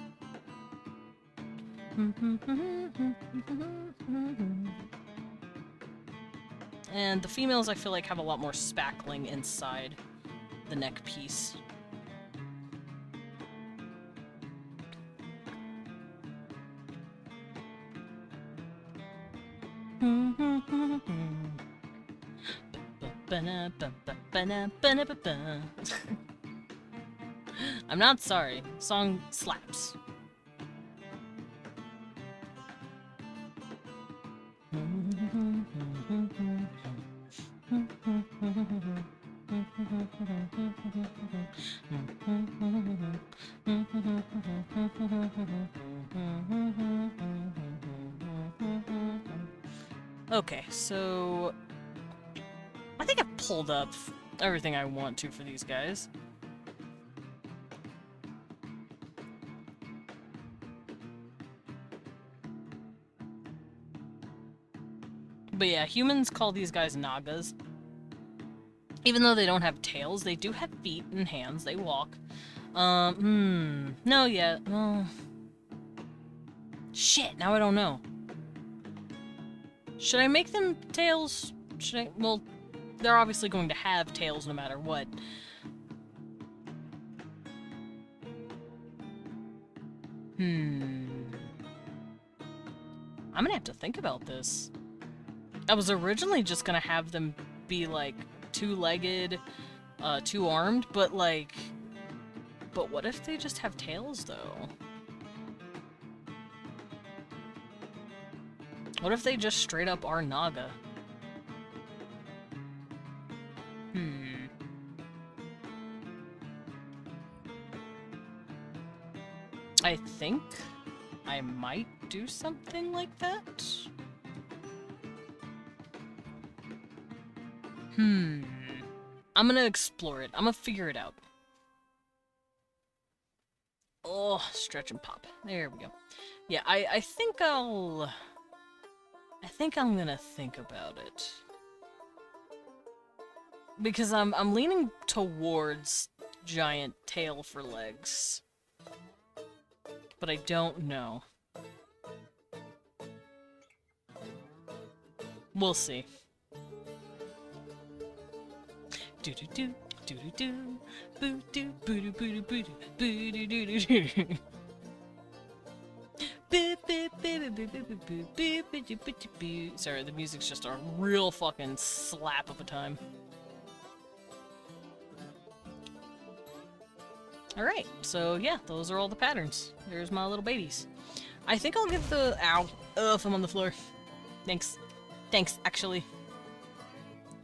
And the females, I feel like, have a lot more spackling inside the neck piece. I'm not sorry. Song slaps. Okay, so I think I've pulled up everything I want to for these guys. But yeah, humans call these guys Nagas. Even though they don't have tails, they do have feet and hands. They walk. No, yeah. Shit, now I don't know. Should I make them tails? Should I? Well, they're obviously going to have tails no matter what. I'm gonna have to think about this. I was originally just gonna have them be, like, two-legged, two-armed, but, like... But what if they just have tails, though? What if they just straight up are Naga? I think I might do something like that. I'm gonna explore it. I'm gonna figure it out. Oh, stretch and pop. There we go. Yeah, I think I'm gonna think about it. Because I'm leaning towards giant tail for legs. But I don't know. We'll see. Do do do do do do boo do boo do boo do boo do boo do do do do. Sorry, the music's just a real fucking slap of a time. Alright, so yeah, those are all the patterns. There's my little babies. I think I'll give the... Ow. Ugh, I'm on the floor. Thanks. Thanks, actually.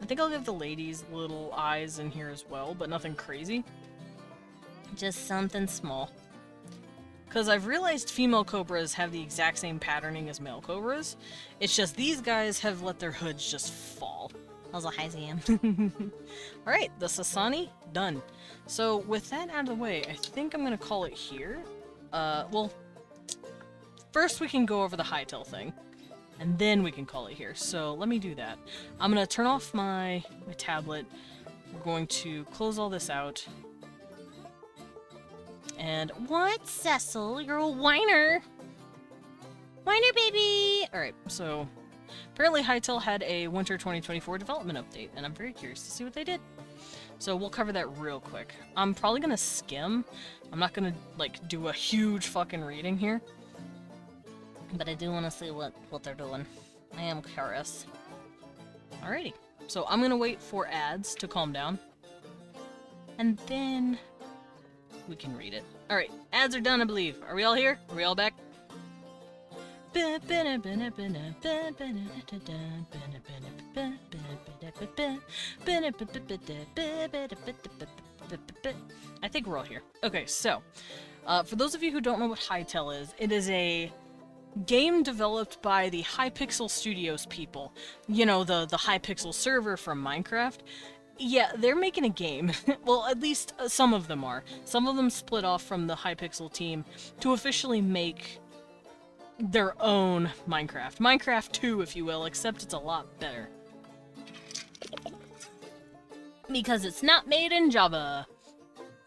I think I'll give the ladies little eyes in here as well, but nothing crazy. Just something small. Because I've realized female cobras have the exact same patterning as male cobras. It's just these guys have let their hoods just fall. Also, hi, Sam. Alright, the Sasani, done. So, with that out of the way, I think I'm gonna call it here. Well, first we can go over the hightail thing, and then we can call it here. So, let me do that. I'm gonna turn off my tablet. We're going to close all this out. And what, Cecil? You're a whiner! Whiner, baby! Alright, so apparently Hytale had a Winter 2024 development update, and I'm very curious to see what they did. So we'll cover that real quick. I'm probably gonna skim. I'm not gonna, like, do a huge fucking reading here. But I do want to see what they're doing. I am curious. Alrighty. So I'm gonna wait for ads to calm down. And then we can read it. Alright, ads are done, I believe. Are we all here? Are we all back? I think we're all here. Okay, so, for those of you who don't know what Hytale is, it is a game developed by the Hypixel Studios people. You know, the Hypixel server from Minecraft. Yeah, they're making a game. Well, at least some of them are. Some of them split off from the Hypixel team to officially make their own Minecraft. Minecraft 2, if you will, except it's a lot better. Because it's not made in Java.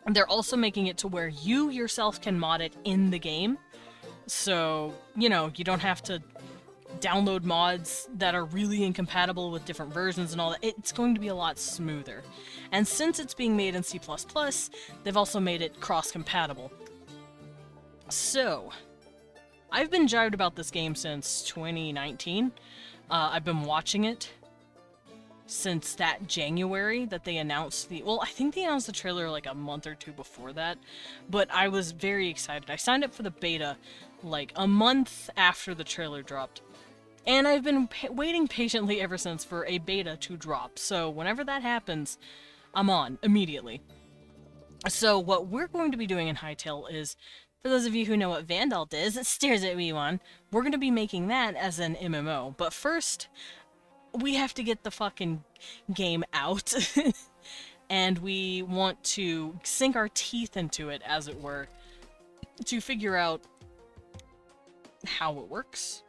They're also making it to where you yourself can mod it in the game. So, you know, you don't have to download mods that are really incompatible with different versions and all that. It's going to be a lot smoother. And since it's being made in C++, they've also made it cross-compatible. So, I've been jived about this game since 2019. I've been watching it since that January that they announced the... Well, I think they announced the trailer like a month or two before that, but I was very excited. I signed up for the beta like a month after the trailer dropped. And I've been waiting patiently ever since for a beta to drop, so whenever that happens, I'm on immediately. So what we're going to be doing in Hytale is, for those of you who know what Vandalt is, it stares at me one, we're going to be making that as an MMO. But first, we have to get the fucking game out, and we want to sink our teeth into it, as it were, to figure out how it works.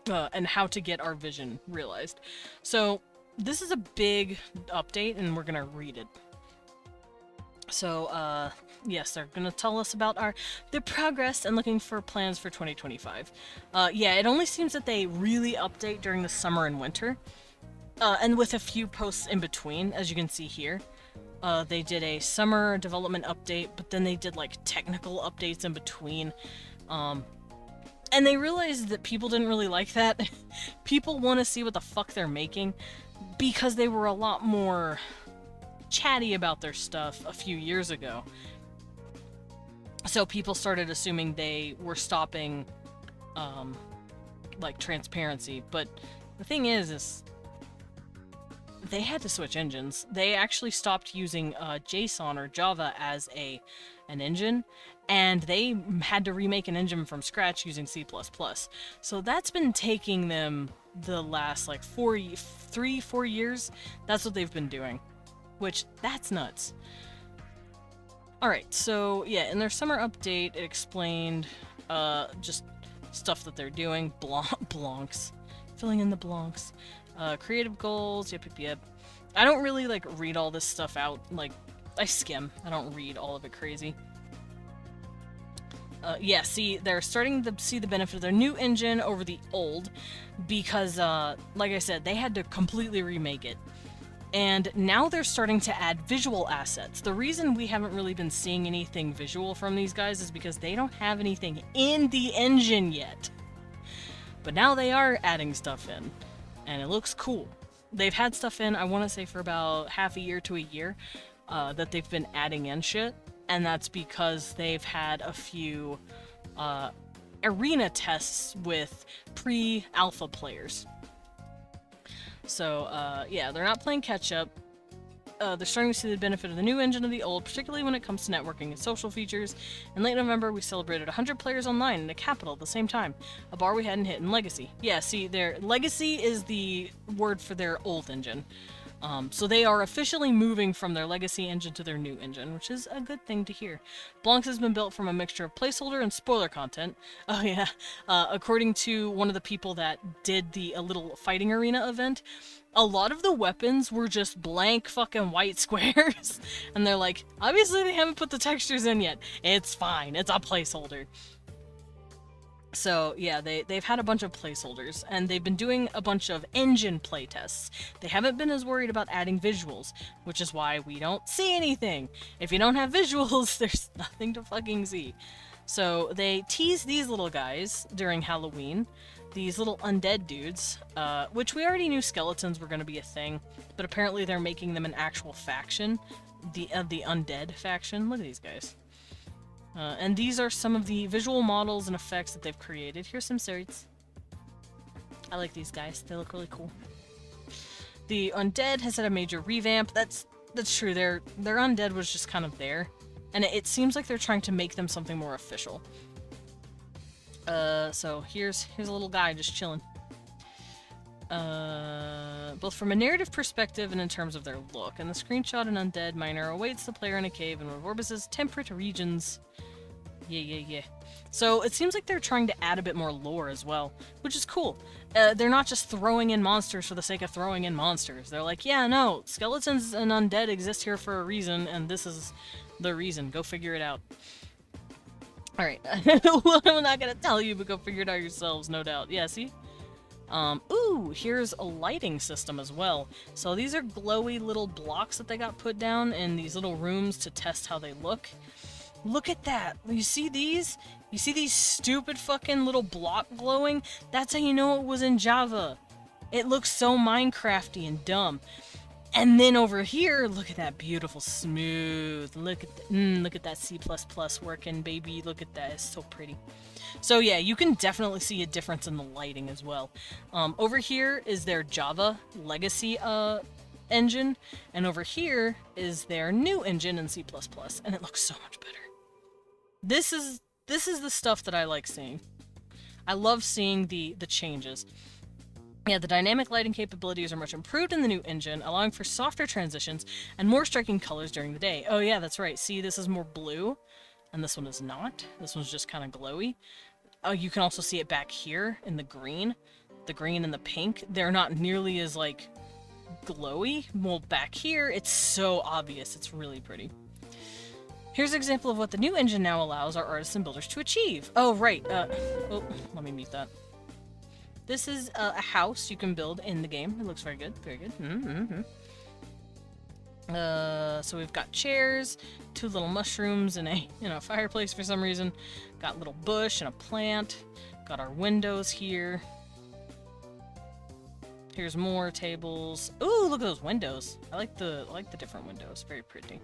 And how to get our vision realized. So, this is a big update, and we're gonna read it. So, yes, they're gonna tell us about their progress and looking for plans for 2025. Yeah, it only seems that they really update during the summer and winter. And with a few posts in between, as you can see here. They did a summer development update, but then they did, like, technical updates in between. And they realized that people didn't really like that. People want to see what the fuck they're making, because they were a lot more chatty about their stuff a few years ago. So people started assuming they were stopping, like, transparency. But the thing is they had to switch engines. They actually stopped using JSON or Java as an engine, and they had to remake an engine from scratch using C++. So that's been taking them the last, like, 4 years. That's what they've been doing, which, that's nuts. Alright, so, yeah, in their summer update, it explained, just stuff that they're doing. Blonks. Filling in the blonks. Creative goals, yep. I don't really, like, read all this stuff out. Like, I skim. I don't read all of it crazy. Yeah, see, they're starting to see the benefit of their new engine over the old because, like I said, they had to completely remake it. And now they're starting to add visual assets. The reason we haven't really been seeing anything visual from these guys is because they don't have anything in the engine yet. But now they are adding stuff in, and it looks cool. They've had stuff in, I want to say, for about half a year to a year, that they've been adding in shit, and that's because they've had a few arena tests with pre-alpha players. So, yeah, they're not playing catch-up. They're starting to see the benefit of the new engine of the old, particularly when it comes to networking and social features. In late November, we celebrated 100 players online in the capital at the same time, a bar we hadn't hit in Legacy. Yeah, see, their Legacy is the word for their old engine. So they are officially moving from their legacy engine to their new engine, which is a good thing to hear. Blancs has been built from a mixture of placeholder and spoiler content. Oh yeah, according to one of the people that did a little fighting arena event, a lot of the weapons were just blank fucking white squares. And they're like, obviously they haven't put the textures in yet. It's fine, it's a placeholder. So yeah, they've had a bunch of placeholders, and they've been doing a bunch of engine playtests. They haven't been as worried about adding visuals, which is why we don't see anything. If you don't have visuals, there's nothing to fucking see. So they teased these little guys during Halloween, these little undead dudes, which we already knew skeletons were going to be a thing, but apparently they're making them an actual faction, the undead faction. Look at these guys. And these are some of the visual models and effects that they've created. Here's some certs. I like these guys. They look really cool. The undead has had a major revamp. That's true. Their undead was just kind of there, and it seems like they're trying to make them something more official. So here's a little guy just chilling. Both from a narrative perspective and in terms of their look. And the screenshot, an undead miner awaits the player in a cave in one of Orbis's temperate regions. Yeah. So it seems like they're trying to add a bit more lore as well, which is cool. They're not just throwing in monsters for the sake of throwing in monsters. They're like, yeah, no, skeletons and undead exist here for a reason, and this is the reason. Go figure it out. Alright, I'm not gonna tell you, but go figure it out yourselves, no doubt. Yeah, see? Ooh, here's a lighting system as well. So these are glowy little blocks that they got put down in these little rooms to test how they look. Look at that! You see these? You see these stupid fucking little block glowing? That's how you know it was in Java. It looks so Minecrafty and dumb. And then over here, look at that beautiful smooth. Look at that C++ working, baby. Look at that. It's so pretty. So yeah, you can definitely see a difference in the lighting as well. Over here is their Java legacy engine, and over here is their new engine in C++, and it looks so much better. This is the stuff that I like seeing. I love seeing the changes. Yeah, the dynamic lighting capabilities are much improved in the new engine, allowing for softer transitions and more striking colors during the day. Oh yeah, that's right. See, this is more blue, and this one is not. This one's just kind of glowy. Oh, you can also see it back here in the green. The green and the pink, they're not nearly as, like, glowy. Well, back here, it's so obvious. It's really pretty. Here's an example of what the new engine now allows our artists and builders to achieve. Oh, right. Oh, let me mute that. This is a house you can build in the game. It looks very good. Very good. So we've got chairs, 2 little mushrooms, and a fireplace for some reason. Got a little bush and a plant. Got our windows here. Here's more tables. Ooh, look at those windows. I like the different windows. Very pretty.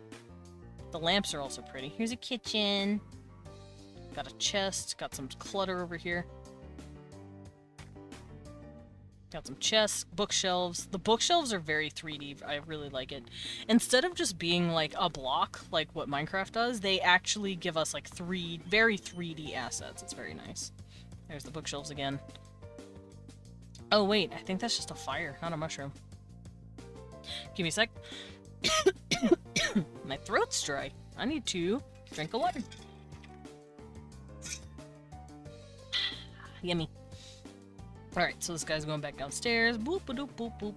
The lamps are also pretty. Here's a kitchen. Got a chest. Got some clutter over here. Got some chests, bookshelves. The bookshelves are very 3D. I really like it. Instead of just being like a block, like what Minecraft does, they actually give us like very 3D assets. It's very nice. There's the bookshelves again. Oh wait, I think that's just a fire, not a mushroom. Give me a sec. My throat's dry. I need to drink a water. Yummy. Alright, so this guy's going back downstairs. Boop, boop, boop, boop.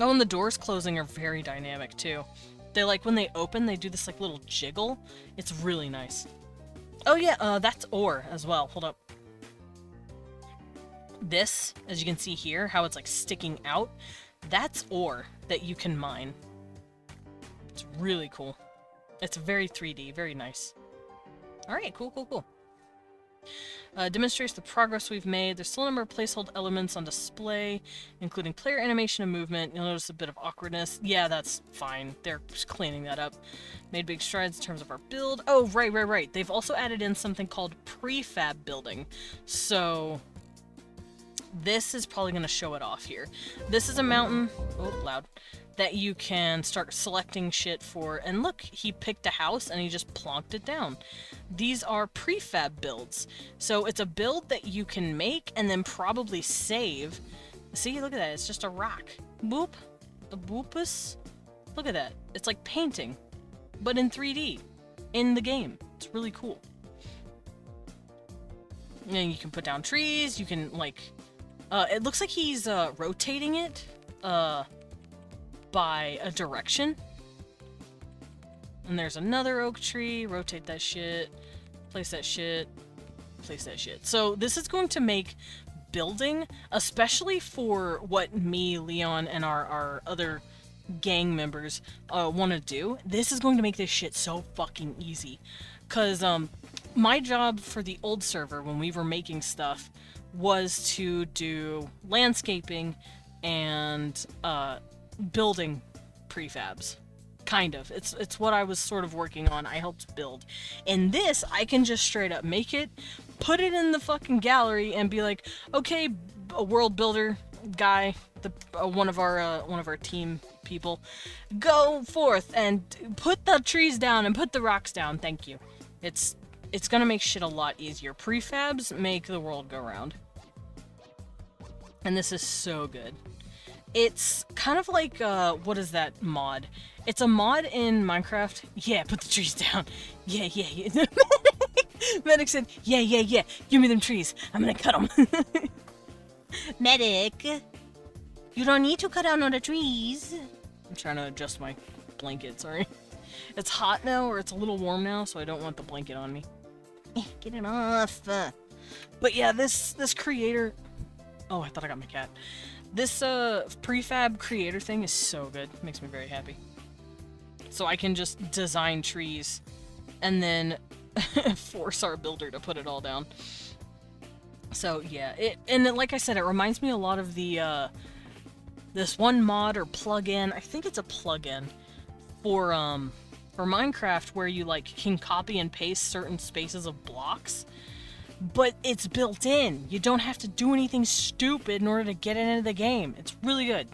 Oh, and the doors closing are very dynamic, too. They like, when they open, they do this like little jiggle. It's really nice. Oh yeah, that's ore as well. Hold up. This, as you can see here, how it's like sticking out, that's ore that you can mine. It's really cool. It's very 3D, very nice. Alright, cool, cool, cool. Demonstrates the progress we've made. There's still a number of placeholder elements on display, including player animation and movement. You'll notice a bit of awkwardness. Yeah, that's fine. They're just cleaning that up. Made big strides in terms of our build. Oh, right. They've also added in something called prefab building. So this is probably going to show it off here. This is a mountain. Oh, loud. That you can start selecting shit for. And look, he picked a house and he just plonked it down. These are prefab builds. So it's a build that you can make and then probably save. See, look at that. It's just a rock. Boop. A boopus. Look at that. It's like painting, but in 3D in the game. It's really cool. And you can put down trees. You can like, it looks like he's rotating it by a direction. And there's another oak tree. Rotate that shit. Place that shit. Place that shit. So this is going to make building, especially for what me, Leon, and our other gang members want to do, this is going to make this shit so fucking easy. Because my job for the old server when we were making stuff was to do landscaping and building prefabs. Kind of. It's what I was sort of working on. I helped build. In this, I can just straight up make it, put it in the fucking gallery, and be like, okay, a world builder guy, one of our team people, go forth and put the trees down and put the rocks down. Thank you. It's gonna make shit a lot easier. Prefabs make the world go round. And this is so good. It's kind of like, what is that mod? It's a mod in Minecraft. Yeah, put the trees down. Yeah. Medic said, yeah. Give me them trees. I'm gonna cut them. Medic, you don't need to cut down all the trees. I'm trying to adjust my blanket, sorry. It's hot now, or it's a little warm now, so I don't want the blanket on me. Get it off. But yeah, this creator... Oh, I thought I got my cat. This prefab creator thing is so good. It makes me very happy. So I can just design trees and then force our builder to put it all down. So yeah, like I said, it reminds me a lot of the this one mod or plugin. I think it's a plugin for Minecraft where you like can copy and paste certain spaces of blocks. But it's built in. You don't have to do anything stupid in order to get it into the game. It's really good.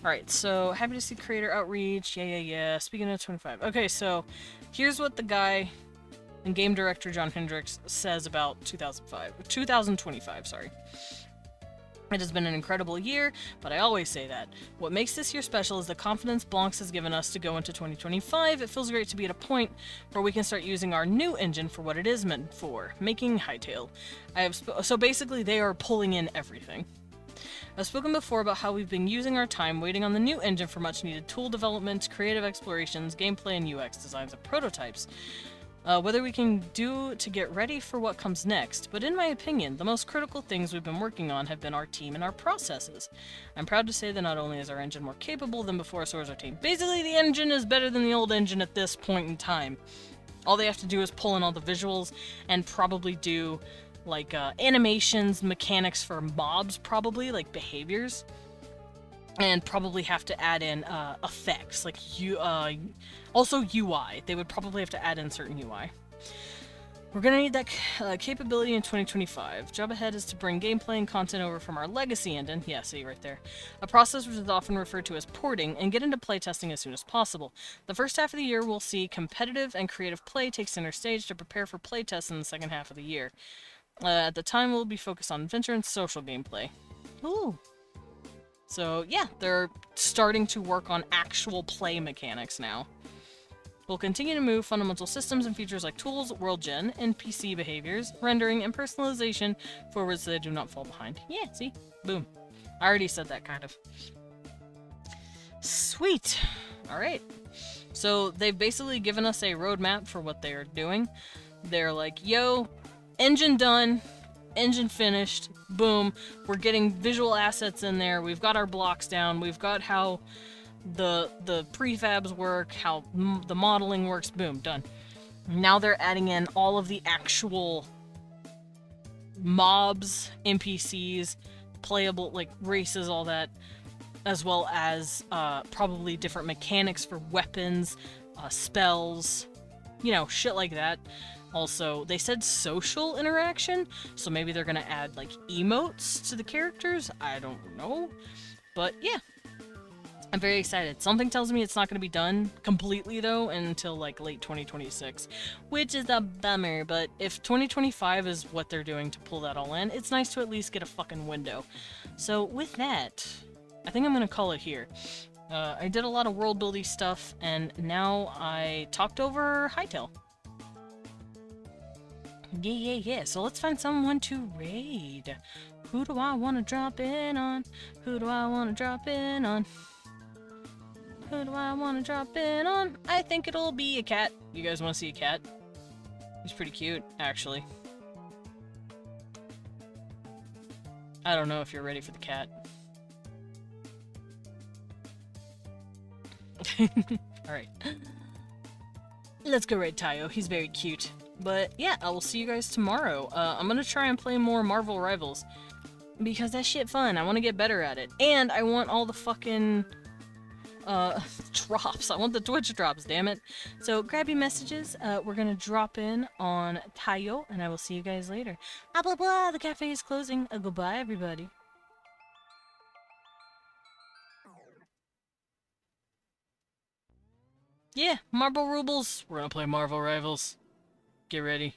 Alright, so happy to see creator outreach. Yeah. Speaking of 25. Okay, so here's what the guy and game director John Hendricks says about 2025, sorry. It has been an incredible year, but I always say that. What makes this year special is the confidence Blancs has given us to go into 2025. It feels great to be at a point where we can start using our new engine for what it is meant for, making Hightail. So basically they are pulling in everything. I've spoken before about how we've been using our time waiting on the new engine for much needed tool development, creative explorations, gameplay, and UX designs and prototypes. Whether we can do to get ready for what comes next, but in my opinion, the most critical things we've been working on have been our team and our processes. I'm proud to say that not only is our engine more capable than before, so is our team. Basically, the engine is better than the old engine at this point in time. All they have to do is pull in all the visuals and probably do, like, animations, mechanics for mobs, probably, like behaviors. And probably have to add in effects, like also UI. They would probably have to add in certain UI. We're gonna need that capability in 2025. Job ahead is to bring gameplay and content over from our legacy engine, yeah, see right there, a process which is often referred to as porting, and get into playtesting as soon as possible. The first half of the year we'll see competitive and creative play take center stage to prepare for playtests in the second half of the year. At the time we'll be focused on adventure and social gameplay. Ooh. So yeah, they're starting to work on actual play mechanics now. We'll continue to move fundamental systems and features like tools, world gen, NPC behaviors, rendering, and personalization forward so they do not fall behind. Yeah, see? Boom. I already said that, kind of. Sweet. All right. So they've basically given us a roadmap for what they are doing. They're like, yo, engine done, engine finished, boom. We're getting visual assets in there. We've got our blocks down. We've got how the prefabs work, how the modeling works, boom, done. Now they're adding in all of the actual mobs, NPCs, playable, like, races, all that, as well as probably different mechanics for weapons, spells, you know, shit like that. Also, they said social interaction, so maybe they're gonna add, like, emotes to the characters? I don't know. But, yeah. I'm very excited. Something tells me it's not gonna be done completely, though, until, like, late 2026. Which is a bummer, but if 2025 is what they're doing to pull that all in, it's nice to at least get a fucking window. So, with that, I think I'm gonna call it here. I did a lot of world building stuff, and now I talked over Hytale. Yeah. So let's find someone to raid. Who do I want to drop in on? Who do I want to drop in on? Who do I want to drop in on? I think it'll be a cat. You guys want to see a cat? He's pretty cute, actually. I don't know if you're ready for the cat. Alright. Let's go raid Tayo. He's very cute. But yeah, I will see you guys tomorrow. I'm gonna try and play more Marvel Rivals. Because that shit fun. I want to get better at it. And I want all the fucking drops. I want the Twitch drops, damn it. So grab your messages. We're gonna drop in on Tayo, and I will see you guys later. Blah blah blah, the cafe is closing. Goodbye, everybody. Yeah, Marble Rubles. We're gonna play Marvel Rivals. Get ready.